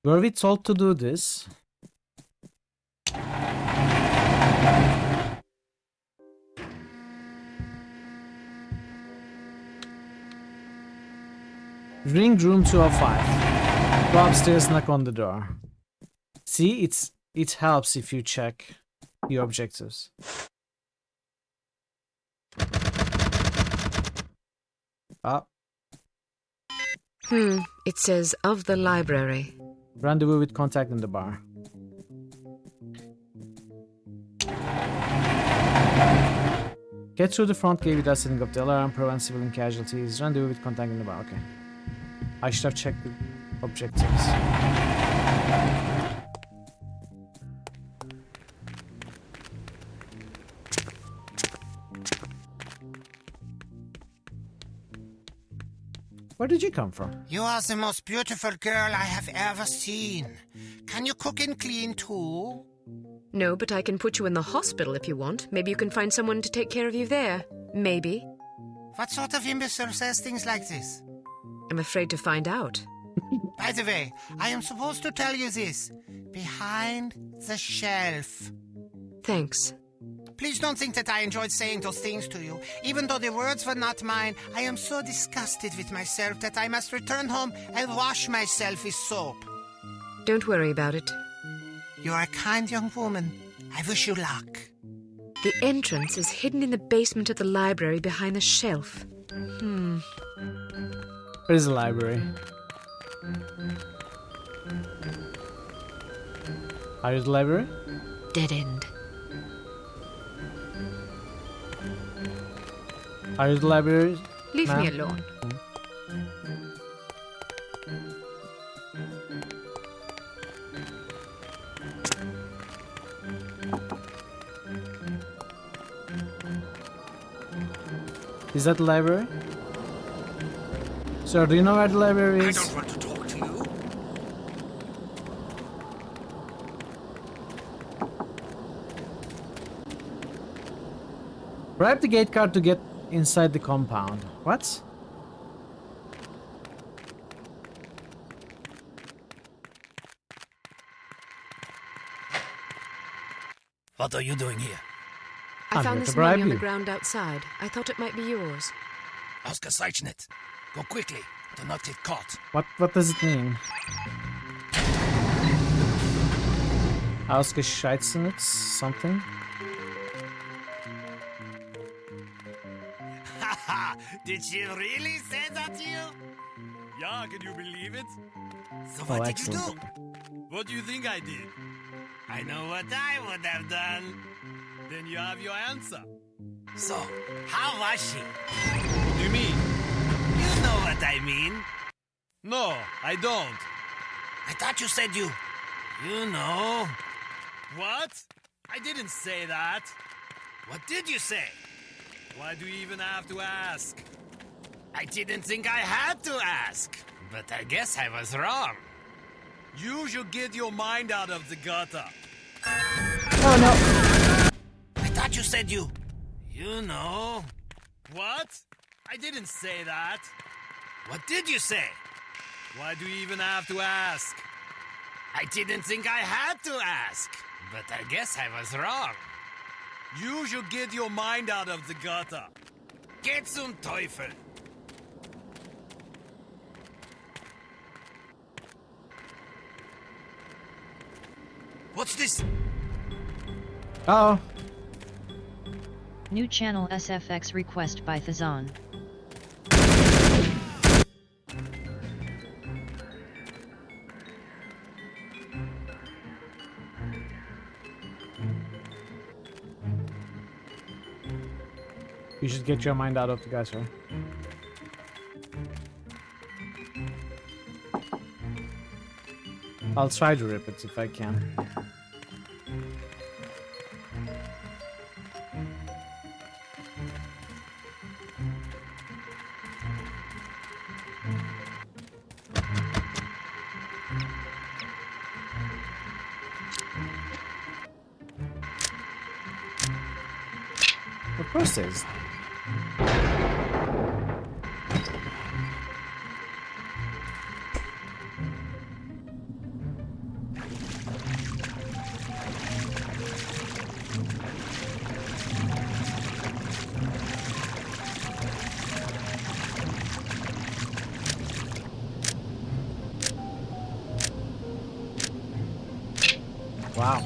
Were we told to do this? Ring room 205. Go upstairs, knock on the door. See, it helps if you check your objectives. Ah. It says of the library. Rendezvous with contact in the bar. Get through the front gate without setting up the alarm, prevent civilian casualties. Rendezvous with contact in the bar, okay. I should have checked the objectives. Where did you come from? You are the most beautiful girl I have ever seen. Can you cook and clean too? No, but I can put you in the hospital if you want. Maybe you can find someone to take care of you there. Maybe. What sort of imbecile says things like this? I'm afraid to find out. By the way, I am supposed to tell you this. Behind the shelf. Thanks. Please don't think that I enjoyed saying those things to you. Even though the words were not mine, I am so disgusted with myself that I must return home and wash myself with soap. Don't worry about it. You are a kind young woman. I wish you luck. The entrance is hidden in the basement of the library behind the shelf. Where's the library? Are you the library? Dead end. Are you the library? Leave me alone. Is that the library? Sir, do you know where the library is? I don't want to talk to you. Bribe the gate guard to get inside the compound. What? What are you doing here? I found this money on the ground outside. I thought it might be yours. Ausgezeichnet. Go quickly. Do not get caught. What does it mean? Ausgescheitznet? Something? Haha! Did she really say that to you? Yeah, can you believe it? So what did you do? What do you think I did? I know what I would have done. Then you have your answer. So, how was she? What do you mean? You know what I mean. No, I don't. I thought you said you... You know. What? I didn't say that. What did you say? Why do you even have to ask? I didn't think I had to ask. But I guess I was wrong. You should get your mind out of the gutter. Oh no. I thought you said you... You know. What? I didn't say that. What did you say? Why do you even have to ask? I didn't think I had to ask. But I guess I was wrong. You should get your mind out of the gutter. Get zum Teufel. What's this? Uh oh. New channel SFX request by Thazan. You should get your mind out of the gutter. I'll try to rip it if I can. Of course there is. Wow.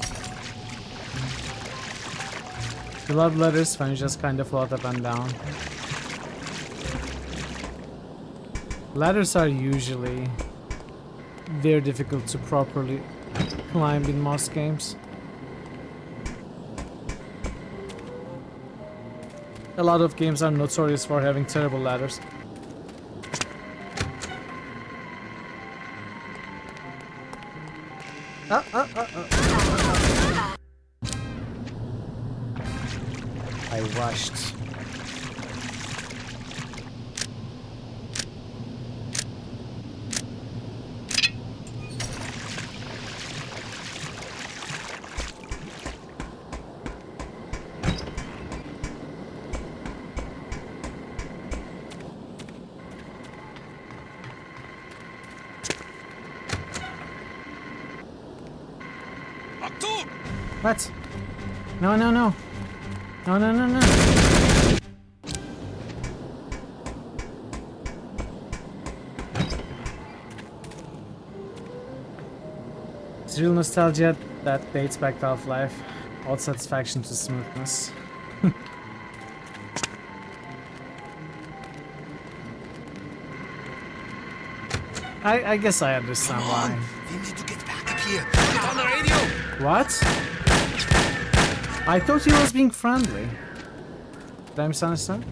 The love letters when you just kind of float up and down. Ladders are usually very difficult to properly climb in most games. A lot of games are notorious for having terrible ladders. I rushed. What? No, no, no. No, no, no, no. It's real nostalgia that dates back to Half-Life. Odd satisfaction to smoothness. I guess I understand why. We need to get back up here. Get on the radio. What? I thought he was being friendly. Did I misunderstand?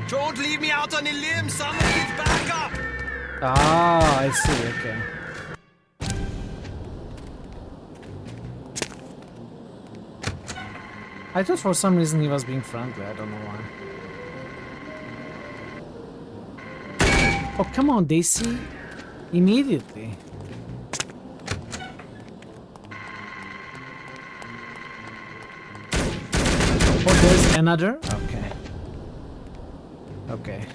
Don't leave me out on a limb. Someone get back up. Ah, I see. Okay. I thought for some reason he was being friendly. I don't know why. Oh, come on, they see immediately. Oh, there's another? Okay. Okay.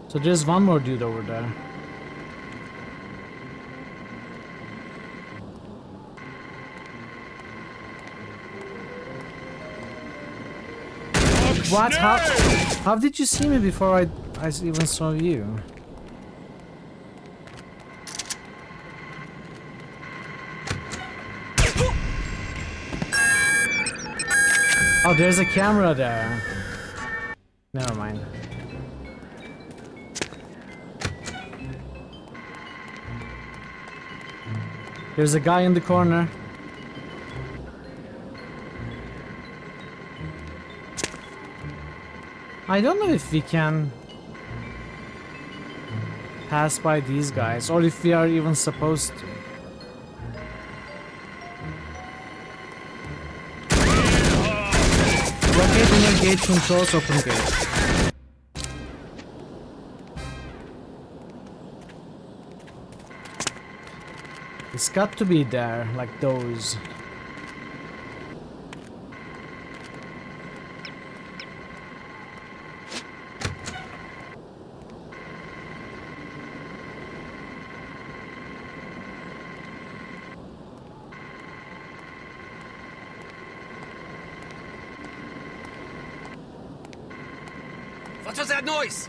So there's one more dude over there. What? How did you see me before I even saw you? Oh, there's a camera there. Never mind. There's a guy in the corner. I don't know if we can pass by these guys or if we are even supposed to. Locating near gate controls, open gate. It's got to be there, like those. What was that noise?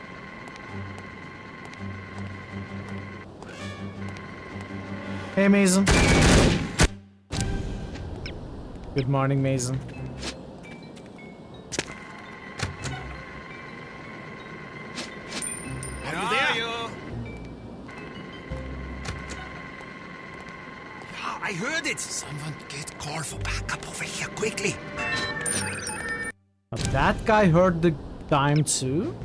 Hey, Mason. Good morning, Mason. Are you there? Yeah, I heard it. Someone get call for backup over here quickly. That guy heard the dime too?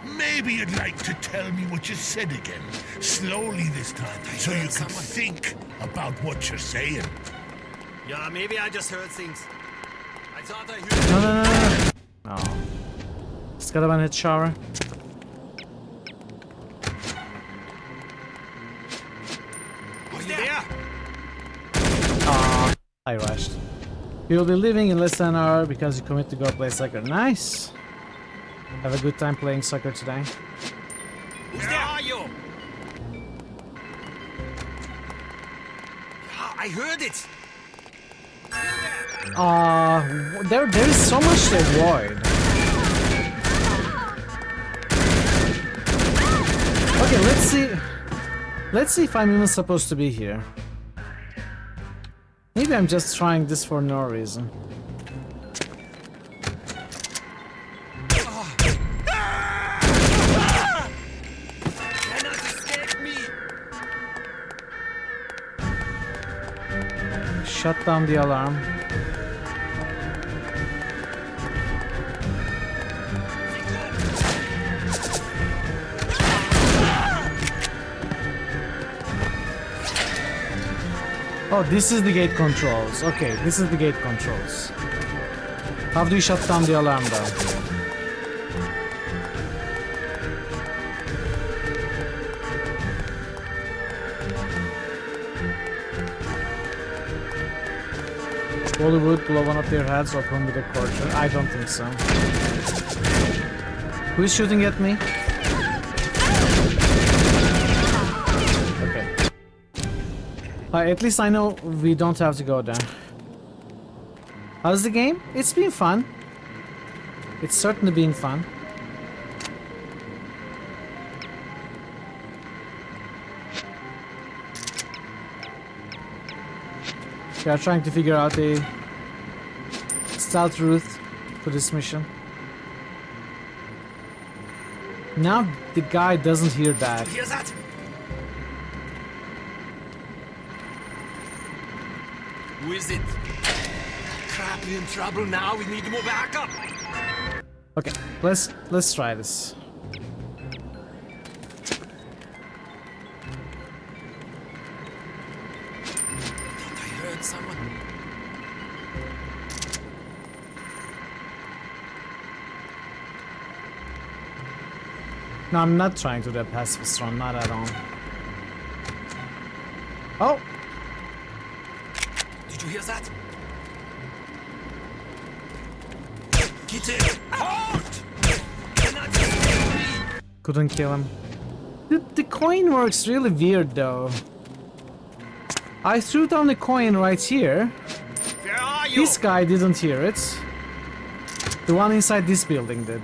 Maybe you'd like to tell me what you said again, slowly this time, so you can think about what you're saying. Yeah, maybe I just heard things. I thought I heard... No. Oh. It's got a one-hit shower. Are you there? Aw, I rushed. You will be leaving in less than an hour because you commit to go play soccer. Nice! Have a good time playing soccer today. Where are you? Yeah, I heard it. There is so much to avoid. Okay, let's see if I'm even supposed to be here. Maybe I'm just trying this for no reason. Shut down the alarm. Oh, this is the gate controls. Okay, this is the gate controls. How do you shut down the alarm though? Bollywood, blow one of their heads, open with a torture. I don't think so. Who is shooting at me? Okay. At least I know we don't have to go there. How's the game? It's been fun. It's certainly been fun. We are trying to figure out a stealth route for this mission. Now the guy doesn't hear that. Hear that? Who is it? Crap. We're in trouble now. We need more backup. Okay, let's try this. I heard someone. No, I'm not trying to do a pacifist run, not at all. Oh! Did you hear that? Get it! Halt! Cannot kill me! Couldn't kill him. The coin works really weird though. I threw down the coin right here. Where are you? This guy didn't hear it. The one inside this building did.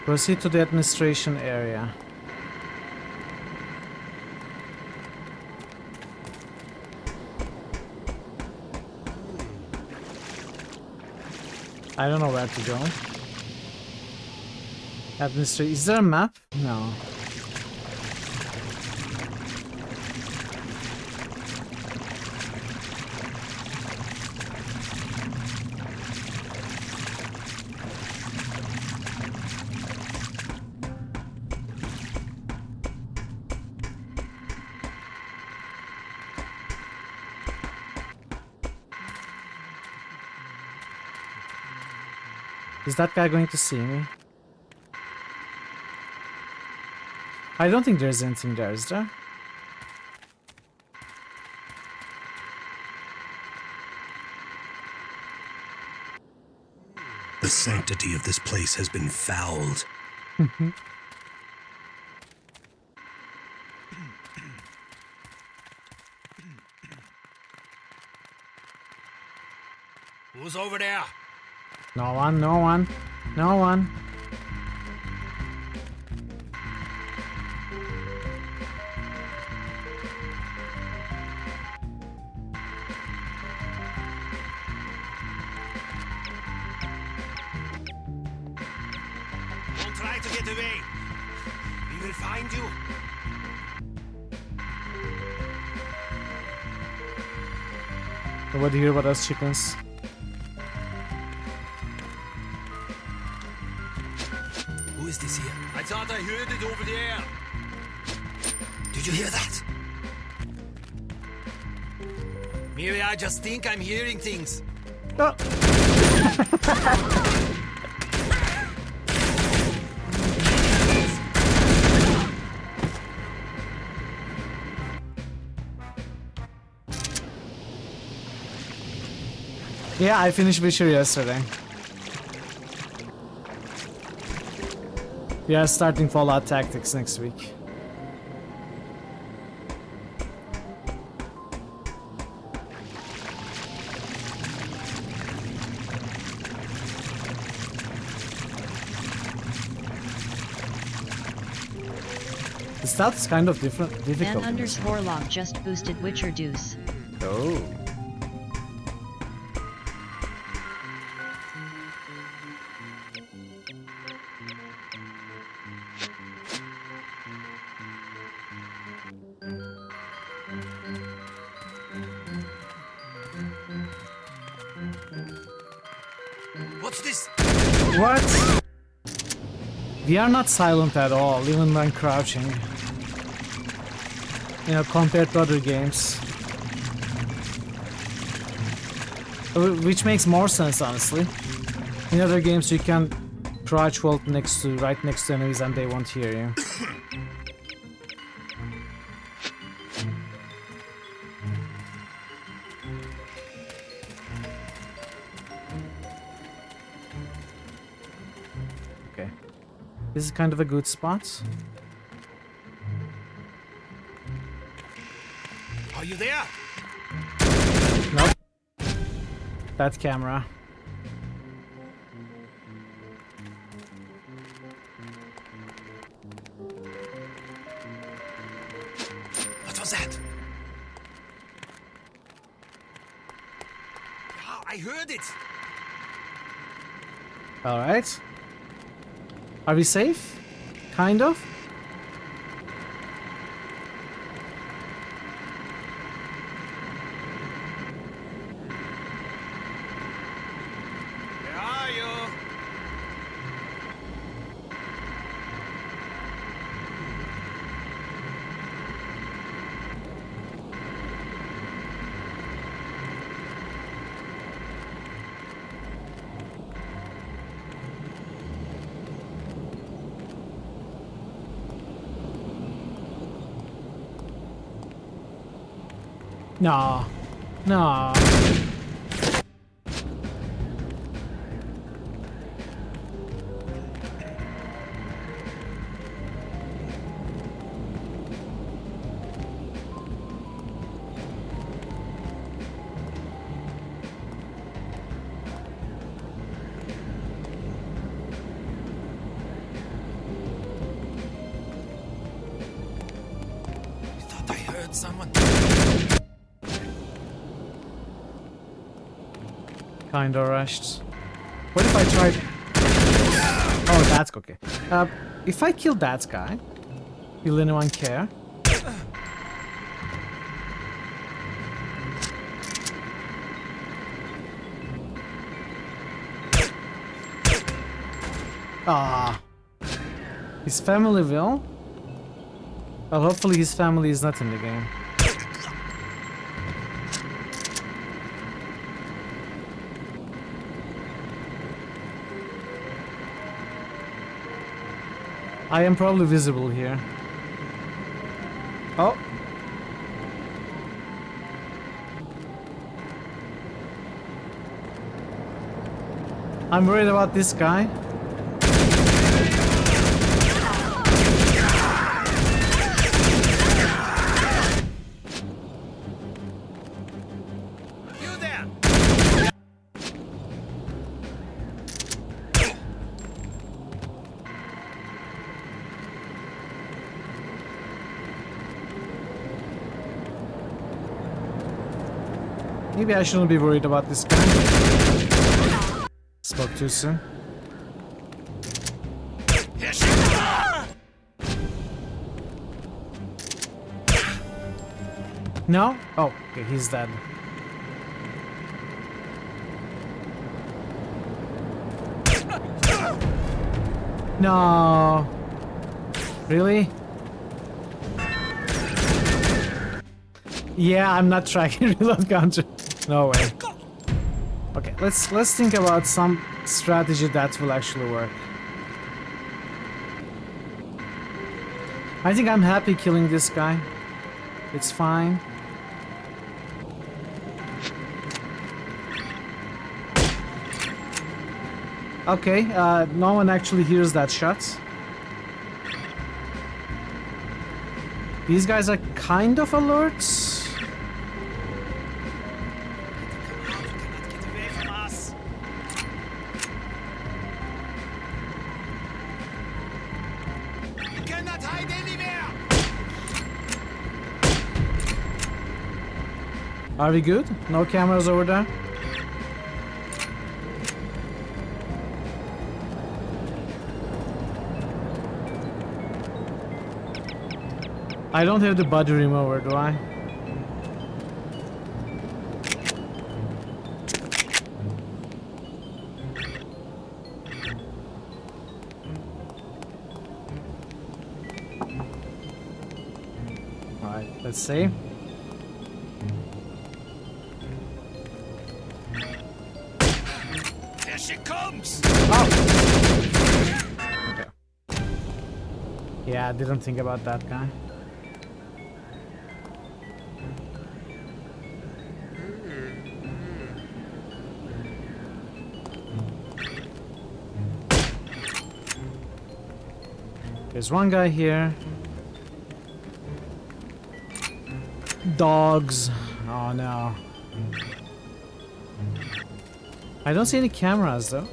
Proceed to the administration area. I don't know where to go. Is there a map? No. Is that guy going to see me? I don't think there's anything there, is there? The sanctity of this place has been fouled. Who's over there? No one, no one, no one. Don't try to get away. We will find you. Nobody here about us chickens. Who is this here? I thought I heard it over there. Did you hear that? Maybe I just think I'm hearing things. Oh. Yeah, I finished Witcher yesterday. We are starting Fallout Tactics next week. The stealth is kind of difficult. Man_log just boosted Witcher Deuce. Oh. What's this? What? We are not silent at all, even when crouching. You know, compared to other games. Which makes more sense, honestly. In other games you can crouch vault right next to enemies and they won't hear you. Okay. This is kind of a good spot. Are you there? Nope. That camera. that? Yeah, I heard it. Alright. Are we safe? Kind of? Where are you? No. No. I thought I heard someone. Kinda rushed. What if I tried... Oh, that's okay. If I kill that guy, will anyone care? Ah. His family will? Well, hopefully his family is not in the game. I am probably visible here. Oh. I'm worried about this guy. You there? Maybe I shouldn't be worried about this guy. Spoke too soon. No? Oh, okay, he's dead. No. Really? Yeah, I'm not tracking reload counter. No way. Okay, let's think about some strategy that will actually work. I think I'm happy killing this guy. It's fine. Okay, no one actually hears that shot. These guys are kind of alert. Are we good? No cameras over there? I don't have the body remover, do I? Alright, let's see. There she comes! Oh! Okay. Yeah, I didn't think about that guy. There's one guy here. Dogs. Oh no. I don't see any cameras though.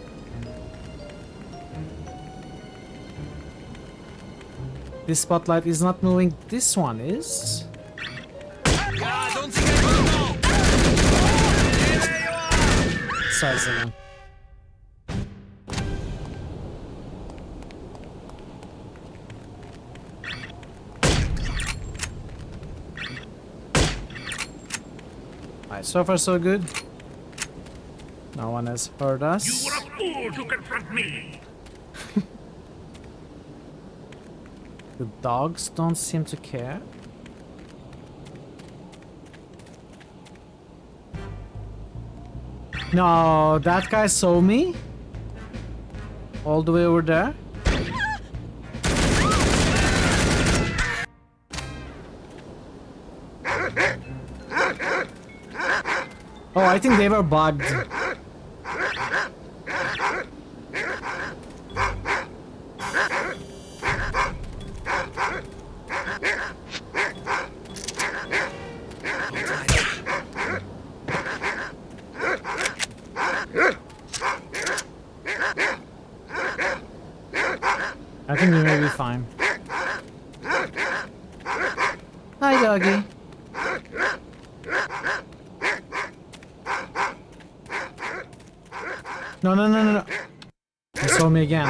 This spotlight is not moving. This one is. starts again. Alright, so far so good. No one has heard us. You were a fool to confront me. The dogs don't seem to care. No, that guy saw me all the way over there. Oh, I think they were bugged. I think we may be fine. Hi, doggy. No, no, no, no, no. He saw me again.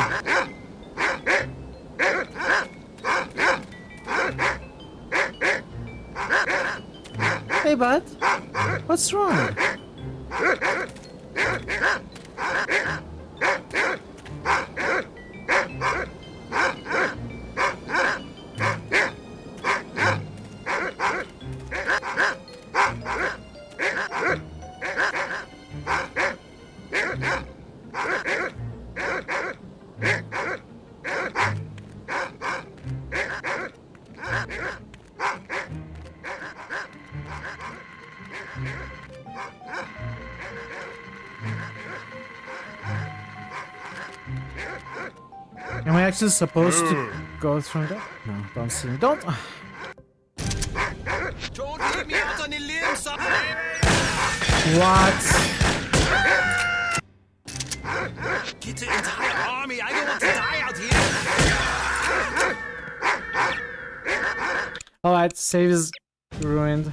Hey, bud. What's wrong? Am I actually supposed to go through that? No, don't see me. Don't. Don't leave me out on the limb, son. What? Get the entire army. I don't want to die out here. Alright, save is ruined.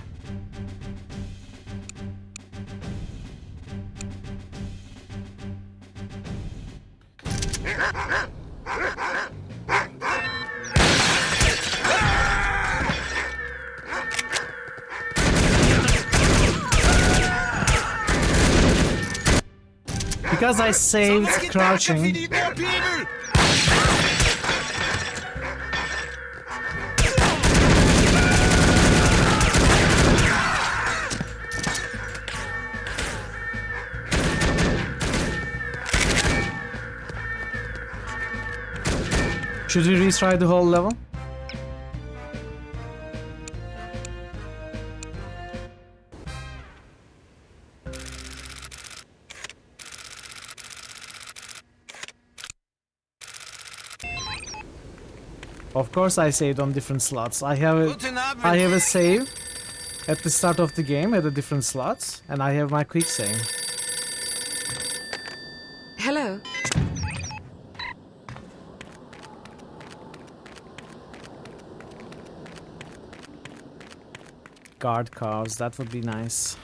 Because I saved crouching. We need more people. Should we retry the whole level? Of course I saved on different slots. I have a save at the start of the game at a different slots, and I have my quick save. Hello. Guard cars, that would be nice.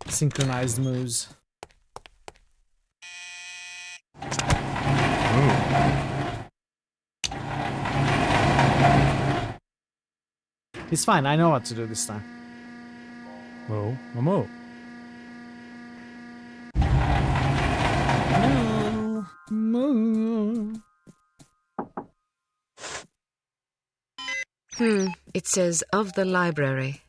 Synchronized moves. It's fine, I know what to do this time. Oh, Momo. No. It says of the library.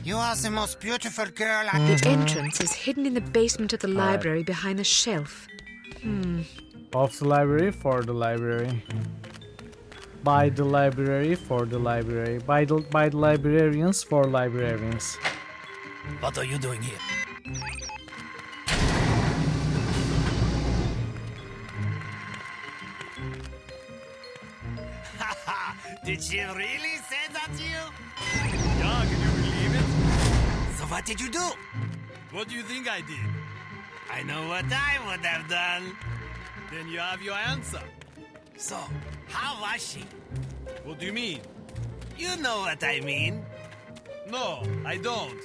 You are the most beautiful girl The entrance is hidden in the basement of the library behind a shelf. Of the library, for the library. By the library, for the library. By the librarians, for librarians. What are you doing here? Did she really say that to you? Yeah, can you believe it? So what did you do? What do you think I did? I know what I would have done. Then you have your answer. So, how was she? What do you mean? You know what I mean. No, I don't.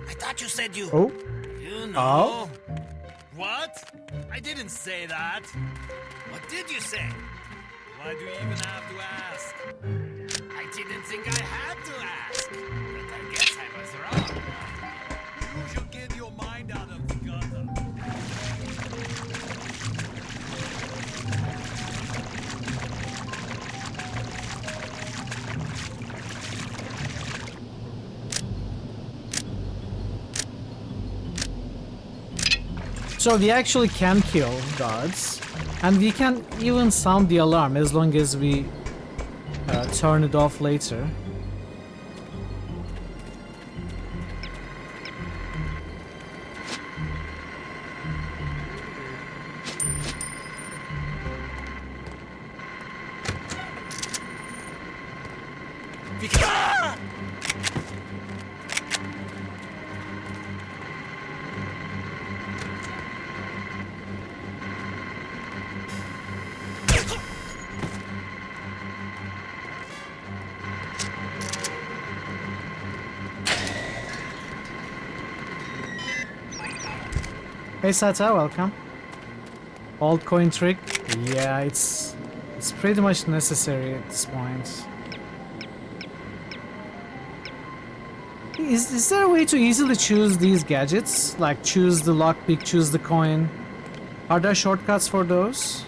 I thought you said you... Oh. You know. Oh. What? I didn't say that. What did you say? Why do you even have to ask? I didn't think I had to ask. But I guess I was wrong. You should get your mind out of the gutter. So we actually can kill guards, and we can even sound the alarm as long as we turn it off later. Hey Sata, welcome. Old coin trick? Yeah, it's pretty much necessary at this point. Is there a way to easily choose these gadgets? Like choose the lockpick, choose the coin? Are there shortcuts for those?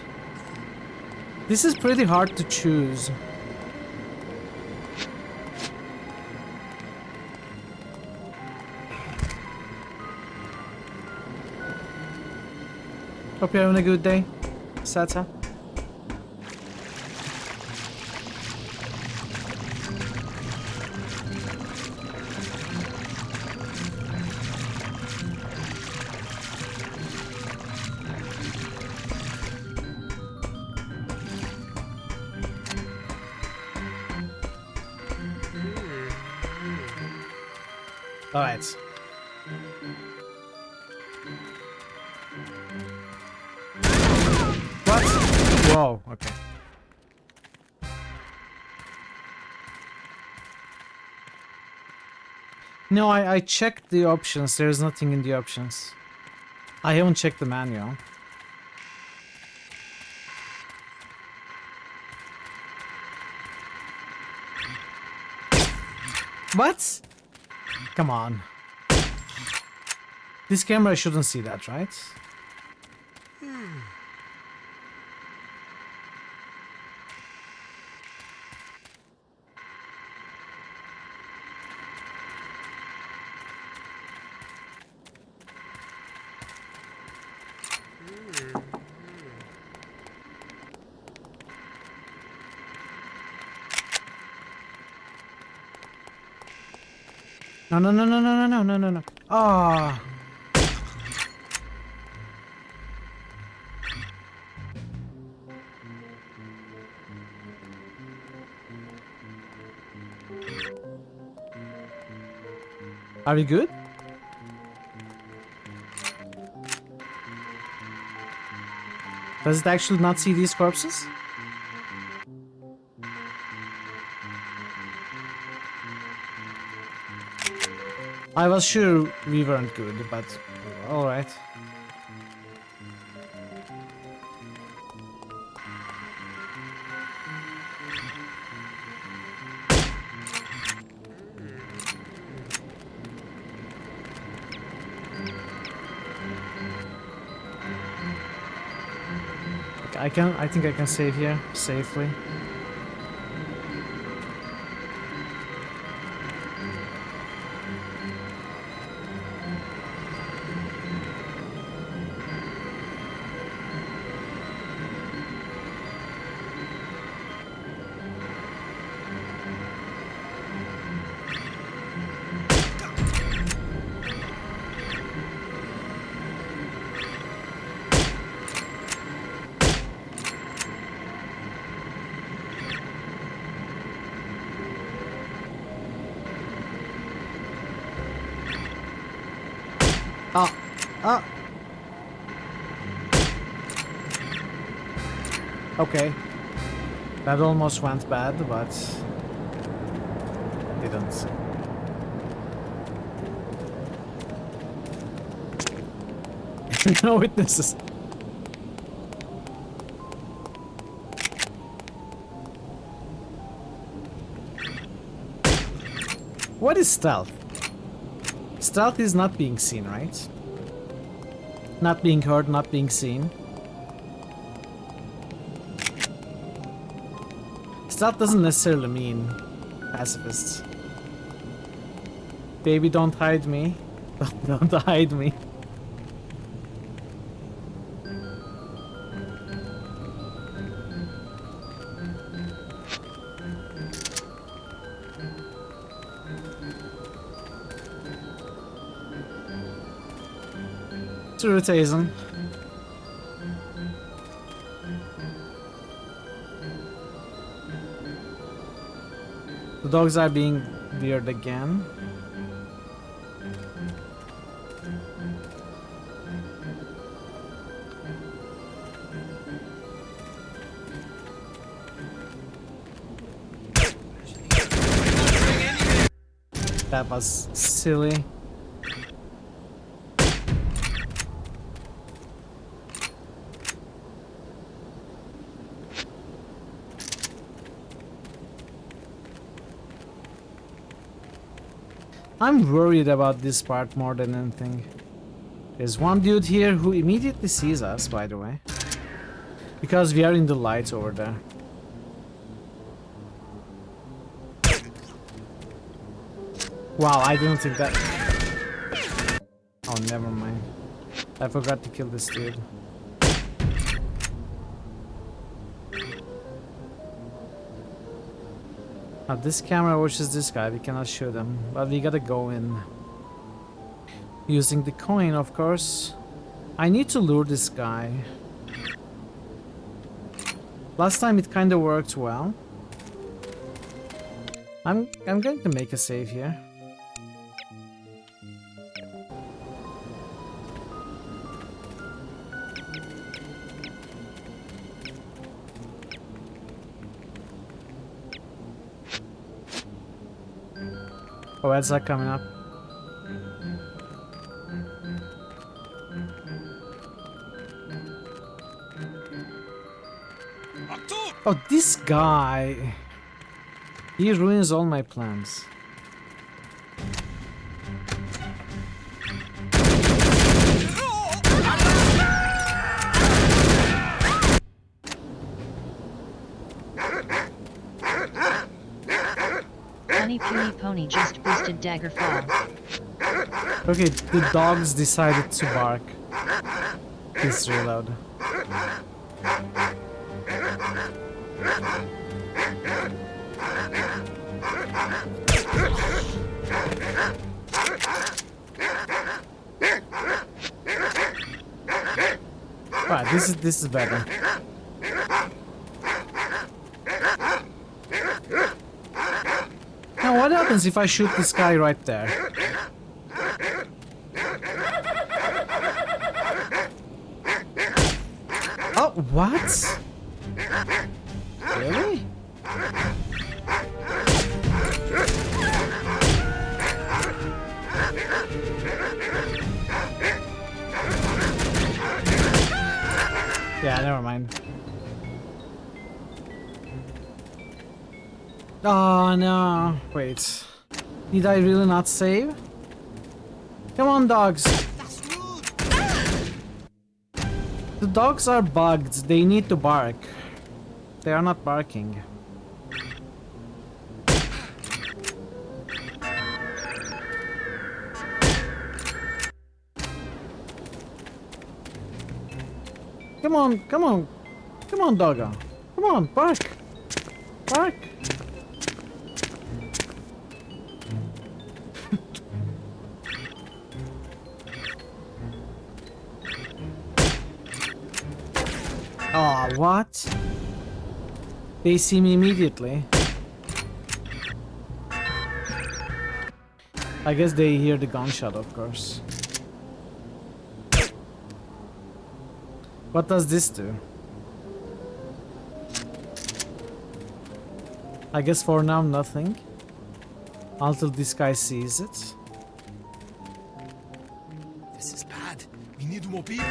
This is pretty hard to choose. Hope you're having a good day, Sata. All right. What? Whoa, okay. No, I checked the options. There's nothing in the options. I haven't checked the manual. What? Come on. This camera shouldn't see that, right? No, no, no, no, no, no, no, no, no. Ah. Are we good? Does it actually not see these corpses? I was sure we weren't good, but alright. I think I can save here safely. Ah! Okay. That almost went bad, but didn't. No witnesses. What is stealth? Stealth is not being seen, right? Not being heard, not being seen. Stealth doesn't necessarily mean pacifists. Baby, don't hide me. Don't hide me. True, Tazen. The dogs are being weird again. That was silly. I'm worried about this part more than anything. There's one dude here who immediately sees us, by the way. Because we are in the lights over there. Wow, I didn't think that... Oh, never mind. I forgot to kill this dude. Now this camera watches this guy, we cannot shoot him, but we gotta go in. Using the coin, of course. I need to lure this guy. Last time it kinda worked well. I'm going to make a save here. Oh, that's not coming up. Oh, this guy. He ruins all my plans. Funny puny pony just boosted Daggerfall. Okay, the dogs decided to bark. Please reload. Alright, this is better. Now what happens if I shoot this guy right there? Oh, what? Really? Yeah, never mind. Oh no, wait. Did I really not save? Come on, dogs. The dogs are bugged. They need to bark. They are not barking. Come on, come on. Come on, doggo. Come on, bark. Bark. Oh, what? They see me immediately. I guess they hear the gunshot, of course. What does this do? I guess for now nothing. Until this guy sees it. This is bad. We need more people.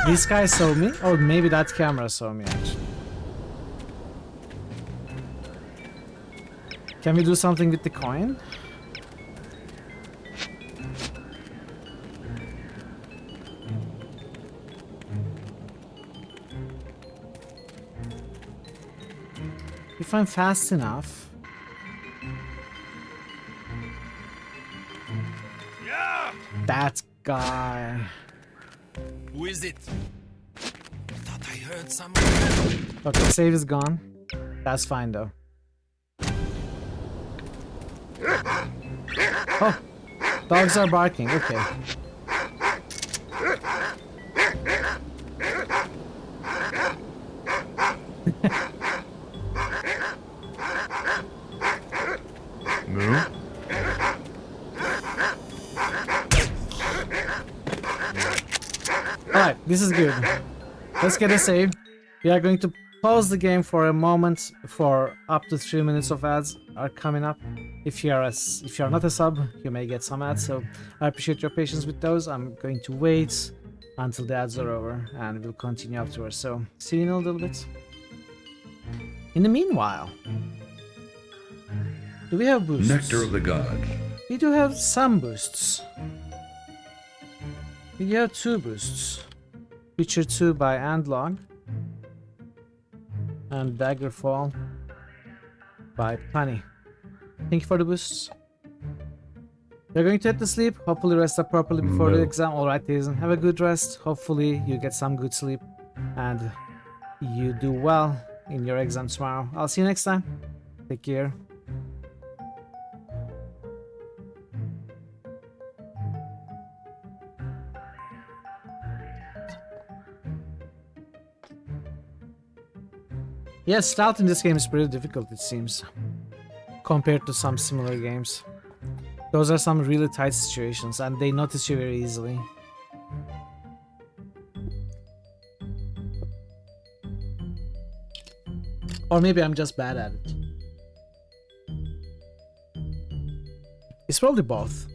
This guy saw me? Or maybe that camera saw me actually. Can we do something with the coin? If I'm fast enough. Yeah. That guy. Who is it? I thought I heard someone. Okay, save is gone. That's fine though. Oh, dogs are barking. Okay. No. Alright, this is good. Let's get a save. We are going to pause the game for a moment for up to 3 minutes of ads are coming up. If you are not a sub, you may get some ads, so I appreciate your patience with those. I'm going to wait until the ads are over and we'll continue afterwards. So see you in a little bit. In the meanwhile, do we have boosts? Nectar of the Gods. We do have some boosts. We have 2 boosts. Witcher 2 by Andlog and Daggerfall by Punny. Thank you for the boosts. You're going to head to sleep. Hopefully rest up properly before the exam. Alright, Jason. Have a good rest. Hopefully you get some good sleep and you do well in your exam tomorrow. I'll see you next time. Take care. Yes, stealth in this game is pretty difficult, it seems, compared to some similar games. Those are some really tight situations, and they notice you very easily. Or maybe I'm just bad at it. It's probably both.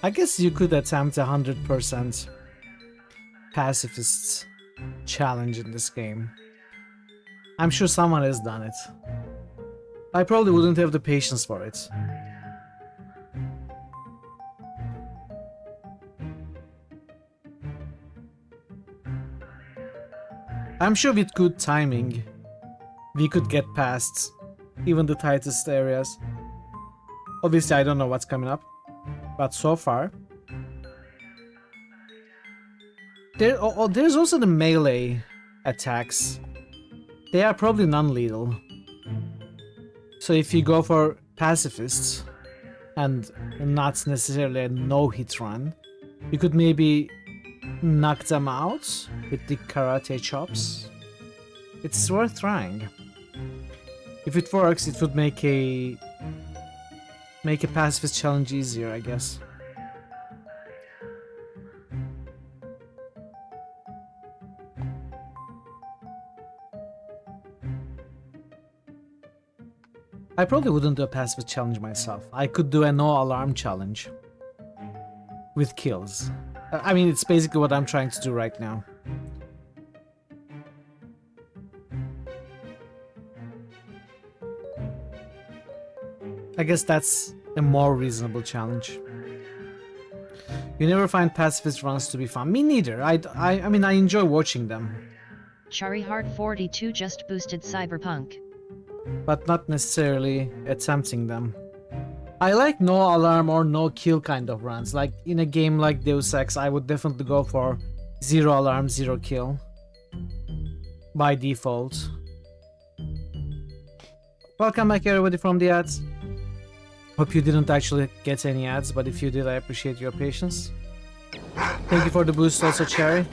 I guess you could attempt 100% pacifist challenge in this game. I'm sure someone has done it. I probably wouldn't have the patience for it. I'm sure with good timing, we could get past even the tightest areas. Obviously, I don't know what's coming up. But so far, there's also the melee attacks. They are probably non-lethal. So if you go for pacifists and not necessarily a no-hit run, you could maybe knock them out with the karate chops. It's worth trying. If it works, it would make a pacifist challenge easier, I guess. I probably wouldn't do a pacifist challenge myself. I could do a no alarm challenge with kills. I mean, it's basically what I'm trying to do right now. I guess that's a more reasonable challenge. You never find pacifist runs to be fun. Me neither. I mean, I enjoy watching them. Chariheart42 just boosted Cyberpunk. But not necessarily attempting them. I like no alarm or no kill kind of runs. Like in a game like Deus Ex, I would definitely go for 0 alarm, 0 kill. By default. Welcome back everybody from the ads. Hope you didn't actually get any ads, but if you did, I appreciate your patience. Thank you for the boost also, Cherry.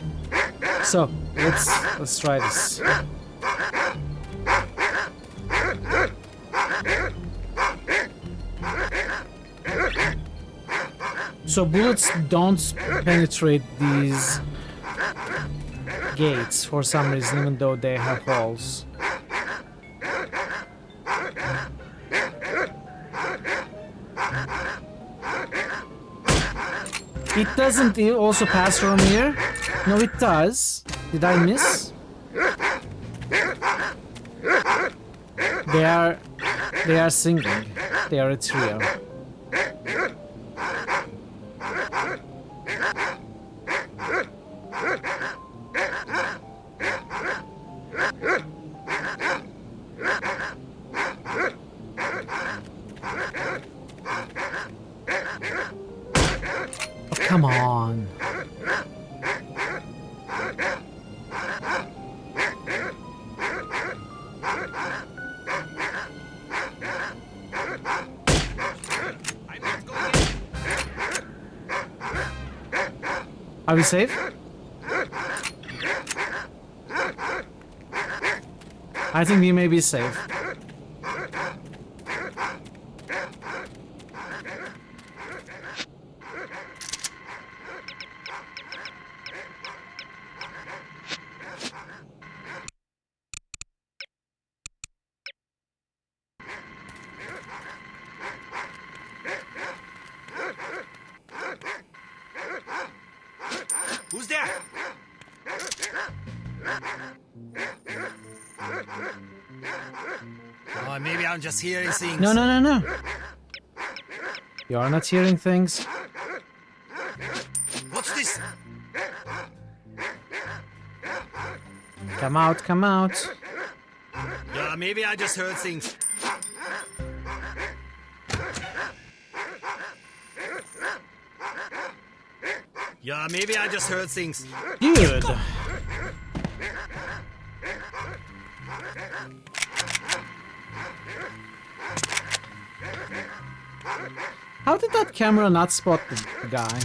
So, let's try this. So bullets don't penetrate these gates for some reason, even though they have holes. It doesn't also pass from here? No, it does. Did I miss? They are singing. They are a trio. Come on. Are we safe? I think we may be safe. Who's there? Oh, maybe I'm just hearing things. No. You are not hearing things. What's this? Come out, come out. Yeah, maybe I just heard things. Yeah, maybe I just heard things. Good. How did that camera not spot the guy?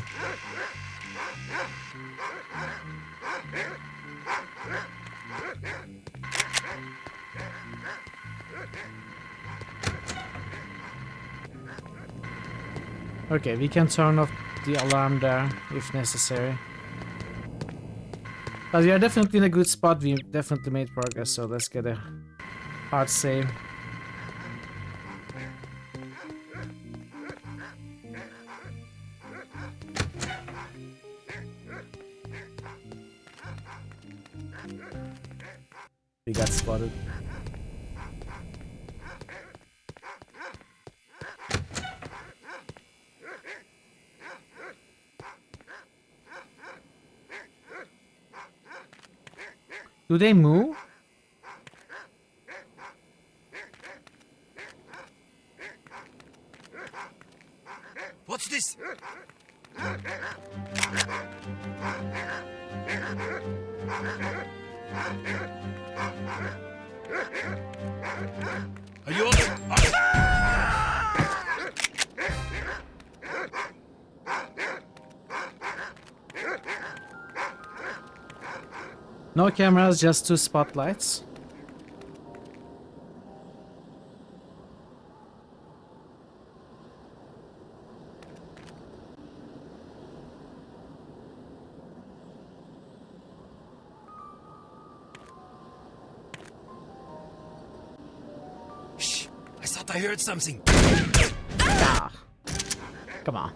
Okay, we can turn off the alarm there if necessary. But we are definitely in a good spot. We definitely made progress, so let's get a hard save. We got spotted. Do they move? What's this? Are you okay? No cameras, just 2 spotlights. Shh! I thought I heard something. Ah. Come on.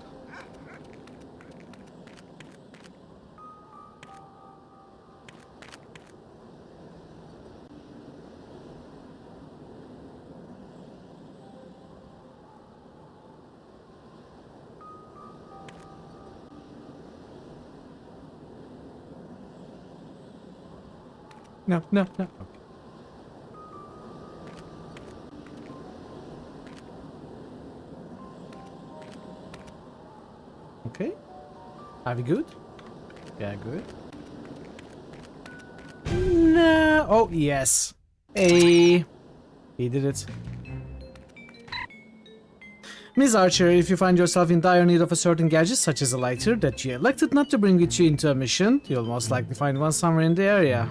No. Okay. Are we good? Yeah, good. No. Oh, yes. Hey. He did it. Miss Archer, if you find yourself in dire need of a certain gadget, such as a lighter, that you elected not to bring with you into a mission, you'll most likely find one somewhere in the area.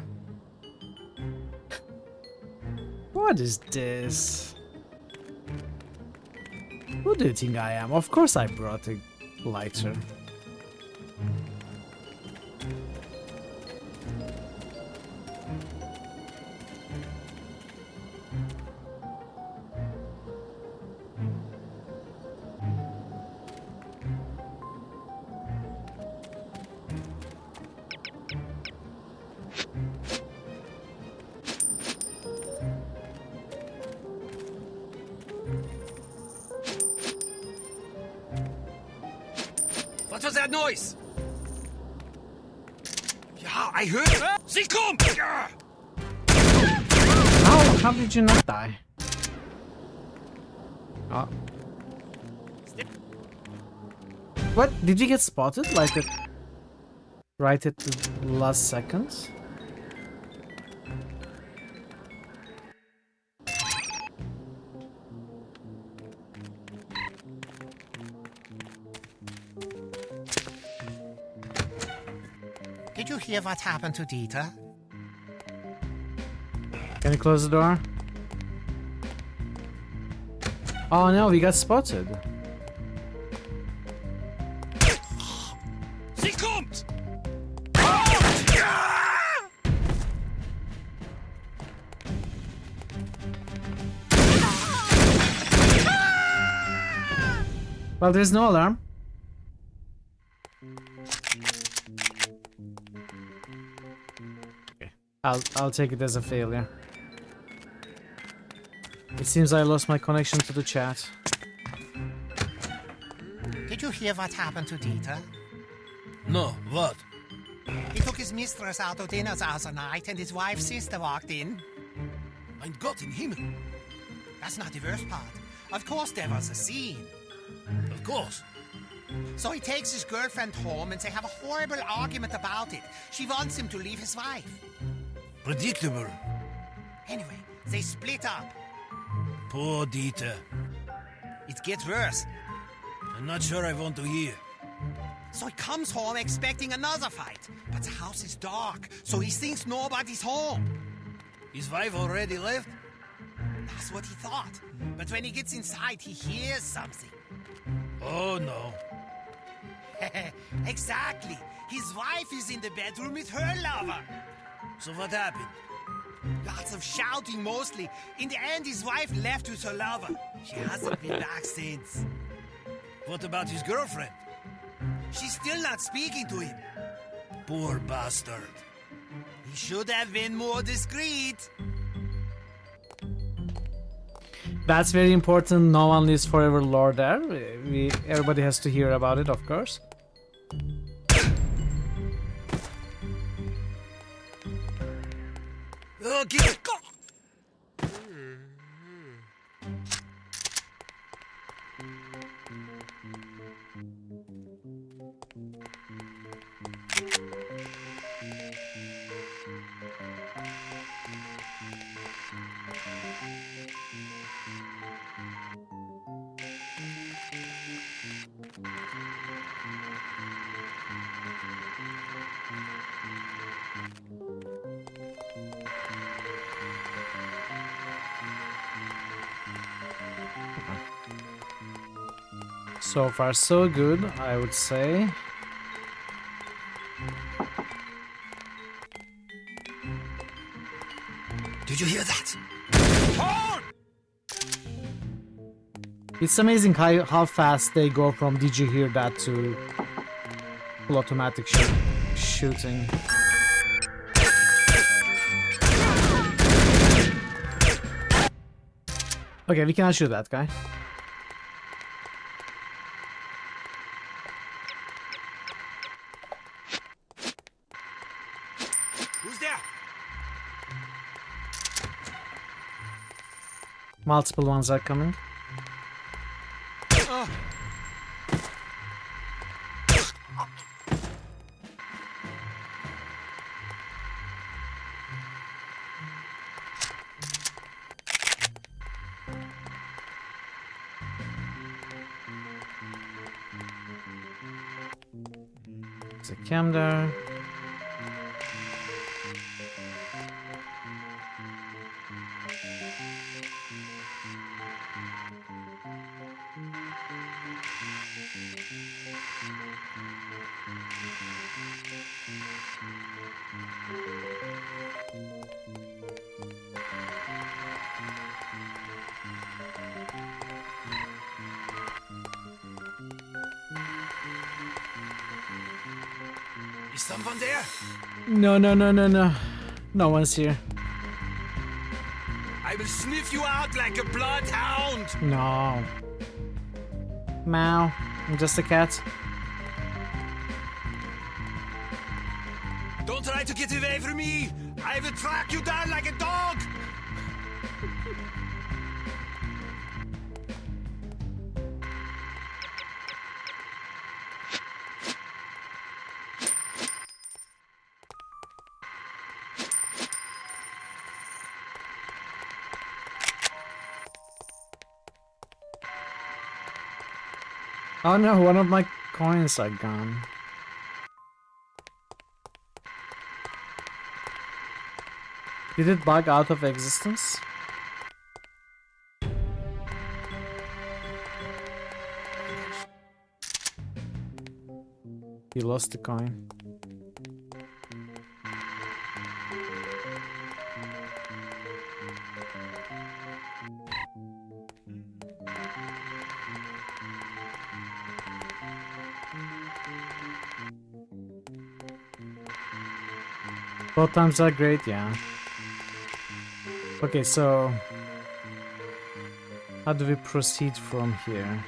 What is this? Who do you think I am? Of course I brought a lighter. What was that noise? Yeah, I heard it. Sie kommt! Yeah. How did you not die? Oh. What? Did you get spotted? Like at... right at the last seconds? Did you hear what happened to Dieter? Can you close the door? Oh no, we got spotted. Sie kommt! Well, there's no alarm. Okay, I'll take it as a failure. It seems I lost my connection to the chat. Did you hear what happened to Dieter? No, what? He took his mistress out to dinner the other night and his wife's sister walked in. Mein Gott im Himmel. That's not the worst part. Of course there was a scene. Of course. So he takes his girlfriend home and they have a horrible argument about it. She wants him to leave his wife. Predictable. Anyway, they split up. Poor Dieter. It gets worse. I'm not sure I want to hear. So he comes home expecting another fight. But the house is dark, so he thinks nobody's home. His wife already left? That's what he thought. But when he gets inside, he hears something. Oh no. Exactly. His wife is in the bedroom with her lover. So what happened? Lots of shouting mostly. In the end, his wife left with her lover. She hasn't been back since. What about his girlfriend? She's still not speaking to him. Poor bastard. He should have been more discreet. That's very important. No one lives forever lore there. Everybody has to hear about it, of course. Okay. So far, so good, I would say. Did you hear that? It's amazing how fast they go from "Did you hear that?" to full automatic shooting. Okay, we cannot shoot that guy. Who's there? Multiple ones are coming. There's a cam there. Is someone there? No, no, no, no, no. No one's here. I will sniff you out like a bloodhound. No. Meow. I'm just a cat. Don't try to get away from me. I will track you down like a dog. Oh no, one of my coins are gone. Did it bug out of existence? You lost the coin. Both times are great, yeah. Okay, so how do we proceed from here?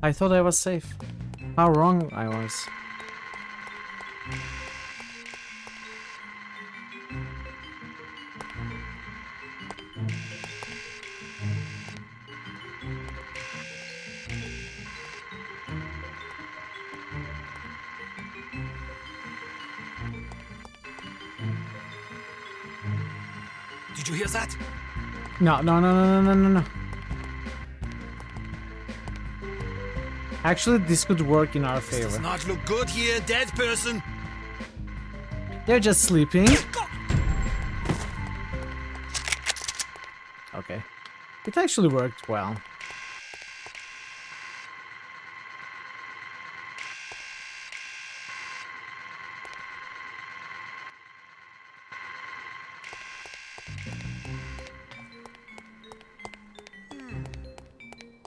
I thought I was safe. How wrong I was. Did you hear that? No, no, no, no, no, no, no. Actually, this could work in our favor. Does not look good here, dead person. They're just sleeping. Okay. It actually worked well.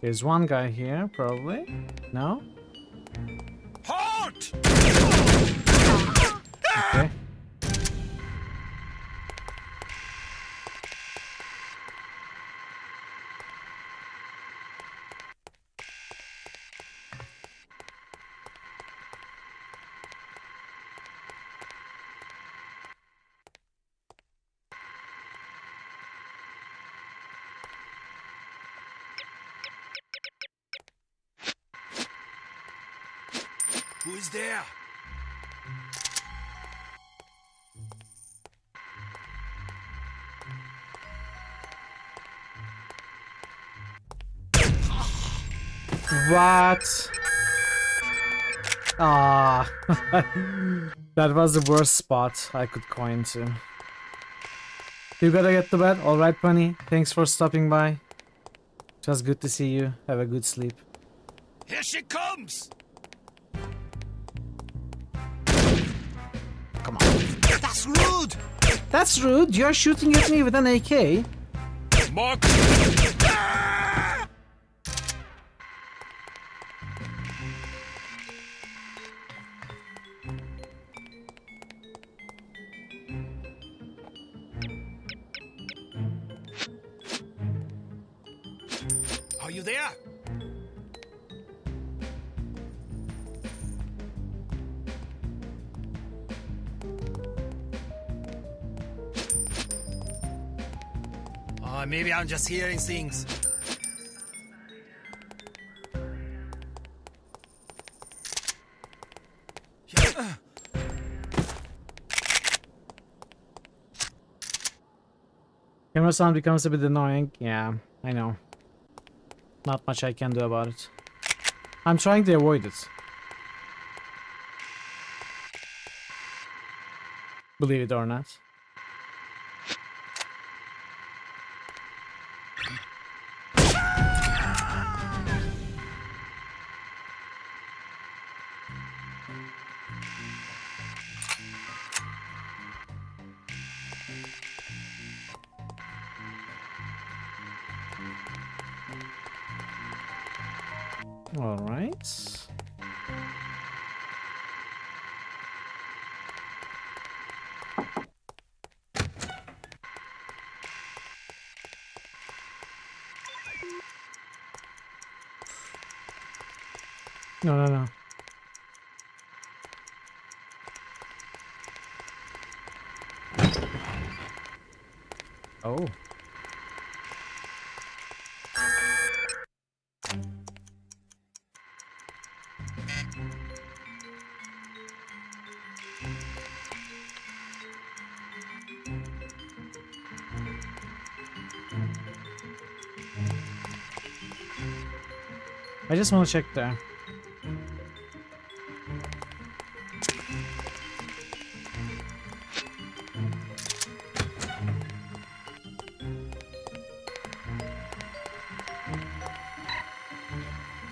There's one guy here, probably. No? Halt! Okay. Who is there? What? Ah, that was the worst spot I could coin to. You gotta get to bed? Alright, Bunny. Thanks for stopping by. It was good to see you. Have a good sleep. Here she comes! Come on. That's rude! That's rude. You're shooting at me with an AK. Mark! Are you there? maybe I'm just hearing things. Camera sound becomes a bit annoying. Yeah, I know. Not much I can do about it. I'm trying to avoid it. Believe it or not. All right. No. Oh. I just want to check there.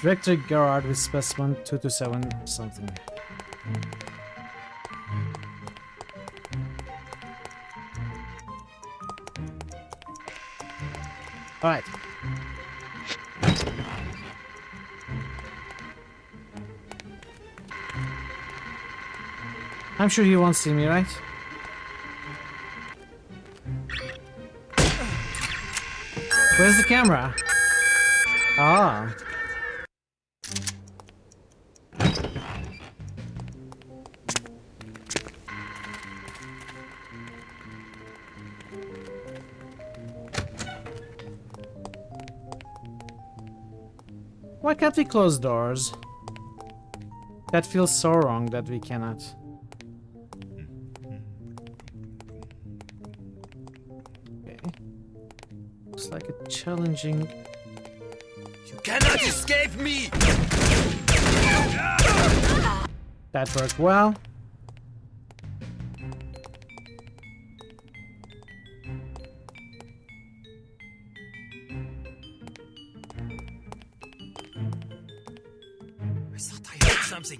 Director Gerard with specimen 227 something. Alright. I'm sure he won't see me, right? Where's the camera? Ah. Why can't we close doors? That feels so wrong that we cannot. Okay. Looks like a challenging... You cannot escape me! That worked well. I thought I heard something.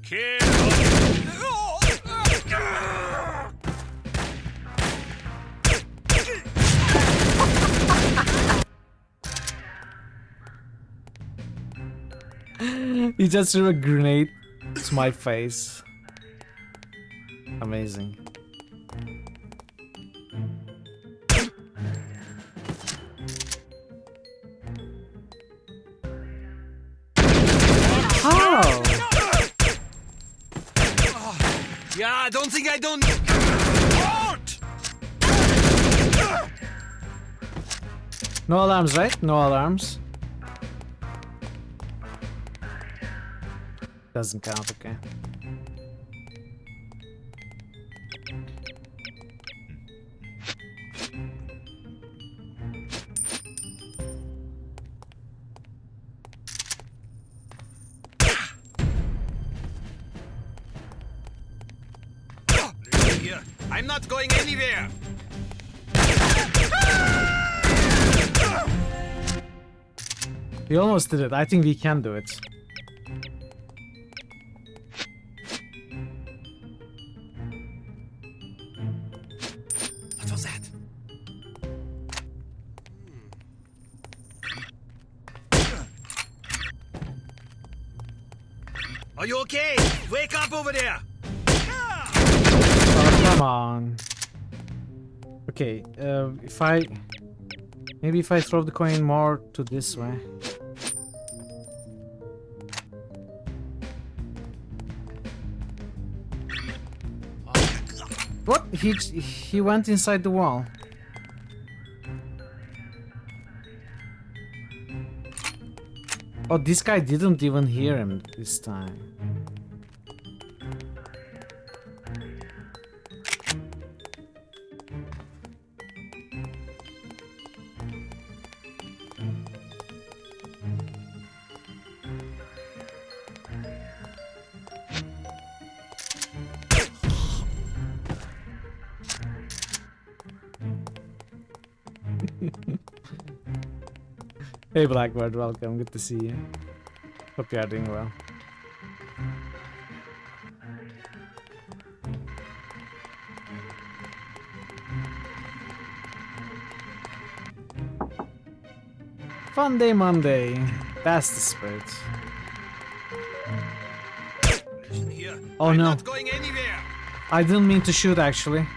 Kill! He just threw a grenade to my face. Amazing. Oh! Yeah, I don't think I don't... No alarms, right? No alarms. Doesn't count, okay. Here. I'm not going anywhere! We almost did it. I think we can do it. What was that? Are you okay? Wake up over there! Oh, come on. Okay, if I... Maybe if I throw the coin more to this way. What? He went inside the wall. Oh, this guy didn't even hear him this time. Hey Blackbird, welcome. Good to see you. Hope you are doing well. Fun day Monday. That's the spirit. Oh no. Not going anywhere. I didn't mean to shoot actually.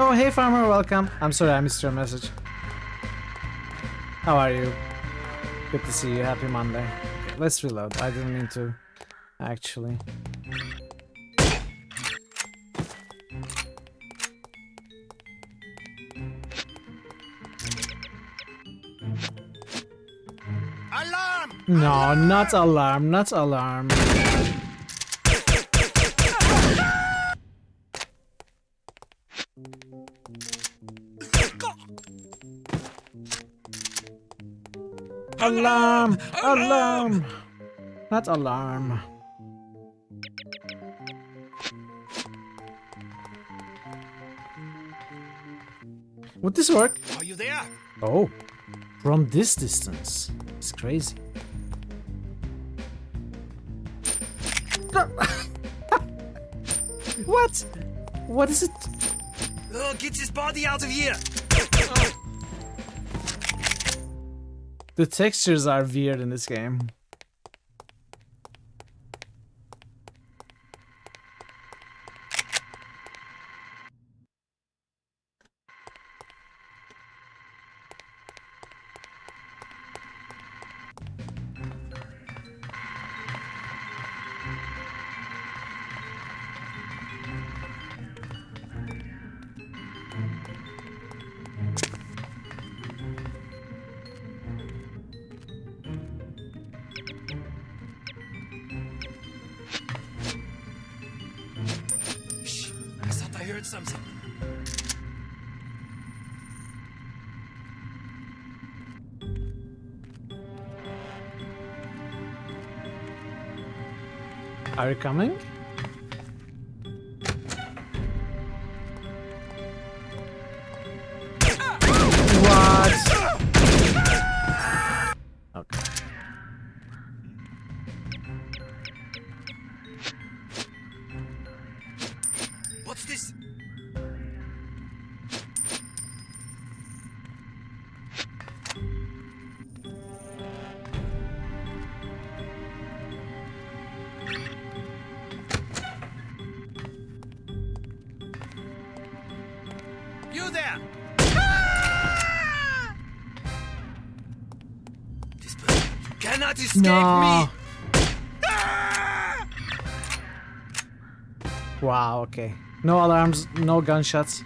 Oh, hey farmer, welcome. I'm sorry I missed your message. How are you? Good to see you. Happy Monday. Okay, let's reload. I didn't mean to, actually. Alarm! No, not alarm, not alarm. Alarm! Alarm! Not alarm. Would this work? Are you there? Oh, from this distance. It's crazy. What? What is it? Oh, get his body out of here! The textures are weird in this game. I thought I heard something. Are you coming? What? Okay. What's this? You there! This bird cannot escape No. me! Wow, okay. No alarms, no gunshots.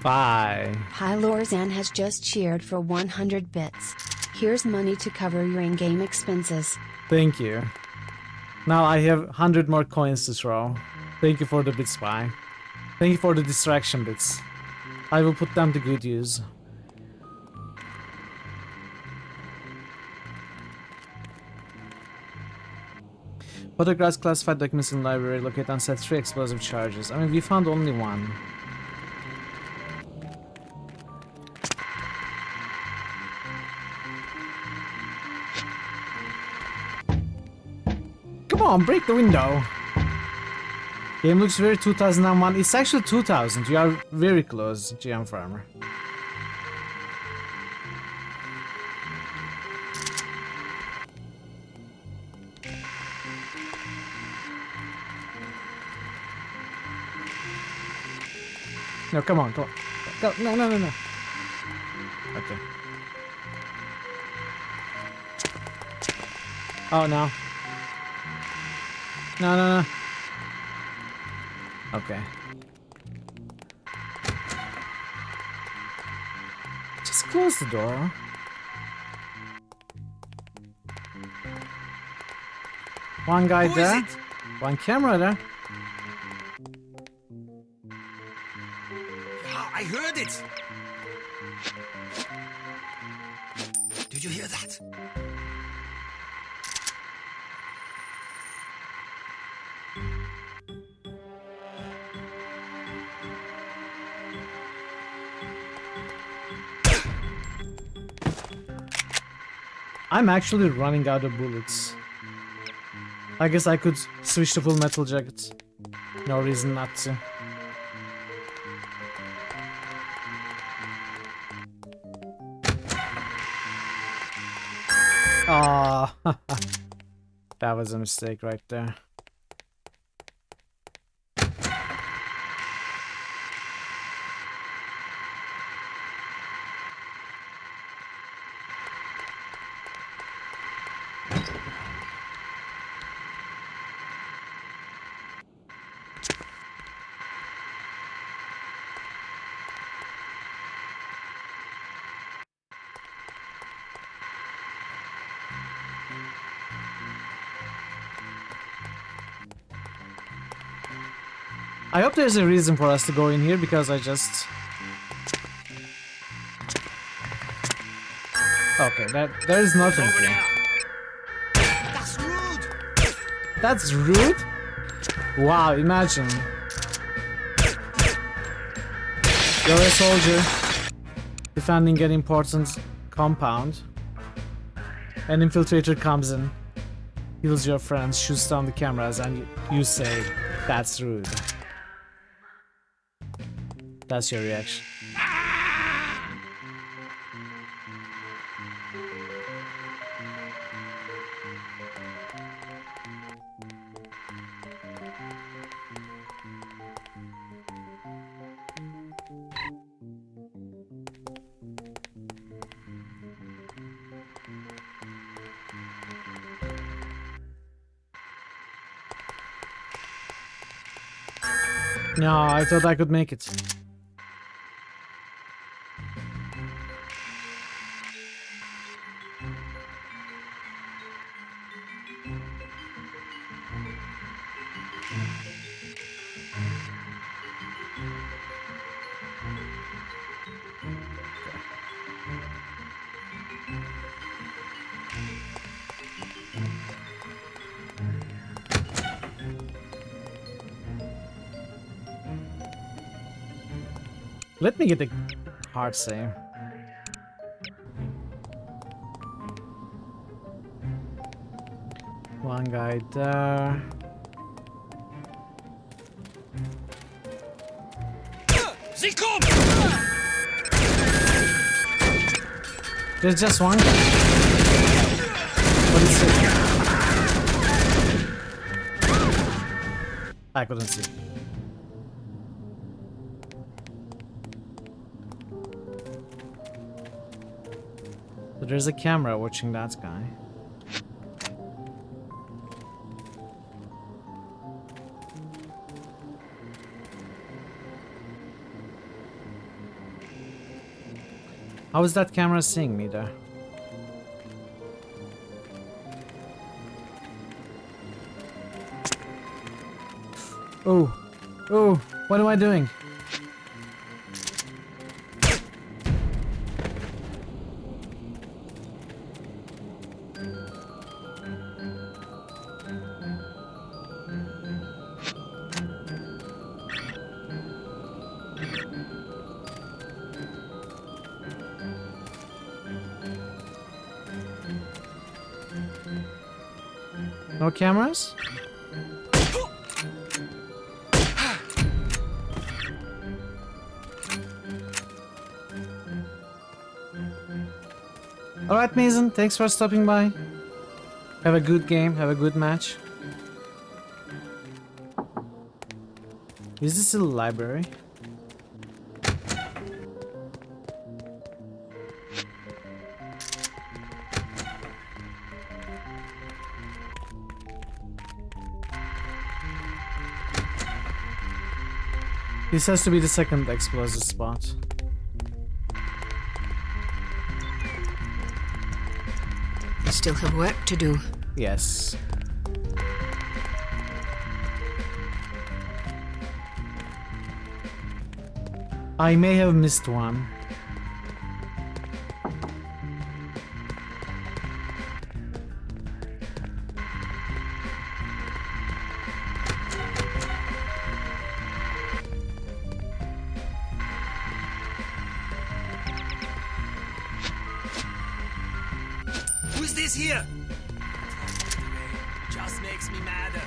Bye. Hylorzan has just cheered for 100 bits. Here's money to cover your in-game expenses. Thank you. Now I have 100 more coins to throw. Thank you for the bits, Spy. Thank you for the distraction bits. I will put them to good use. Photographs, classified documents in the library, locate and set 3 explosive charges. I mean, we found only one. Come on, break the window. Game looks very 2001. It's actually 2000. You are very close, GM Farmer. No, come on, come on. Go. No, no, no, no. Okay. Oh, no. No, no, no. Okay. Just close the door. One guy there. One camera there. Yeah, I heard it. Did you hear that? I'm actually running out of bullets. I guess I could switch to full metal jacket. No reason not to. Ah, that was a mistake right there. I hope there's a reason for us to go in here because I just... Okay, there is nothing here. That's rude. That's rude? Wow, imagine. You're a soldier defending an important compound. An infiltrator comes in, kills your friends, shoots down the cameras, and you say, that's rude. That's your reaction. No, I thought I could make it. Let me get a hard save. One guy there. Sie kommen! There's just one guy. What is it? I couldn't see. So there's a camera watching that guy. How is that camera seeing me there? Oh, oh, what am I doing? No cameras? Alright, Mason, thanks for stopping by. Have a good game, have a good match. Is this a library? This has to be the second explosive spot. We still have work to do. Yes. I may have missed one. Who's this here? Just makes me madder.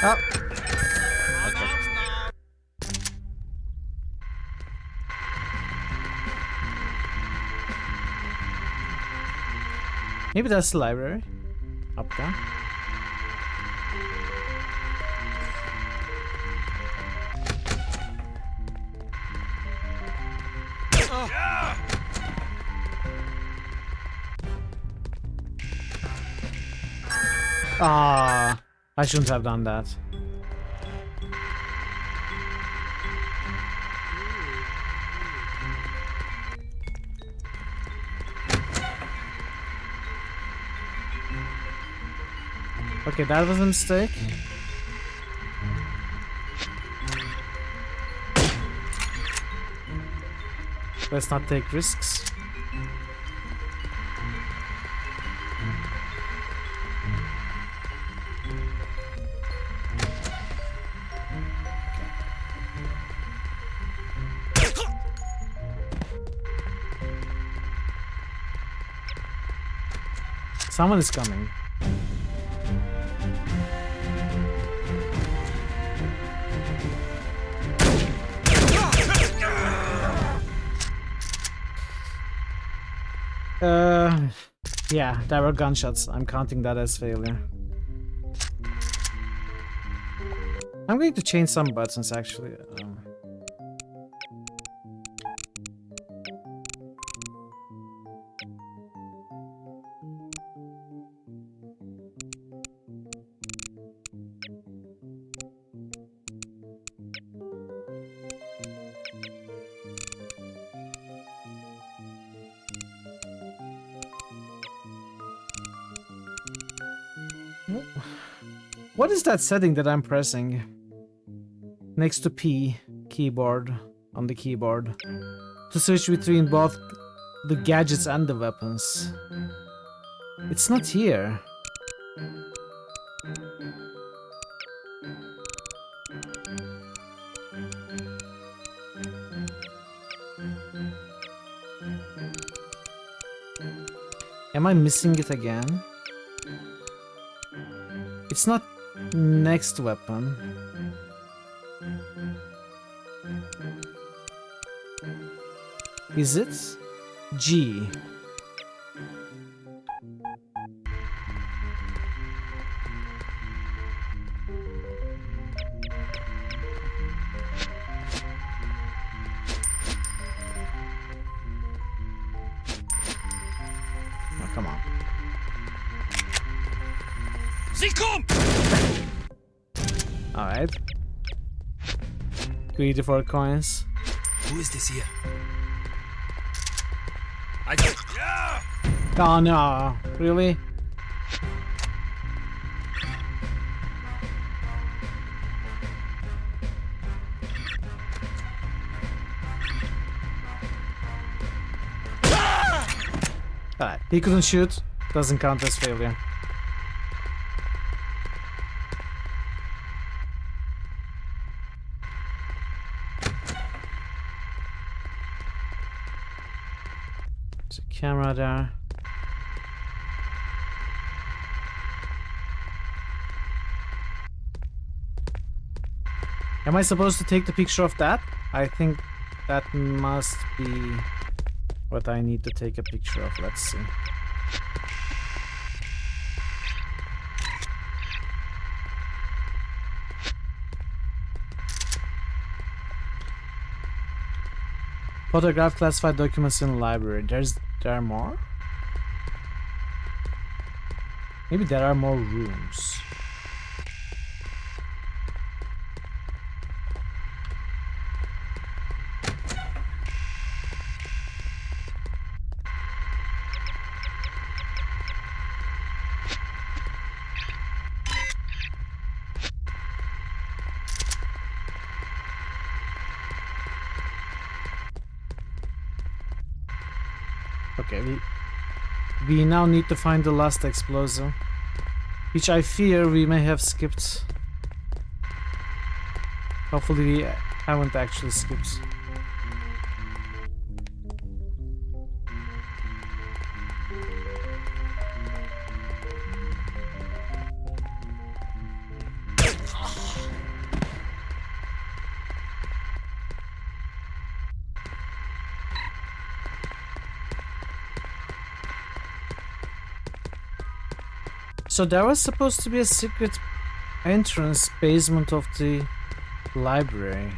Oh. Maybe that's the library. Up there. Ah, I shouldn't have done that. Okay, that was a mistake. Let's not take risks. Someone is coming. Yeah, there were gunshots. I'm counting that as failure. I'm going to change some buttons actually. What is that setting that I'm pressing? Next to P keyboard on the keyboard to switch between both the gadgets and the weapons. It's not here. Am I missing it again? It's not next weapon. Is it? G. Oh, come on. Sie kommt! Alright. Greedy for coins. Who is this here? Oh no, really? Alright, he couldn't shoot, doesn't count as failure. There's a camera there. Am I supposed to take the picture of that? I think that must be what I need to take a picture of. Let's see. Photograph classified documents in the library. There are more? Maybe there are more rooms. Okay, we now need to find the last explosive, which I fear we may have skipped. Hopefully we haven't actually skipped. So there was supposed to be a secret entrance basement of the library.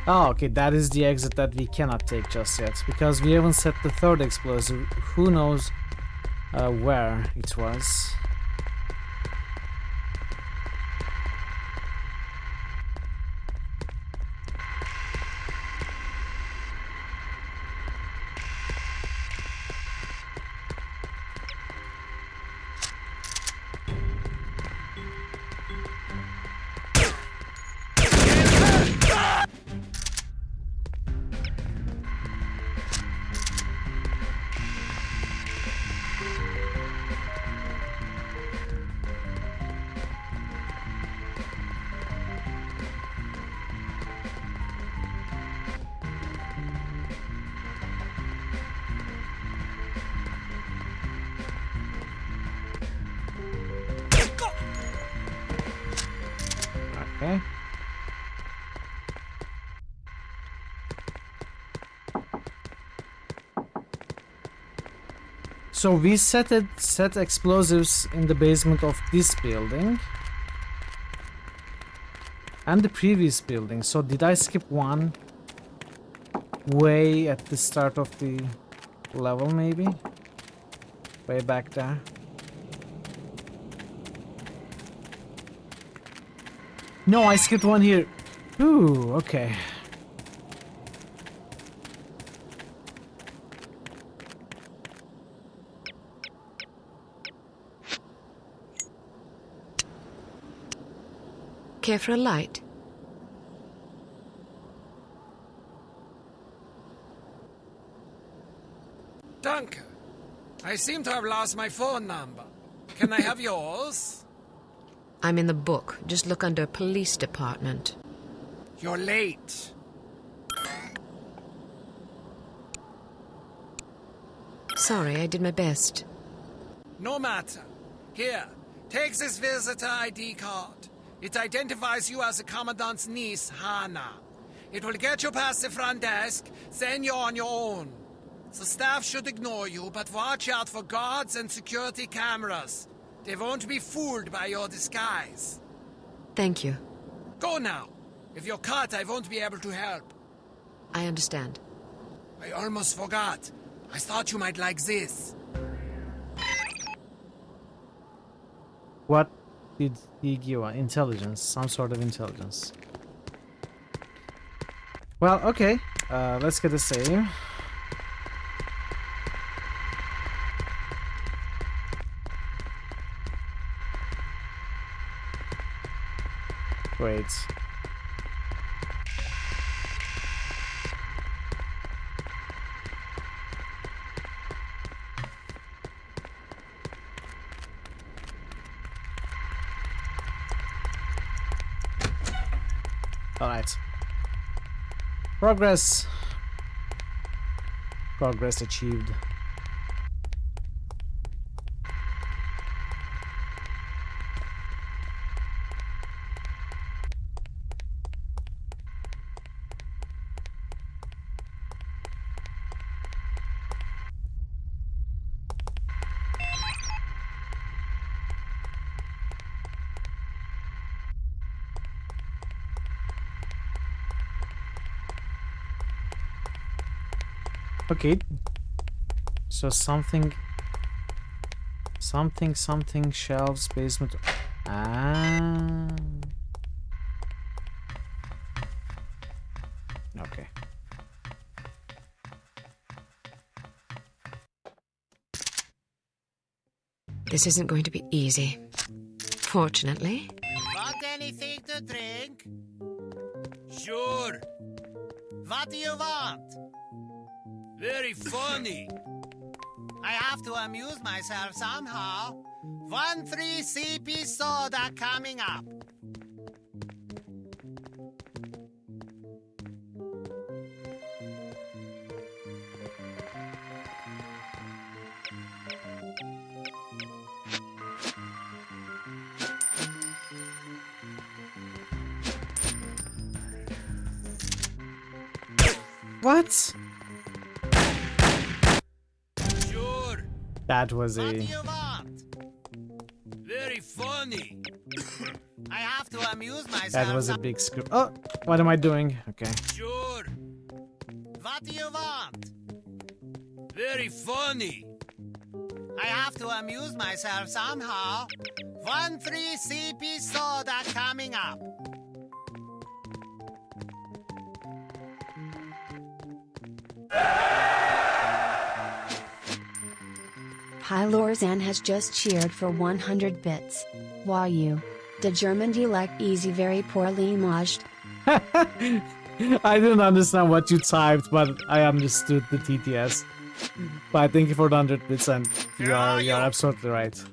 Oh, okay, that is the exit that we cannot take just yet, because we haven't set the third explosive. Who knows where it was. Okay. So we set explosives in the basement of this building and the previous building. So did I skip one way at the start of the level, maybe? Way back there. No, I skipped one here. Ooh, okay. Care for a light? Danke. I seem to have lost my phone number. Can I have yours? I'm in the book. Just look under police department. You're late. Sorry, I did my best. No matter. Here, take this visitor ID card. It identifies you as the Commandant's niece, Hannah. It will get you past the front desk, then you're on your own. The staff should ignore you, but watch out for guards and security cameras. They won't be fooled by your disguise. Thank you. Go now. If you're caught, I won't be able to help. I understand. I almost forgot. I thought you might like this. What did he give? Intelligence. Some sort of intelligence. Well, okay. Let's get a save. Wait. Alright. Progress. Progress achieved. Okay. So something shelves, basement. Ah. Okay. This isn't going to be easy. Fortunately. Want anything to drink? Sure. What do you want? Very funny. I have to amuse myself somehow. 1-3 CP soda coming up. What? Sure. That was What a... do you want? Very funny. I have to amuse myself. That was a big screw. Oh, what am I doing? Okay. Sure. What do you want? Very funny. I have to amuse myself somehow. 1-3 CP soda coming up. Hylorzan has just cheered for 100 bits. Why you? The German dialect easy very poorly imaged. I didn't understand what you typed, but I understood the TTS. But thank you for the 100 bits, and you are absolutely right.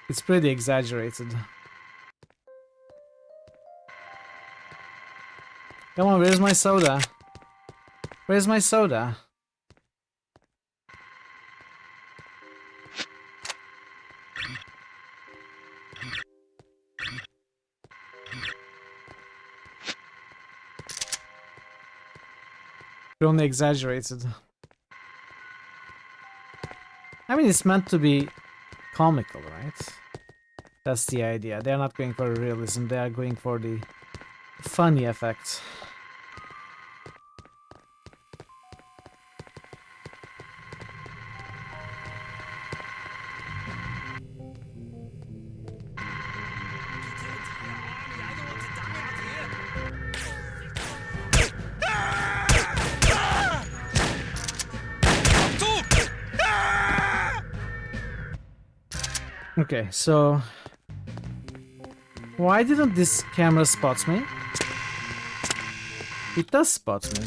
It's pretty exaggerated. Come on, where's my soda? Where's my soda? Only exaggerated. I mean, it's meant to be comical, right? That's the idea. They're not going for realism, they are going for the funny effect. Okay, so why didn't this camera spot me? It does spot me.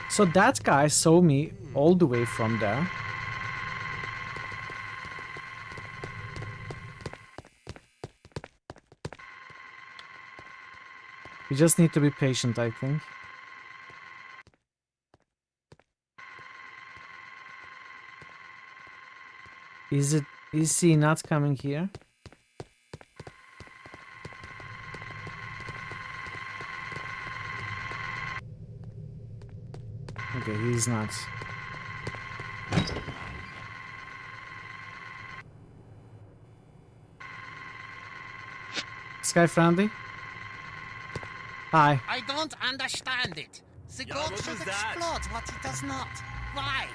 So that guy saw me all the way from there. We just need to be patient, I think. Is he not coming here? Okay, he's not. This guy friendly? Hi. I don't understand it. The goat should explode, but it does not. Why?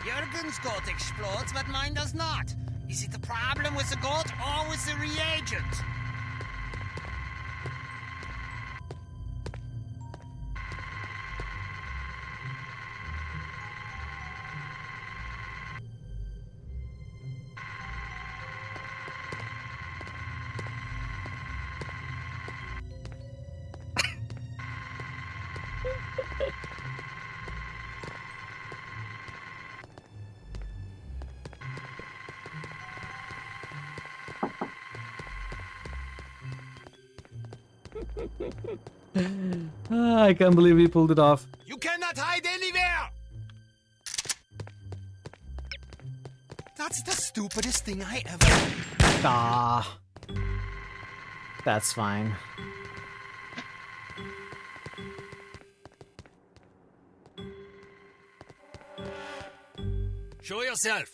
Jürgen's goat explodes, but mine does not. Is it a problem with the goat or with the reagent? I can't believe he pulled it off. You cannot hide anywhere! That's the stupidest thing I ever... Ah. That's fine. Show yourself.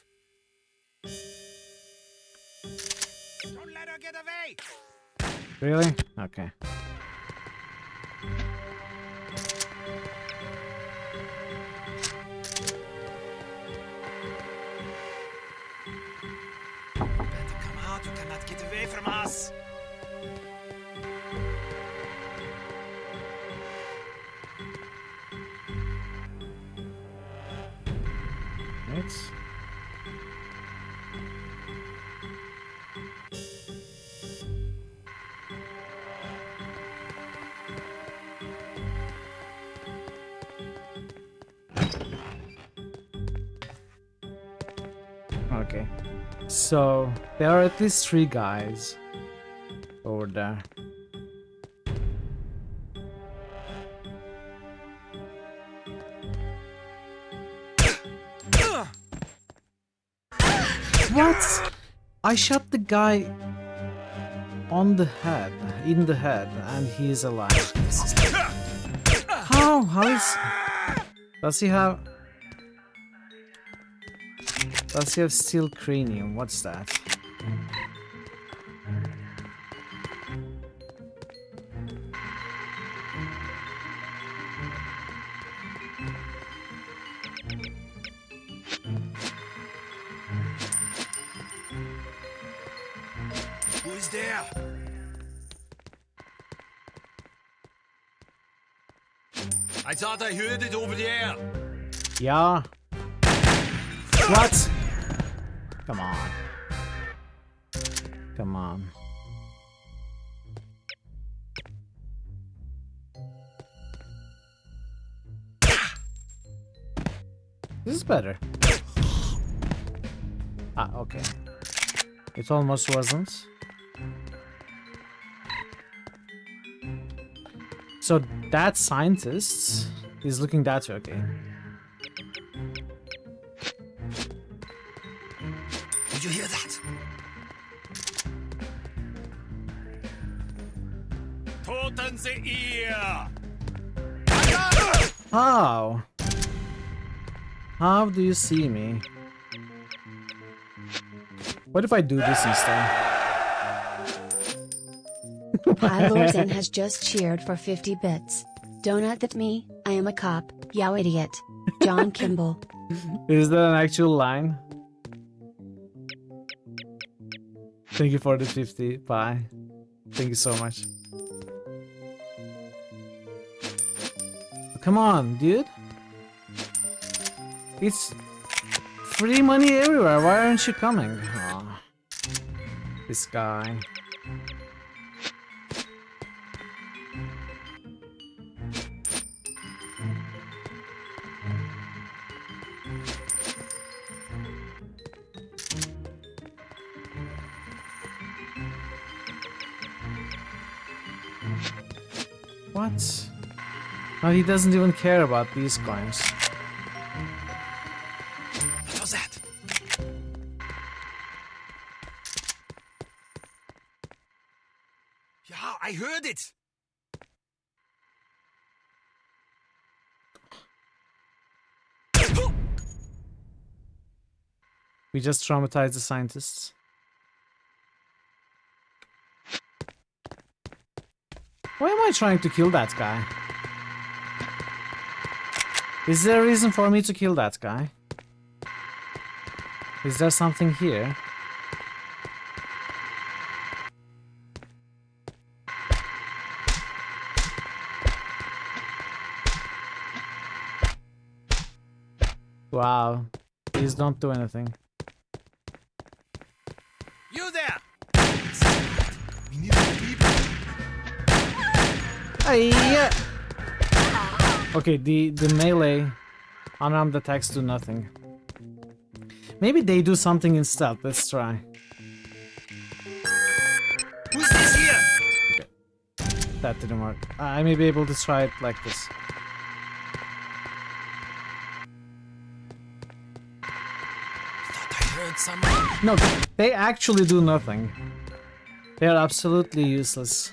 Don't let her get away. Really? Okay. Better come out. You cannot get away from us. Right. Okay. So there are at least 3 guys over there. What? I shot the guy on the head, in the head, and he's alive. How? How is... Does he have... Does he have steel cranium? What's that? Who is there? I thought I heard it over there. Yeah. What? Come on. Come on. This is better. Ah, okay. It almost wasn't. So that scientist is looking that way, okay. Did you hear that? Toten sie ihr! How? How do you see me? What if I do this instead? Pylorzen has just cheered for 50 bits. Donut that me, I am a cop, yow idiot. John Kimball. Is that an actual line? Thank you for the 50. Bye. Thank you so much. Come on, dude. It's free money everywhere. Why aren't you coming? Aw. This guy. What? No, he doesn't even care about these coins. What was that? Yeah, I heard it. We just traumatized the scientists. Why am I trying to kill that guy? Is there a reason for me to kill that guy? Is there something here? Wow. Please don't do anything. You there! We need more people. Hey! Okay, the melee unarmed attacks do nothing. Maybe they do something instead. Let's try. Who's this here? Okay. That didn't work. I may be able to try it like this. Thought I heard someone. No, they actually do nothing. They are absolutely useless.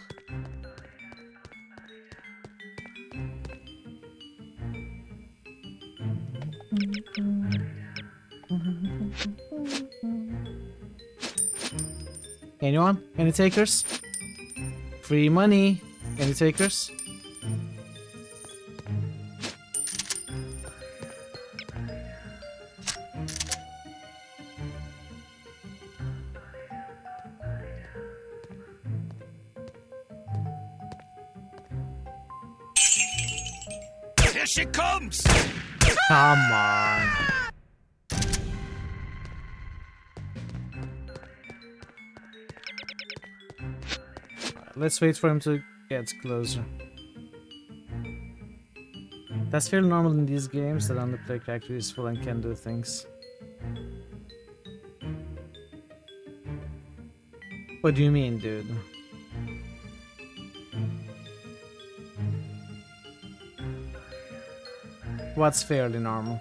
Anyone? Any takers? Free money. Any takers? Here she comes! Come on. Let's wait for him to get closer. That's fairly normal in these games that only player character is full and can do things. What do you mean, dude? What's fairly normal?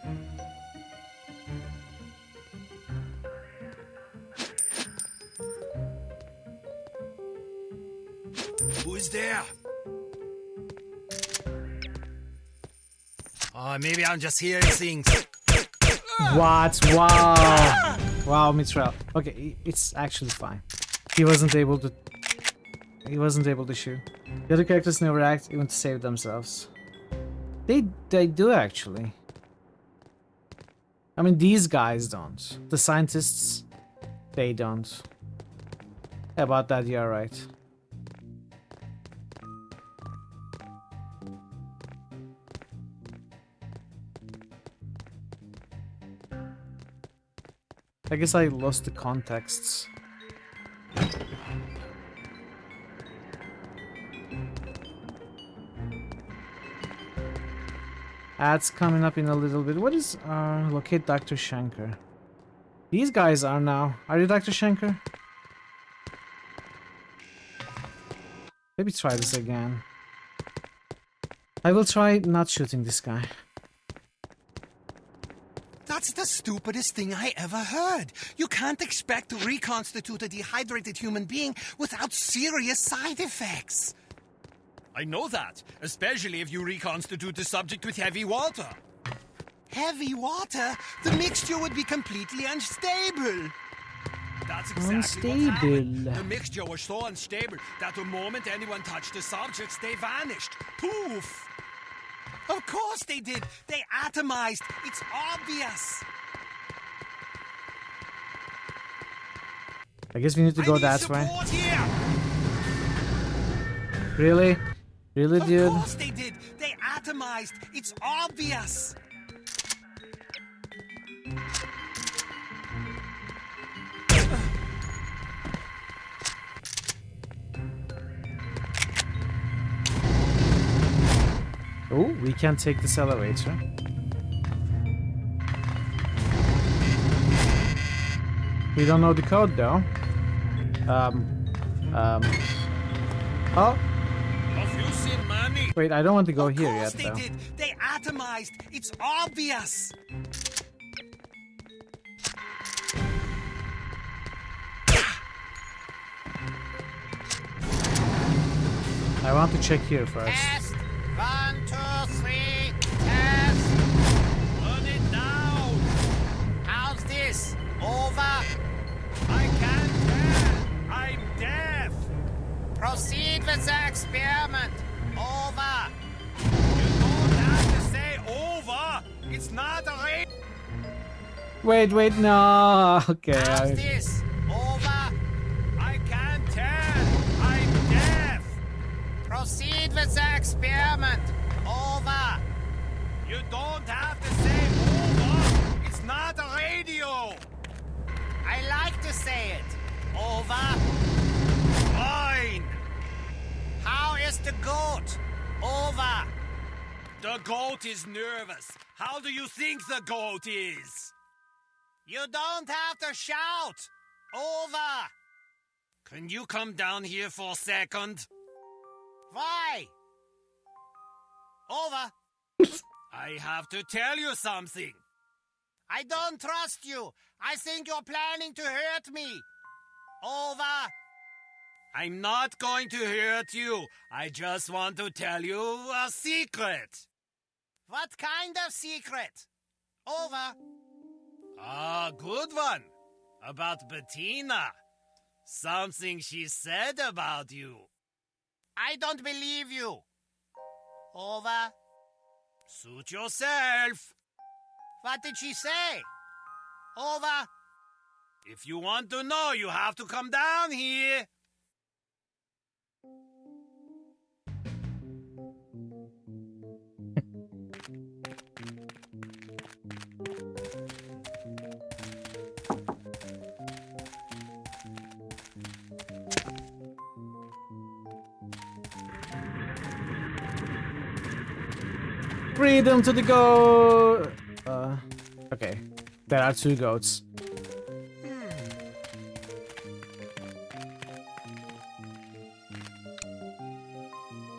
Who is there? Oh, maybe I'm just hearing things. What? Wow! Wow, Mithril. Okay, it's actually fine. He wasn't able to. He wasn't able to shoot. The other characters never act even to save themselves. They do actually. I mean, these guys don't. The scientists, they don't. About that, you're right. I guess I lost the contexts. Ads coming up in a little bit. What is locate Dr. Shankar? These guys are now. Are you Dr. Shankar? Maybe try this again. I will try not shooting this guy. That's the stupidest thing I ever heard. You can't expect to reconstitute a dehydrated human being without serious side effects. I know that, especially if you reconstitute the subject with heavy water. Heavy water? The mixture would be completely unstable. That's exactly what happened. The mixture was so unstable that the moment anyone touched the subjects, they vanished. Poof! Of course they did. They atomized. It's obvious. I guess we need to go that way. Here. Really? Really, dude? Of course they did. They atomized. It's obvious. Oh, we can't take this elevator. We don't know the code though. Oh. Wait, I don't want to go here yet though. They did. They atomized. It's obvious. I want to check here first. Test. 1, 2, 3. Test. Turn it down. How's this? Over. I can't tell. I'm deaf. Proceed with the experiment. Over. You don't have to say over. It's not a race. Wait, no. Okay. How's this? Over. I can't tell. I'm deaf. Proceed with the experiment. Over. You don't have to say over. It's not a radio. I like to say it. Over. Fine. How is the goat? Over. The goat is nervous. How do you think the goat is? You don't have to shout. Over. Can you come down here for a second? Why? Over. I have to tell you something. I don't trust you. I think you're planning to hurt me. Over. I'm not going to hurt you. I just want to tell you a secret. What kind of secret? Over. A good one. About Bettina. Something she said about you. I don't believe you. Over. Suit yourself. What did she say? Over. If you want to know, you have to come down here. Freedom to the goat! Okay. There are 2 goats.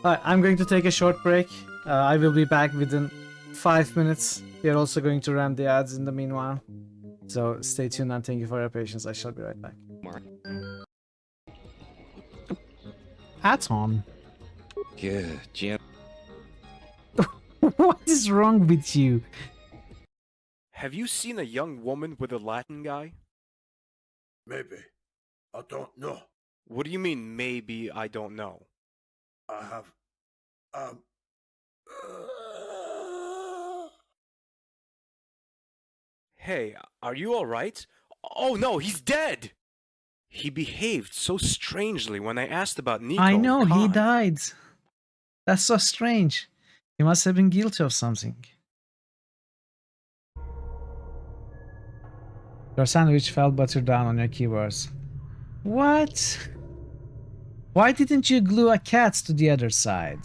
Alright, I'm going to take a short break. I will be back within 5 minutes. We are also going to run the ads in the meanwhile. So stay tuned and thank you for your patience. I shall be right back. Hats on. Good, Jim. What is wrong with you? Have you seen a young woman with a Latin guy? Maybe. I don't know. What do you mean, maybe I don't know? I have... Hey, are you alright? Oh no, he's dead! He behaved so strangely when I asked about Nico. I know, and he Khan. died. That's so strange. He must have been guilty of something. Your sandwich fell butter down on your keyboards. What? Why didn't you glue a cat to the other side?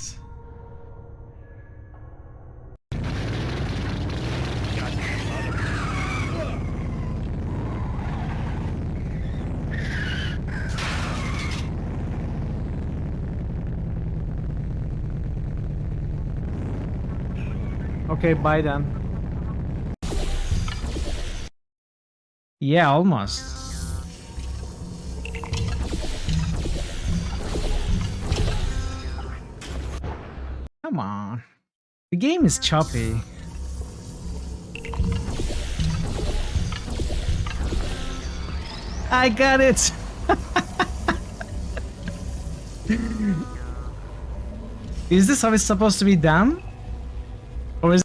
Okay, bye then. Yeah, almost. Come on. The game is choppy. I got it! Is this how it's supposed to be done? Or is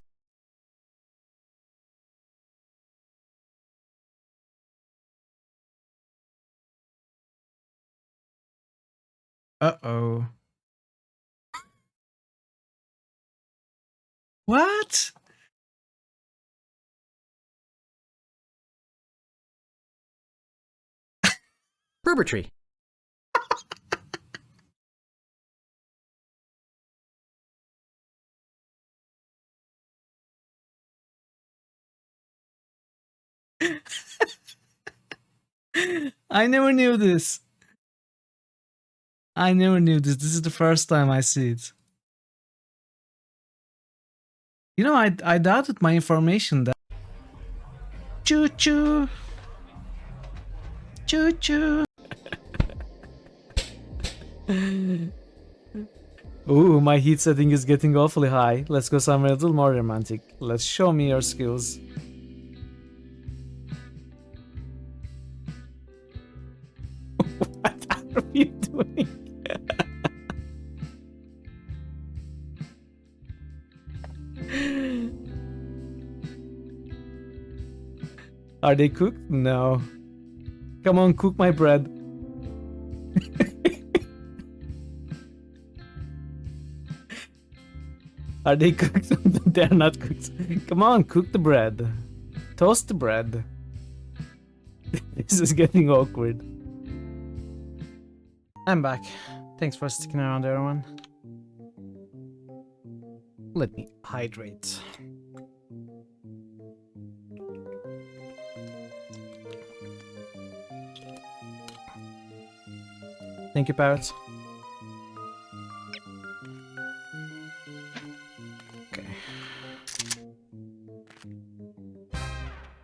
Uh-oh. What? Berber tree. I never knew this. I never knew this. This is the first time I see it. You know, I doubted my information that. Choo choo. Choo choo. Ooh, my heat setting is getting awfully high. Let's go somewhere a little more romantic. Let's show me your skills. What are you doing? Are they cooked? No. Come on, cook my bread. Are they cooked? They're not cooked. Come on, cook the bread. Toast the bread. This is getting awkward. I'm back. Thanks for sticking around, everyone. Let me hydrate. Thank you, Parrots. Okay.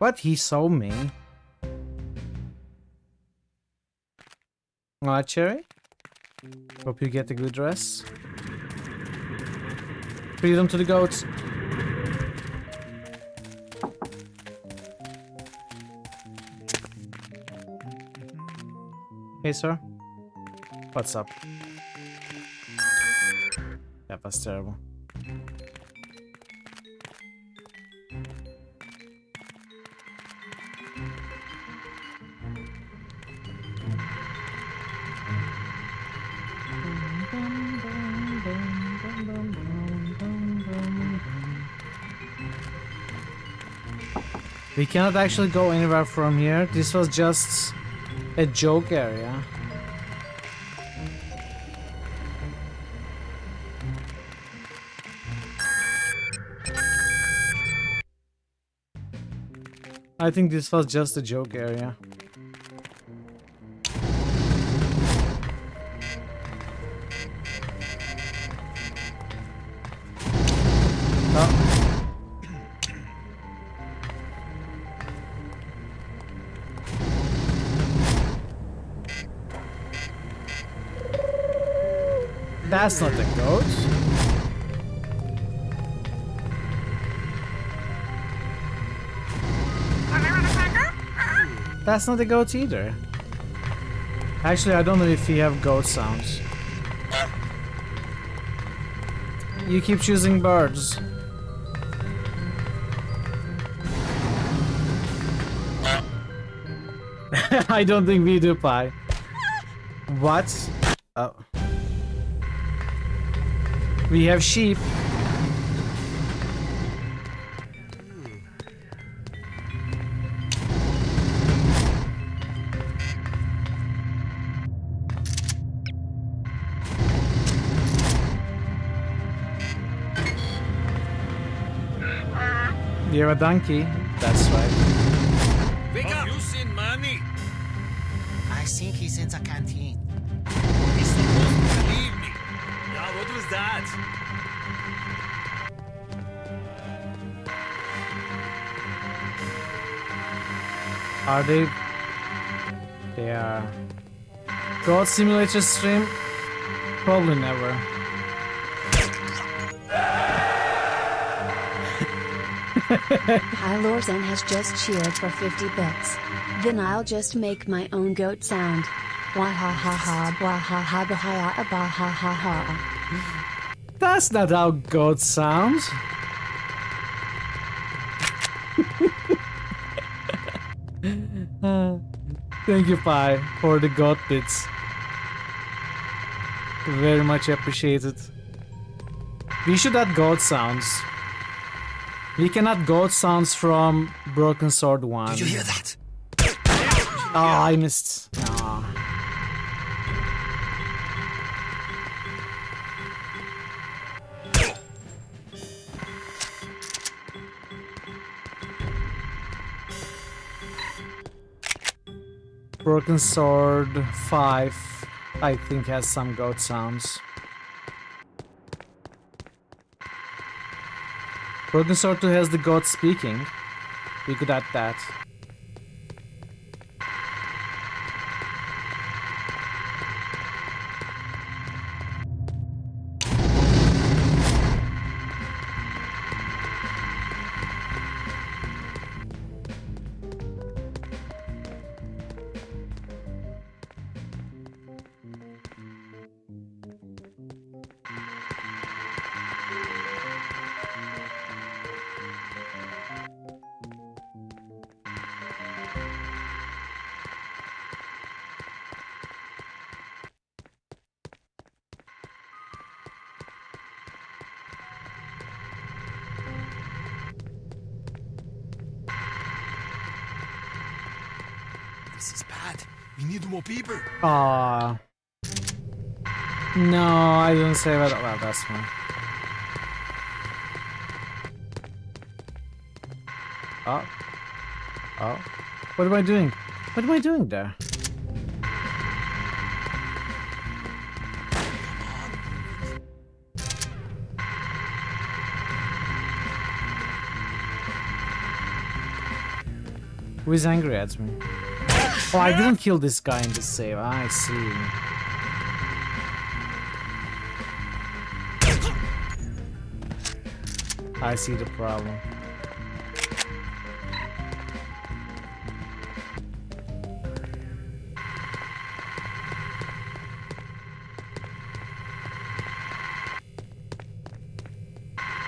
What? He saw me. Alright, Cherry. Hope you get a good rest. Freedom to the goats. Hey, sir. What's up? Yeah, that's terrible. We cannot actually go anywhere from here. This was just a joke area. I think this was just a joke area. That's not the goat. That's not the goat either. Actually, I don't know if we have goat sounds. You keep choosing birds. I don't think we do, Pie. What? Oh. We have sheep. You have a donkey. That's right. Have you seen money? I think he's in the canteen. He's supposed to believe me. Yeah, what was that? Are they? They are. God Simulator stream? Probably never. Hylorzan has just cheered for 50 bits. Then I'll just make my own goat sound. Wahahaha, wahaha, bahaya, bahahaha. That's not how goat sounds. Thank you, Pi, for the goat bits. Very much appreciated. We should add goat sounds. We can add goat sounds from Broken Sword 1. Did you hear that? Oh, I missed. Oh. Broken Sword 5, I think, has some goat sounds. Broken Sword 2 has the goat speaking. We could add that. This is bad. We need more people. Ah. No, I didn't say that. Well, that's fine. Oh. Oh. What am I doing? What am I doing there? Who is angry at me? Oh, I didn't kill this guy in the save. I see. I see the problem.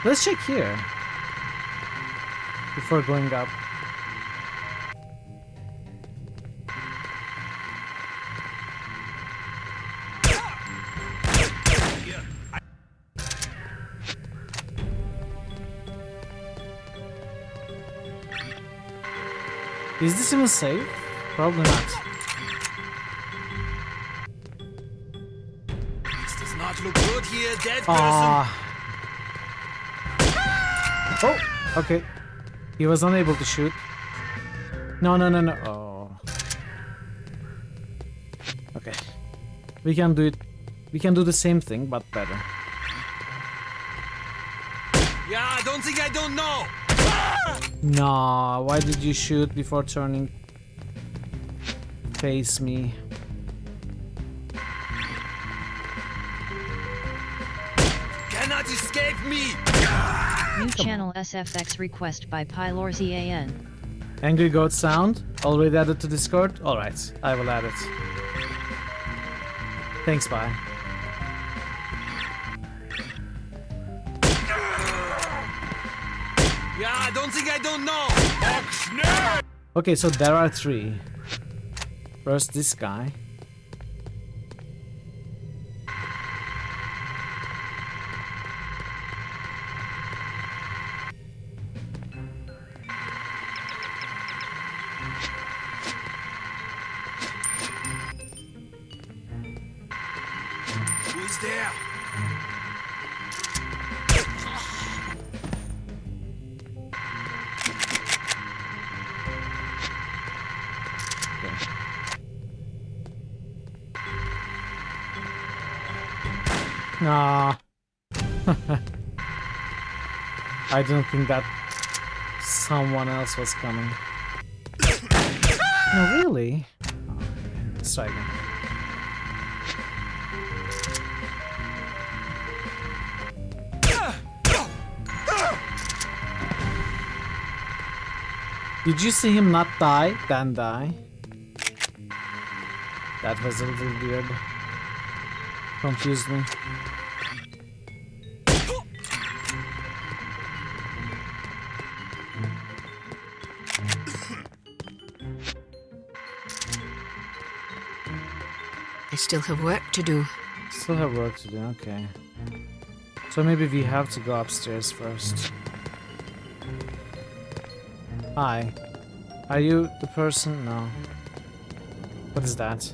Let's check here before going up. Is this even safe? Probably not. This does not look good here, dead person. Oh, okay. He was unable to shoot. No. Oh. Okay. We can do it. We can do the same thing, but better. Yeah, I don't think I don't know. Nah, why did you shoot before turning? Face me. Cannot escape me. New channel SFX request by PylorZAN. Angry Goat sound already added to Discord. All right, I will add it. Thanks, bye. Yeah, I don't think I don't know. Okay, so there are 3. First, this guy. Who's there? Nah. I don't think that someone else was coming. No, really? Oh, let's try again. Did you see him not die, then die? That was a little weird. Confused me. I still have work to do. Still have work to do, okay. So maybe we have to go upstairs first. Hi. Are you the person? No. What is that?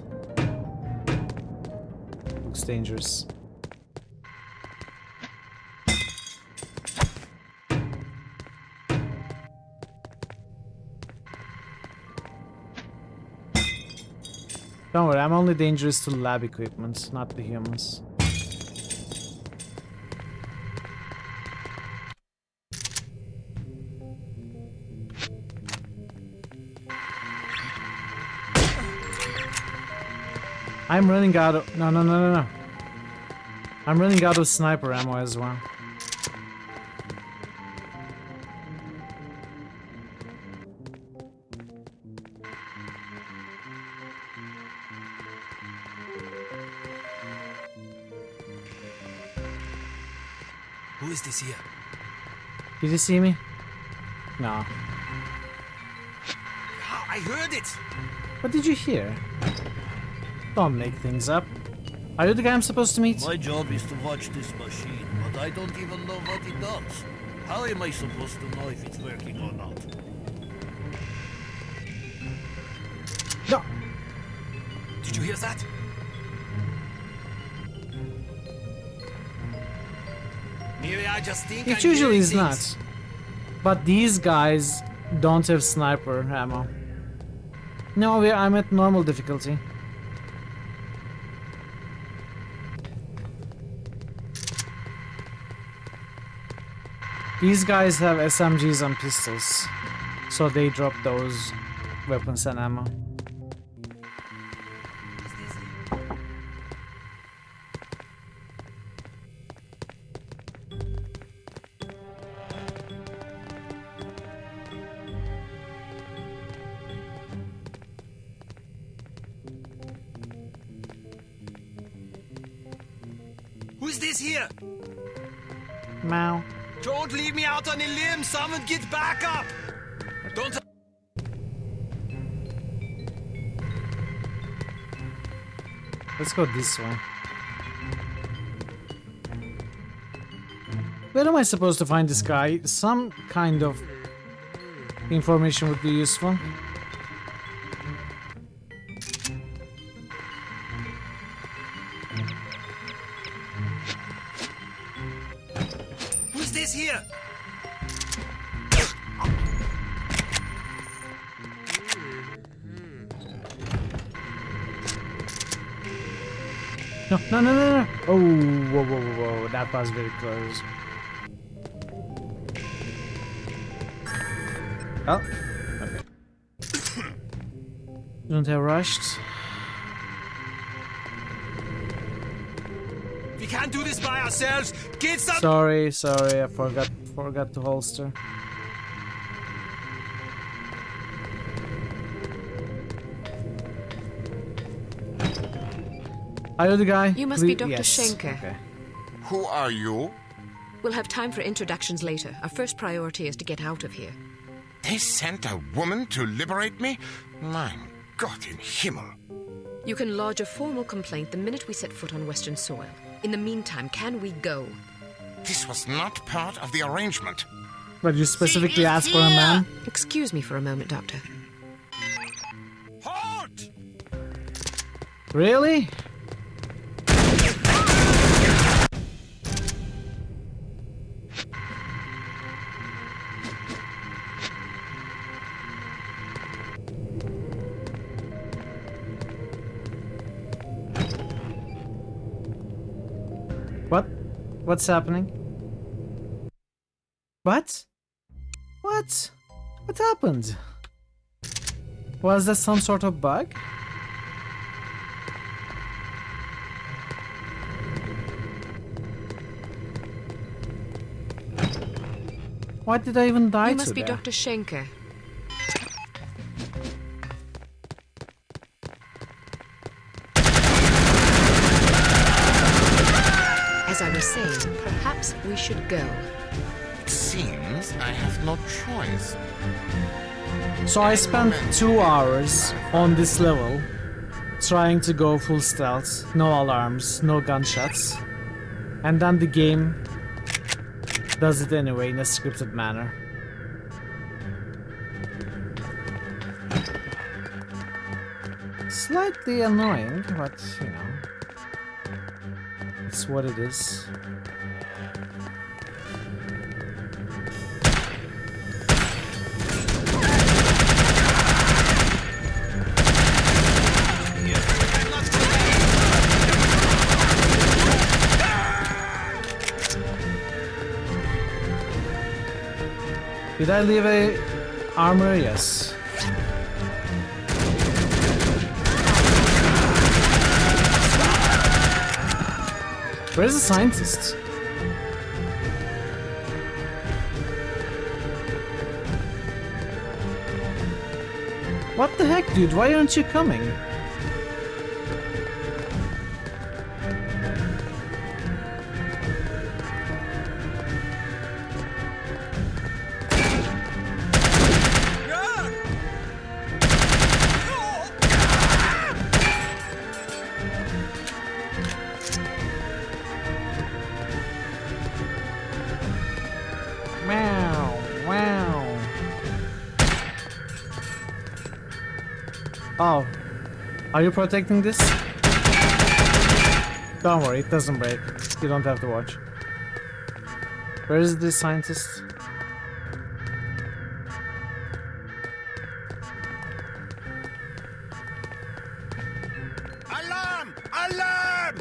Looks dangerous. Don't worry, I'm only dangerous to lab equipment, not the humans. I'm running out of... No. I'm running out of sniper ammo as well. Who is this here? Did you see me? No. I heard it. What did you hear? Don't make things up. Are you the guy I'm supposed to meet? My job is to watch this machine, but I don't even know what it does. How am I supposed to know if it's working or not? No. Did you hear that? Maybe I just think It usually is not. But these guys don't have sniper ammo. No, I'm at normal difficulty. These guys have SMGs and pistols, so they drop those. weapons and ammo. Who's this here? Meow. Don't leave me out on a limb. Someone get back up. Don't. Let's go this way. Where am I supposed to find this guy? Some kind of information would be useful. Who's this here? No, no, no, no, no. Oh, whoa, whoa, whoa, whoa. That was very close. Oh, okay. Shouldn't have rushed. We can't do this by ourselves. Get some. Sorry, I forgot to holster. Are you the guy? You must be Dr. Yes. Schenker. Okay. Who are you? We'll have time for introductions later. Our first priority is to get out of here. They sent a woman to liberate me? Mein Gott in Himmel. You can lodge a formal complaint the minute we set foot on Western soil. In the meantime, can we go? This was not part of the arrangement. But you specifically asked for a man? Excuse me for a moment, Doctor. Halt! Really? What? What's happening? What? What? What happened? Was that some sort of bug? Why did I even die You must be today? Dr. Schenker. As I was saying, perhaps we should go. It seems I have no choice. So I spent 2 hours on this level trying to go full stealth, no alarms, no gunshots, and then the game does it anyway in a scripted manner. Slightly annoying, but you know, it's what it is. Did I leave a armor? Yes. Where's the scientist? What the heck, dude? Why aren't you coming? Oh, are you protecting this? Don't worry, it doesn't break. You don't have to watch. Where is this scientist? Alarm! Alarm!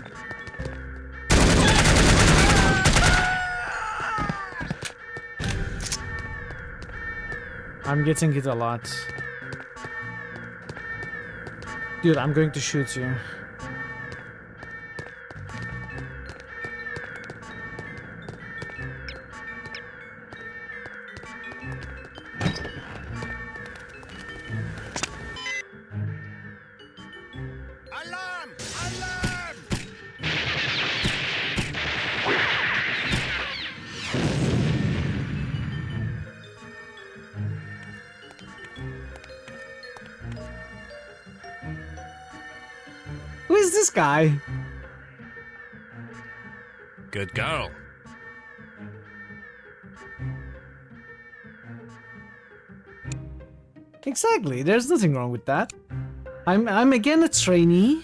I'm getting it a lot. Dude, I'm going to shoot you. Alarm! Alarm! Who is this guy? Good girl. Exactly, there's nothing wrong with that. I'm again a trainee.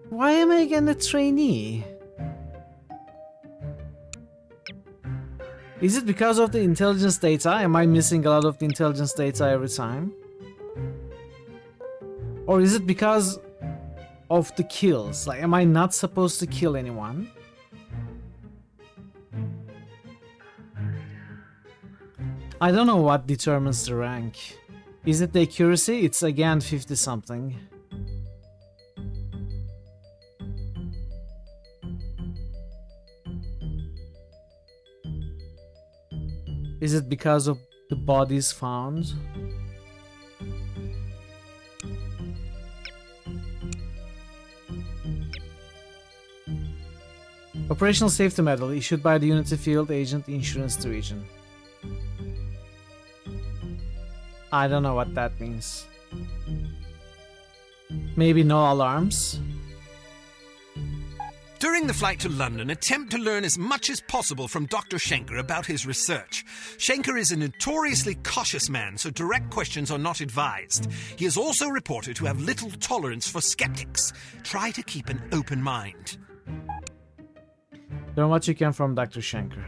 Why am I again a trainee? Is it because of the intelligence data? Am I missing a lot of the intelligence data every time? Or is it because of the kills? Like, am I not supposed to kill anyone? I don't know what determines the rank. Is it the accuracy? It's again 50 something. Is it because of the bodies found? Operational safety medal issued by the Unity Field Agent Insurance Division. I don't know what that means. Maybe no alarms? During the flight to London, attempt to learn as much as possible from Dr. Schenker about his research. Schenker is a notoriously cautious man, so direct questions are not advised. He is also reported to have little tolerance for skeptics. Try to keep an open mind. Learn what you can from Dr. Schenker.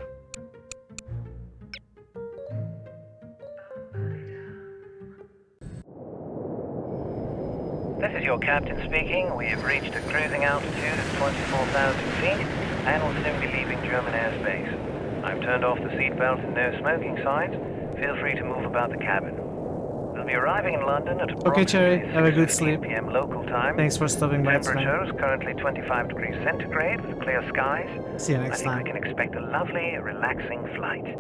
This is your captain speaking. We have reached a cruising altitude of 24,000 feet and will soon be leaving German airspace. I've turned off the seatbelt and no smoking signs. Feel free to move about the cabin. We'll be arriving in London at Okay, Cherry, approximately have a good 6:15 sleep. p.m. local time. Thanks for stopping by. Temperature is currently 25 degrees centigrade with clear skies. See you next I time. think we can expect a lovely, relaxing flight.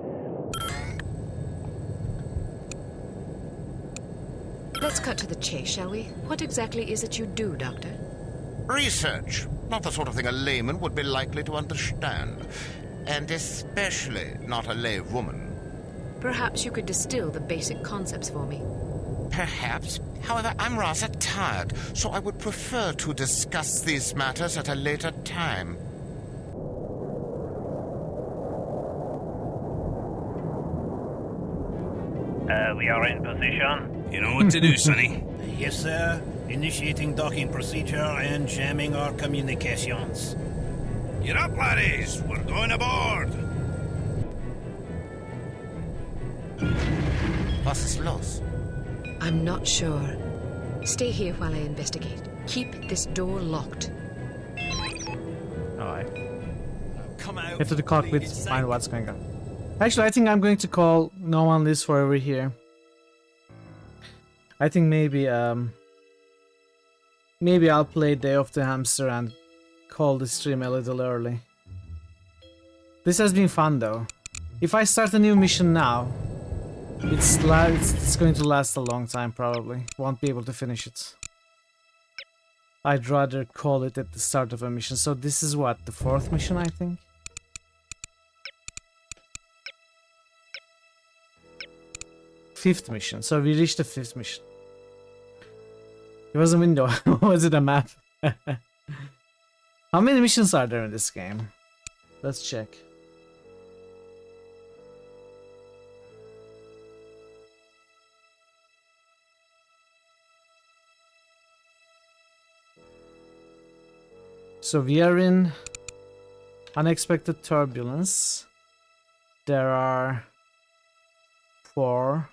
Let's cut to the chase, shall we? What exactly is it you do, Doctor? Research. Not the sort of thing a layman would be likely to understand. And especially not a lay woman. Perhaps you could distill the basic concepts for me. Perhaps. However, I'm rather tired, so I would prefer to discuss these matters at a later time. We are in position. You know what to do, Sonny. Yes, sir. Initiating docking procedure and jamming our communications. Get up, laddies. We're going aboard. Was ist los? I'm not sure. Stay here while I investigate. Keep this door locked. Alright. Come out. Get to the cockpit, find what's going on. Actually, I think I'm going to call No One Lives Forever here. I think maybe I'll play Day of the Hamster and call the stream a little early. This has been fun though. If I start a new mission now, it's going to last a long time probably. Won't be able to finish it. I'd rather call it at the start of a mission. So this is what, the 4th mission, I think? Fifth mission. So we reached the 5th mission. It was a window. Was it a map? How many missions are there in this game? Let's check. So we are in unexpected turbulence. There are 4,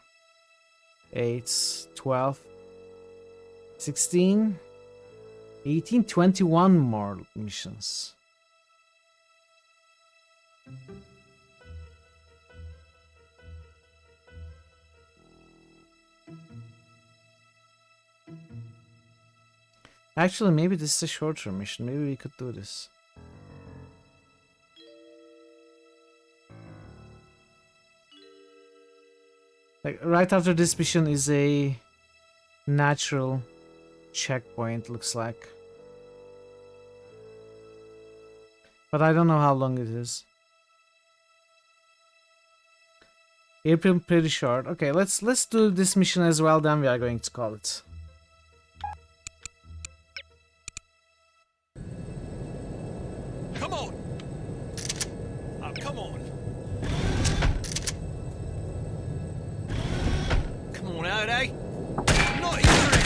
8, 12, 16, 18, 21 more missions. Actually, maybe this is a short-term mission. Maybe we could do this. Like, right after this mission is a natural checkpoint, looks like. But I don't know how long it is. April pretty short. Okay, let's do this mission as well, then we are going to call it. Come on! Oh, come on! Come on out, eh? Not interested!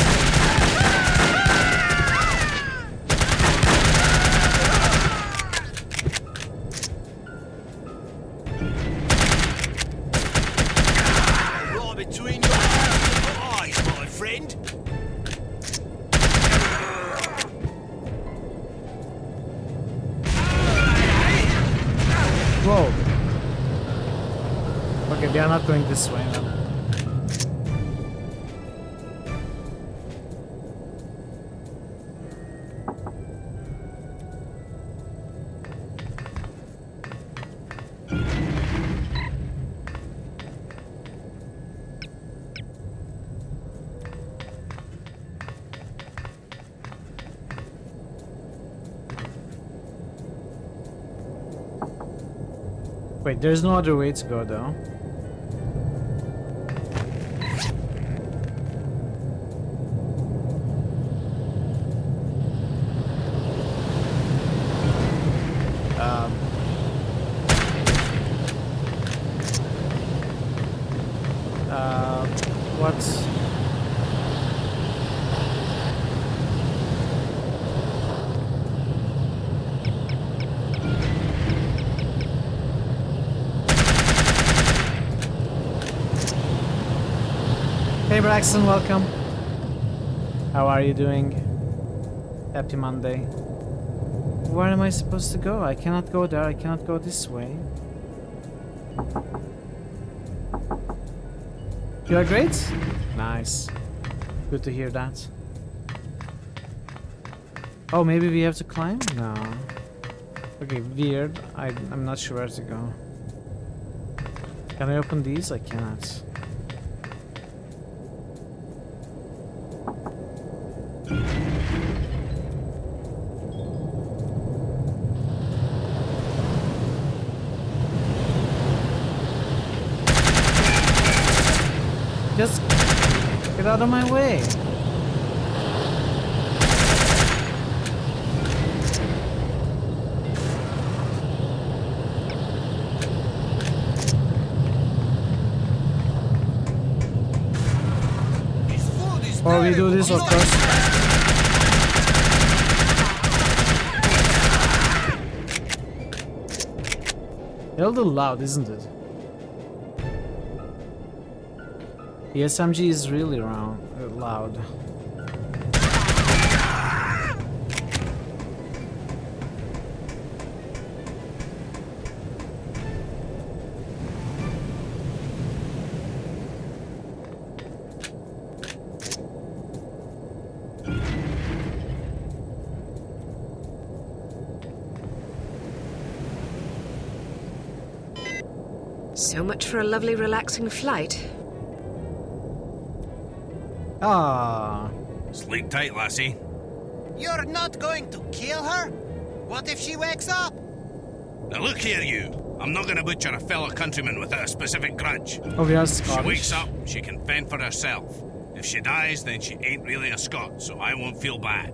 Right between your eyes, my friend! Whoa. Okay, they are not going this way now. Wait, there's no other way to go though. What? Hey Braxton, welcome. How are you doing? Happy Monday. Where am I supposed to go? I cannot go there, I cannot go this way. You are great? Nice. Good to hear that. Oh, maybe we have to climb? No. Okay, weird. I'm not sure where to go. Can I open these? I cannot. Just get out of my way. Or we do this, of course. A little loud, isn't it? The SMG is really loud. So much for a lovely, relaxing flight. Ah. Sleep tight, lassie. You're not going to kill her? What if she wakes up? Now look here, you. I'm not going to butcher a fellow countryman without a specific grudge. Oh, we are If she Scottish. wakes up, she can fend for herself. If she dies, then she ain't really a Scot, so I won't feel bad.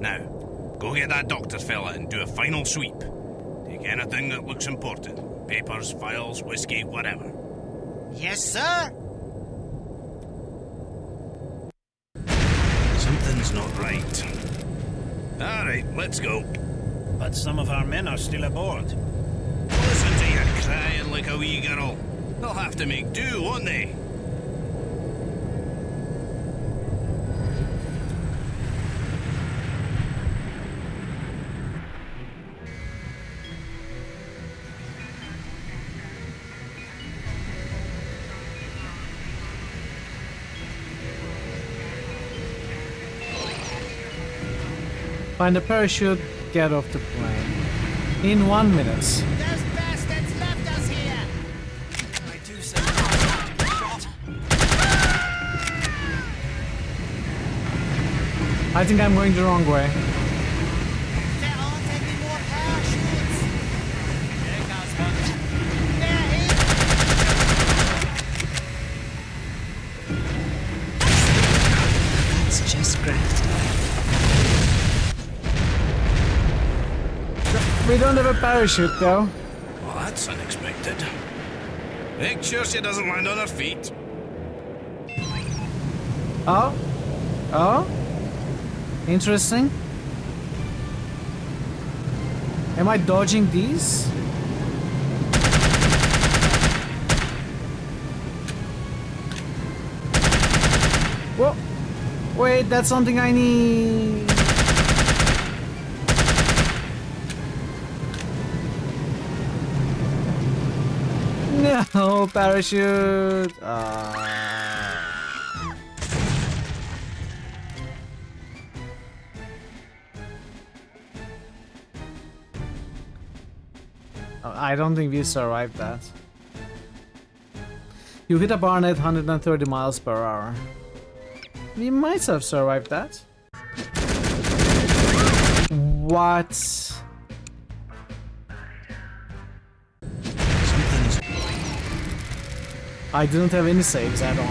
Now, go get that doctor fella and do a final sweep. Take anything that looks important. Papers, files, whiskey, whatever. Yes, sir. Something's not right. All right, let's go. But some of our men are still aboard. Listen to you crying like a wee girl. They'll have to make do, won't they? Find a parachute, get off the plane. In 1 minute. Those bastards left us here! I do say shot. I think I'm going the wrong way. There aren't any more parachutes! There goes one. They're here! That's just great. We don't have a parachute though. Well, that's unexpected. Make sure she doesn't land on her feet. Oh? Oh? Interesting. Am I dodging these? Whoa! Wait, that's something I need. No, parachute. I don't think we survived that. You hit a barn at 130 miles per hour. We might have survived that. What? I didn't have any saves at all.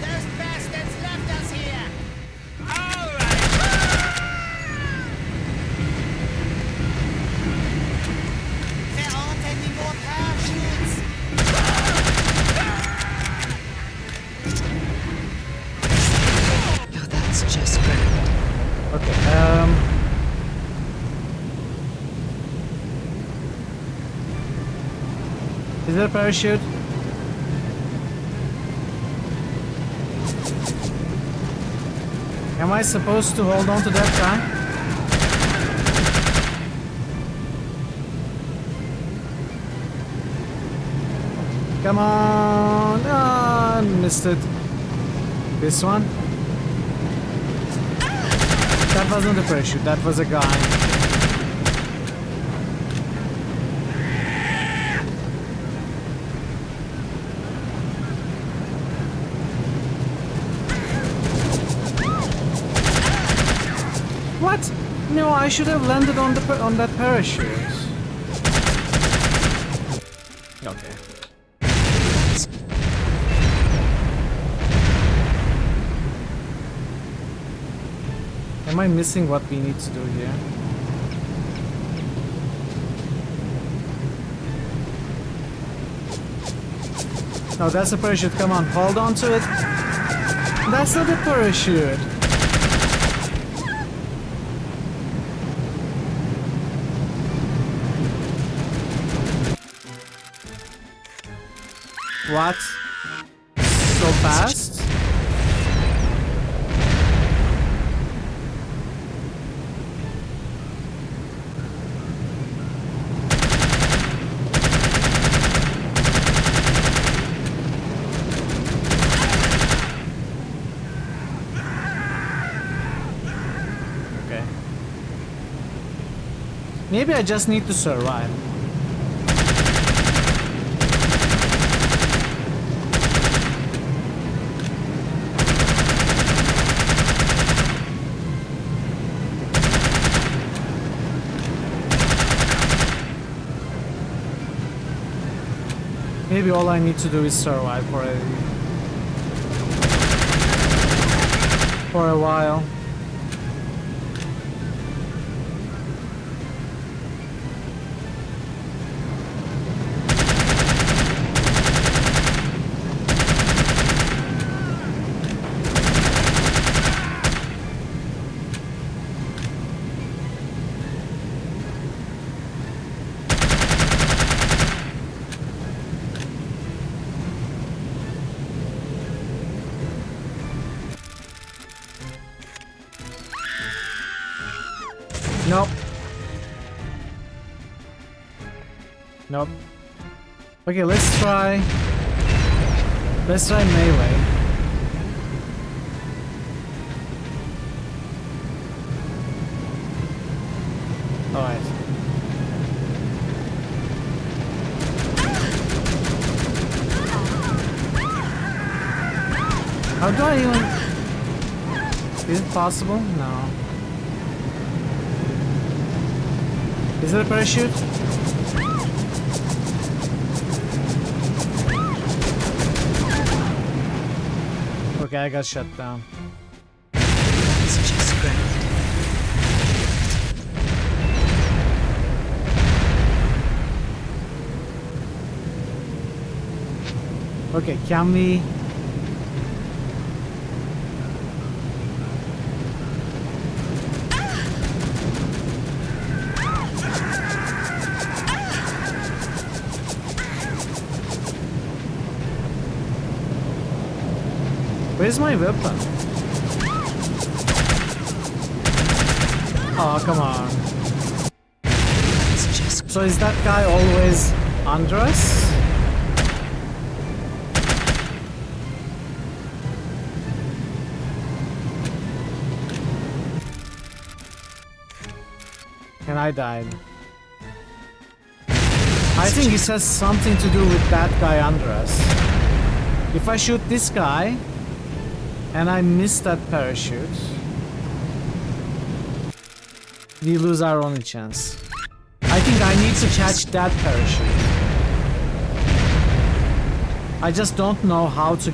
Those bastards left us here! There aren't any more parachutes! Oh, that's just great. Okay, is there a parachute? Am I supposed to hold on to that guy? Come on! Ah, missed it. This one? That wasn't a parachute, that was a guy. What? No, I should have landed on that parachute. Okay. Am I missing what we need to do here? No, that's a parachute. Come on, hold on to it. That's not a parachute. What? So fast? Maybe I just need to survive. Maybe all I need to do is survive for a while. Nope. Nope. Okay, let's try Let's try melee. Alright. How do I even... Is it possible? No. Is it a parachute? Okay, I got shut down. It's just ground. Okay, can we... Where's my weapon? Oh, come on. So is that guy always under us? And I died. I think it has something to do with that guy under us. If I shoot this guy and I miss that parachute, we lose our only chance. I think I need to catch that parachute. I just don't know how to...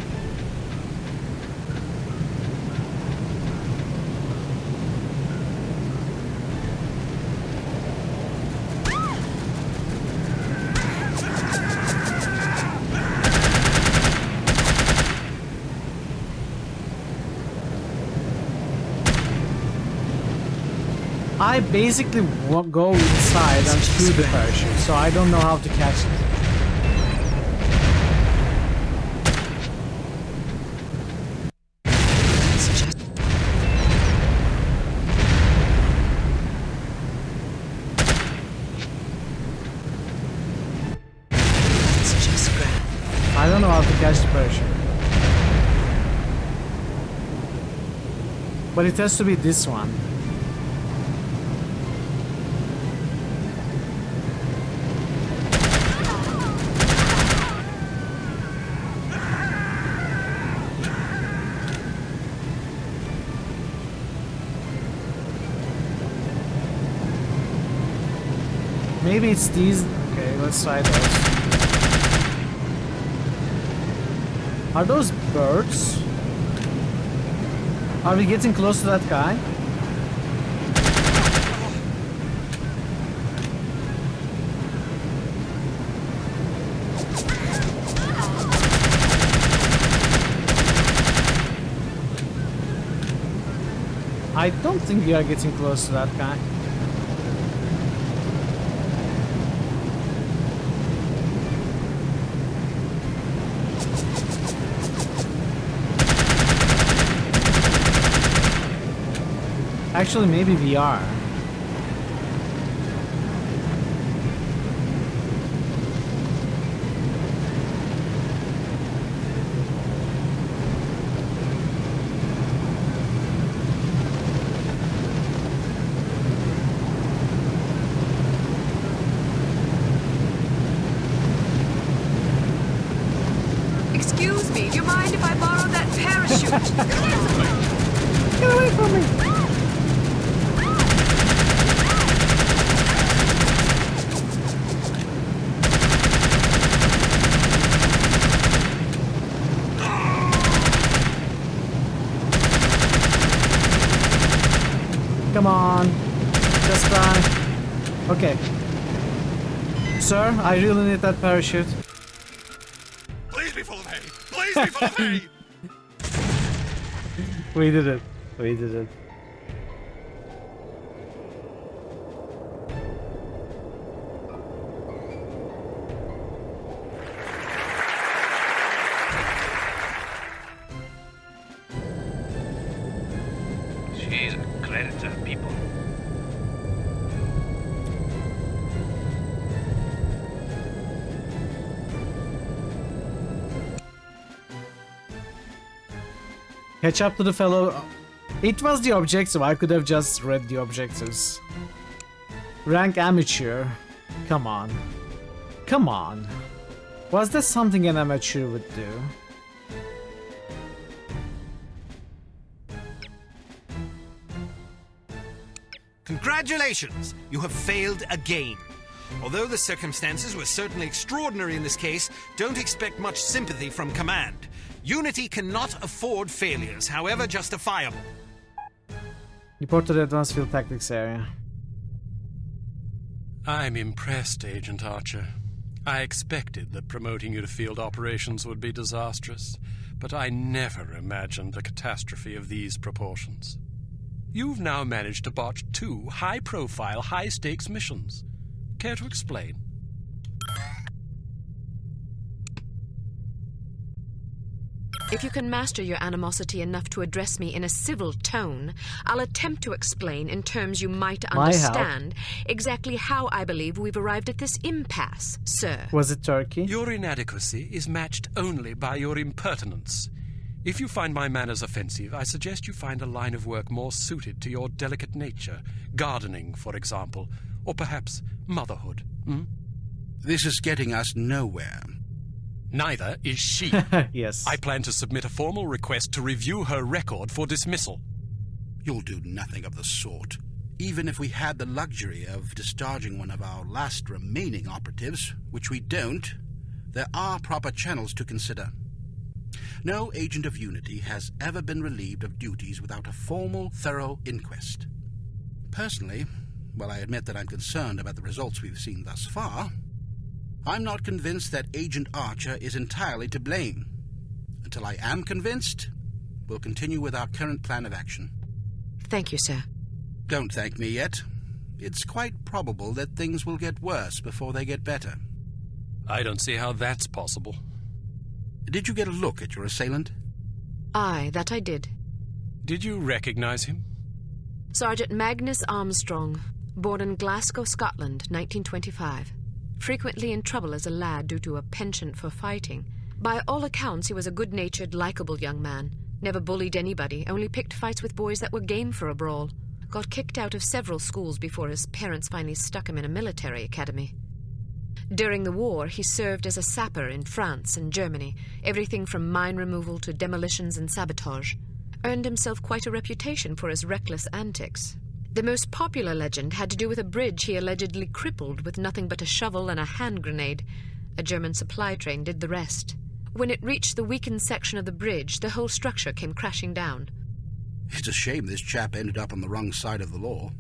I basically go inside and shoot the parachute, so I don't know how to catch it. I don't know how to catch the parachute. But it has to be this one. Maybe it's these. Okay, let's try those. Are those birds? Are we getting close to that guy? I don't think we are getting close to that guy. Actually, maybe we are. Excuse me, do you mind if I borrow that parachute? Get away from me! Come on, just try. Okay. Sir, I really need that parachute. Please be full of hay! Please be full of hay! We did it. We did it. She's a credit to her people. Catch up to the fellow. It was the objective. I could have just read the objectives. Rank amateur. Come on. Come on. Was that something an amateur would do? Congratulations! You have failed again. Although the circumstances were certainly extraordinary in this case, don't expect much sympathy from command. Unity cannot afford failures, however justifiable. Report to the advanced field tactics area. I'm impressed, Agent Archer. I expected that promoting you to field operations would be disastrous, but I never imagined a catastrophe of these proportions. You've now managed to botch 2 high-profile, high-stakes missions. Care to explain? If you can master your animosity enough to address me in a civil tone, I'll attempt to explain in terms you might understand exactly how I believe we've arrived at this impasse, sir. Was it Turkey? Your inadequacy is matched only by your impertinence. If you find my manners offensive, I suggest you find a line of work more suited to your delicate nature. Gardening, for example, or perhaps motherhood. This is getting us nowhere. Neither is she. Yes. I plan to submit a formal request to review her record for dismissal. You'll do nothing of the sort. Even if we had the luxury of discharging one of our last remaining operatives, which we don't, there are proper channels to consider. No agent of Unity has ever been relieved of duties without a formal, thorough inquest. Personally, while I admit that I'm concerned about the results we've seen thus far, I'm not convinced that Agent Archer is entirely to blame. Until I am convinced, we'll continue with our current plan of action. Thank you, sir. Don't thank me yet. It's quite probable that things will get worse before they get better. I don't see how that's possible. Did you get a look at your assailant? Aye, that I did. Did you recognize him? Sergeant Magnus Armstrong, born in Glasgow, Scotland, 1925. Frequently in trouble as a lad due to a penchant for fighting. By all accounts, he was a good-natured, likable young man. Never bullied anybody, only picked fights with boys that were game for a brawl. Got kicked out of several schools before his parents finally stuck him in a military academy. During the war, he served as a sapper in France and Germany, everything from mine removal to demolitions and sabotage. Earned himself quite a reputation for his reckless antics. The most popular legend had to do with a bridge he allegedly crippled with nothing but a shovel and a hand grenade. A German supply train did the rest. When it reached the weakened section of the bridge, the whole structure came crashing down. It's a shame this chap ended up on the wrong side of the law.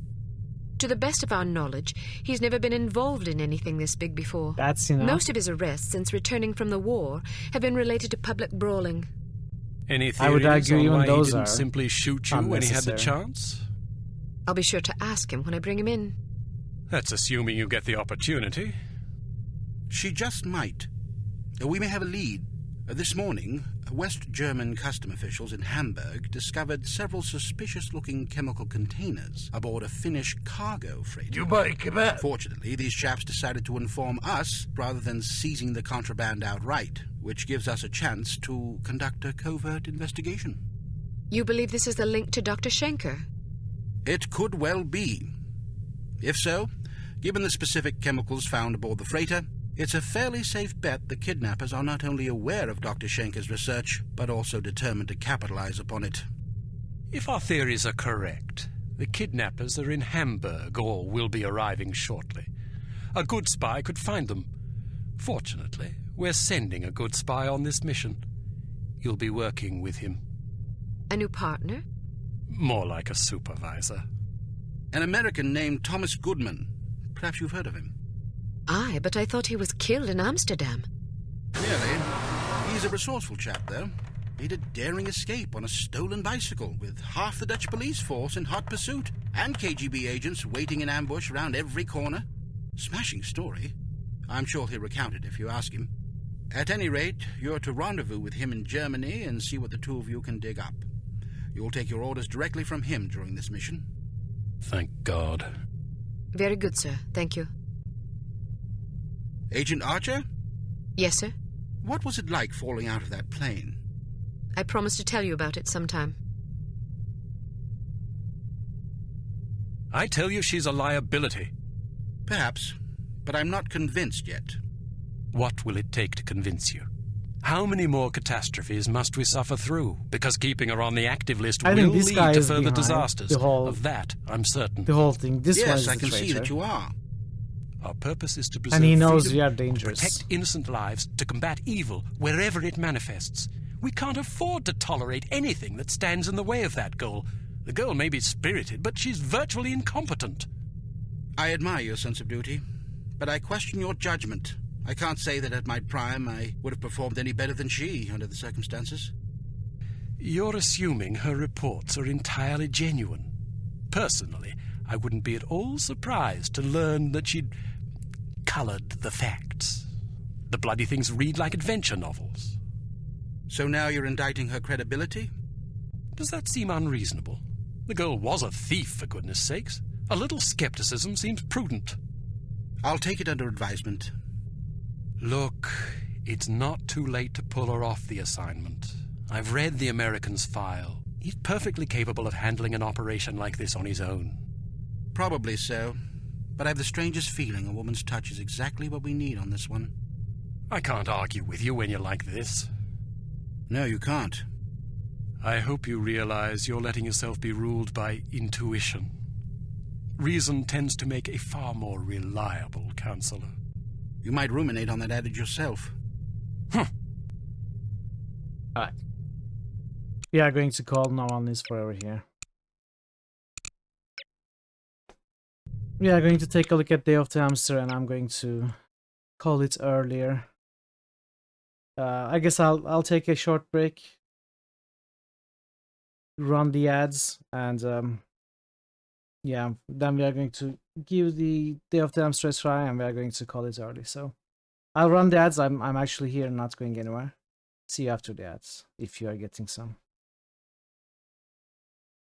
To the best of our knowledge, he's never been involved in anything this big before. That's, Most of his arrests since returning from the war have been related to public brawling. Any theories I would argue on even why those he didn't are simply shoot you when he had the unnecessary. chance? I'll be sure to ask him when I bring him in. That's assuming you get the opportunity. She just might. We may have a lead. This morning, West German custom officials in Hamburg discovered several suspicious-looking chemical containers aboard a Finnish cargo freighter. Fortunately, these chaps decided to inform us rather than seizing the contraband outright, which gives us a chance to conduct a covert investigation. You believe this is the link to Dr. Schenker? It could well be. If so, given the specific chemicals found aboard the freighter, it's a fairly safe bet the kidnappers are not only aware of Dr. Schenker's research, but also determined to capitalize upon it. If our theories are correct, the kidnappers are in Hamburg or will be arriving shortly. A good spy could find them. Fortunately, we're sending a good spy on this mission. You'll be working with him. A new partner? More like a supervisor. An American named Thomas Goodman. Perhaps you've heard of him. Aye, but I thought he was killed in Amsterdam. Really? He's a resourceful chap, though. Made a daring escape on a stolen bicycle with half the Dutch police force in hot pursuit and KGB agents waiting in ambush around every corner. Smashing story. I'm sure he'll recount it if you ask him. At any rate, you're to rendezvous with him in Germany and see what the two of you can dig up. You'll take your orders directly from him during this mission. Thank God. Very good, sir. Thank you. Agent Archer? Yes, sir? What was it like falling out of that plane? I promise to tell you about it sometime. I tell you she's a liability. Perhaps, but I'm not convinced yet. What will it take to convince you? How many more catastrophes must we suffer through? Because keeping her on the active list will lead to further disasters. Of that, I'm certain. The whole thing. This yes, one is I the can traitor. see that you are. Our purpose is to preserve and he knows freedom, we are to dangerous. protect innocent lives, to combat evil wherever it manifests. We can't afford to tolerate anything that stands in the way of that goal. The girl may be spirited, but she's virtually incompetent. I admire your sense of duty, but I question your judgment. I can't say that at my prime I would have performed any better than she under the circumstances. You're assuming her reports are entirely genuine. Personally, I wouldn't be at all surprised to learn that she'd colored the facts. The bloody things read like adventure novels. So now you're indicting her credibility? Does that seem unreasonable? The girl was a thief, for goodness sakes. A little skepticism seems prudent. I'll take it under advisement. Look, it's not too late to pull her off the assignment. I've read the American's file. He's perfectly capable of handling an operation like this on his own. Probably so, but I have the strangest feeling a woman's touch is exactly what we need on this one. I can't argue with you when you're like this. No, you can't. I hope you realize you're letting yourself be ruled by intuition. Reason tends to make a far more reliable counselor. You might ruminate on that adage yourself. Alright. We are going to call No One Is Forever here. We are going to take a look at Day of the Hamster, and I'm going to call it earlier. I guess I'll take a short break, run the ads, and yeah, then we are going to give the Day of the Hamster a try, and we are going to call it early. So I'll run the ads. I'm actually here, not going anywhere. See you after the ads if you are getting some.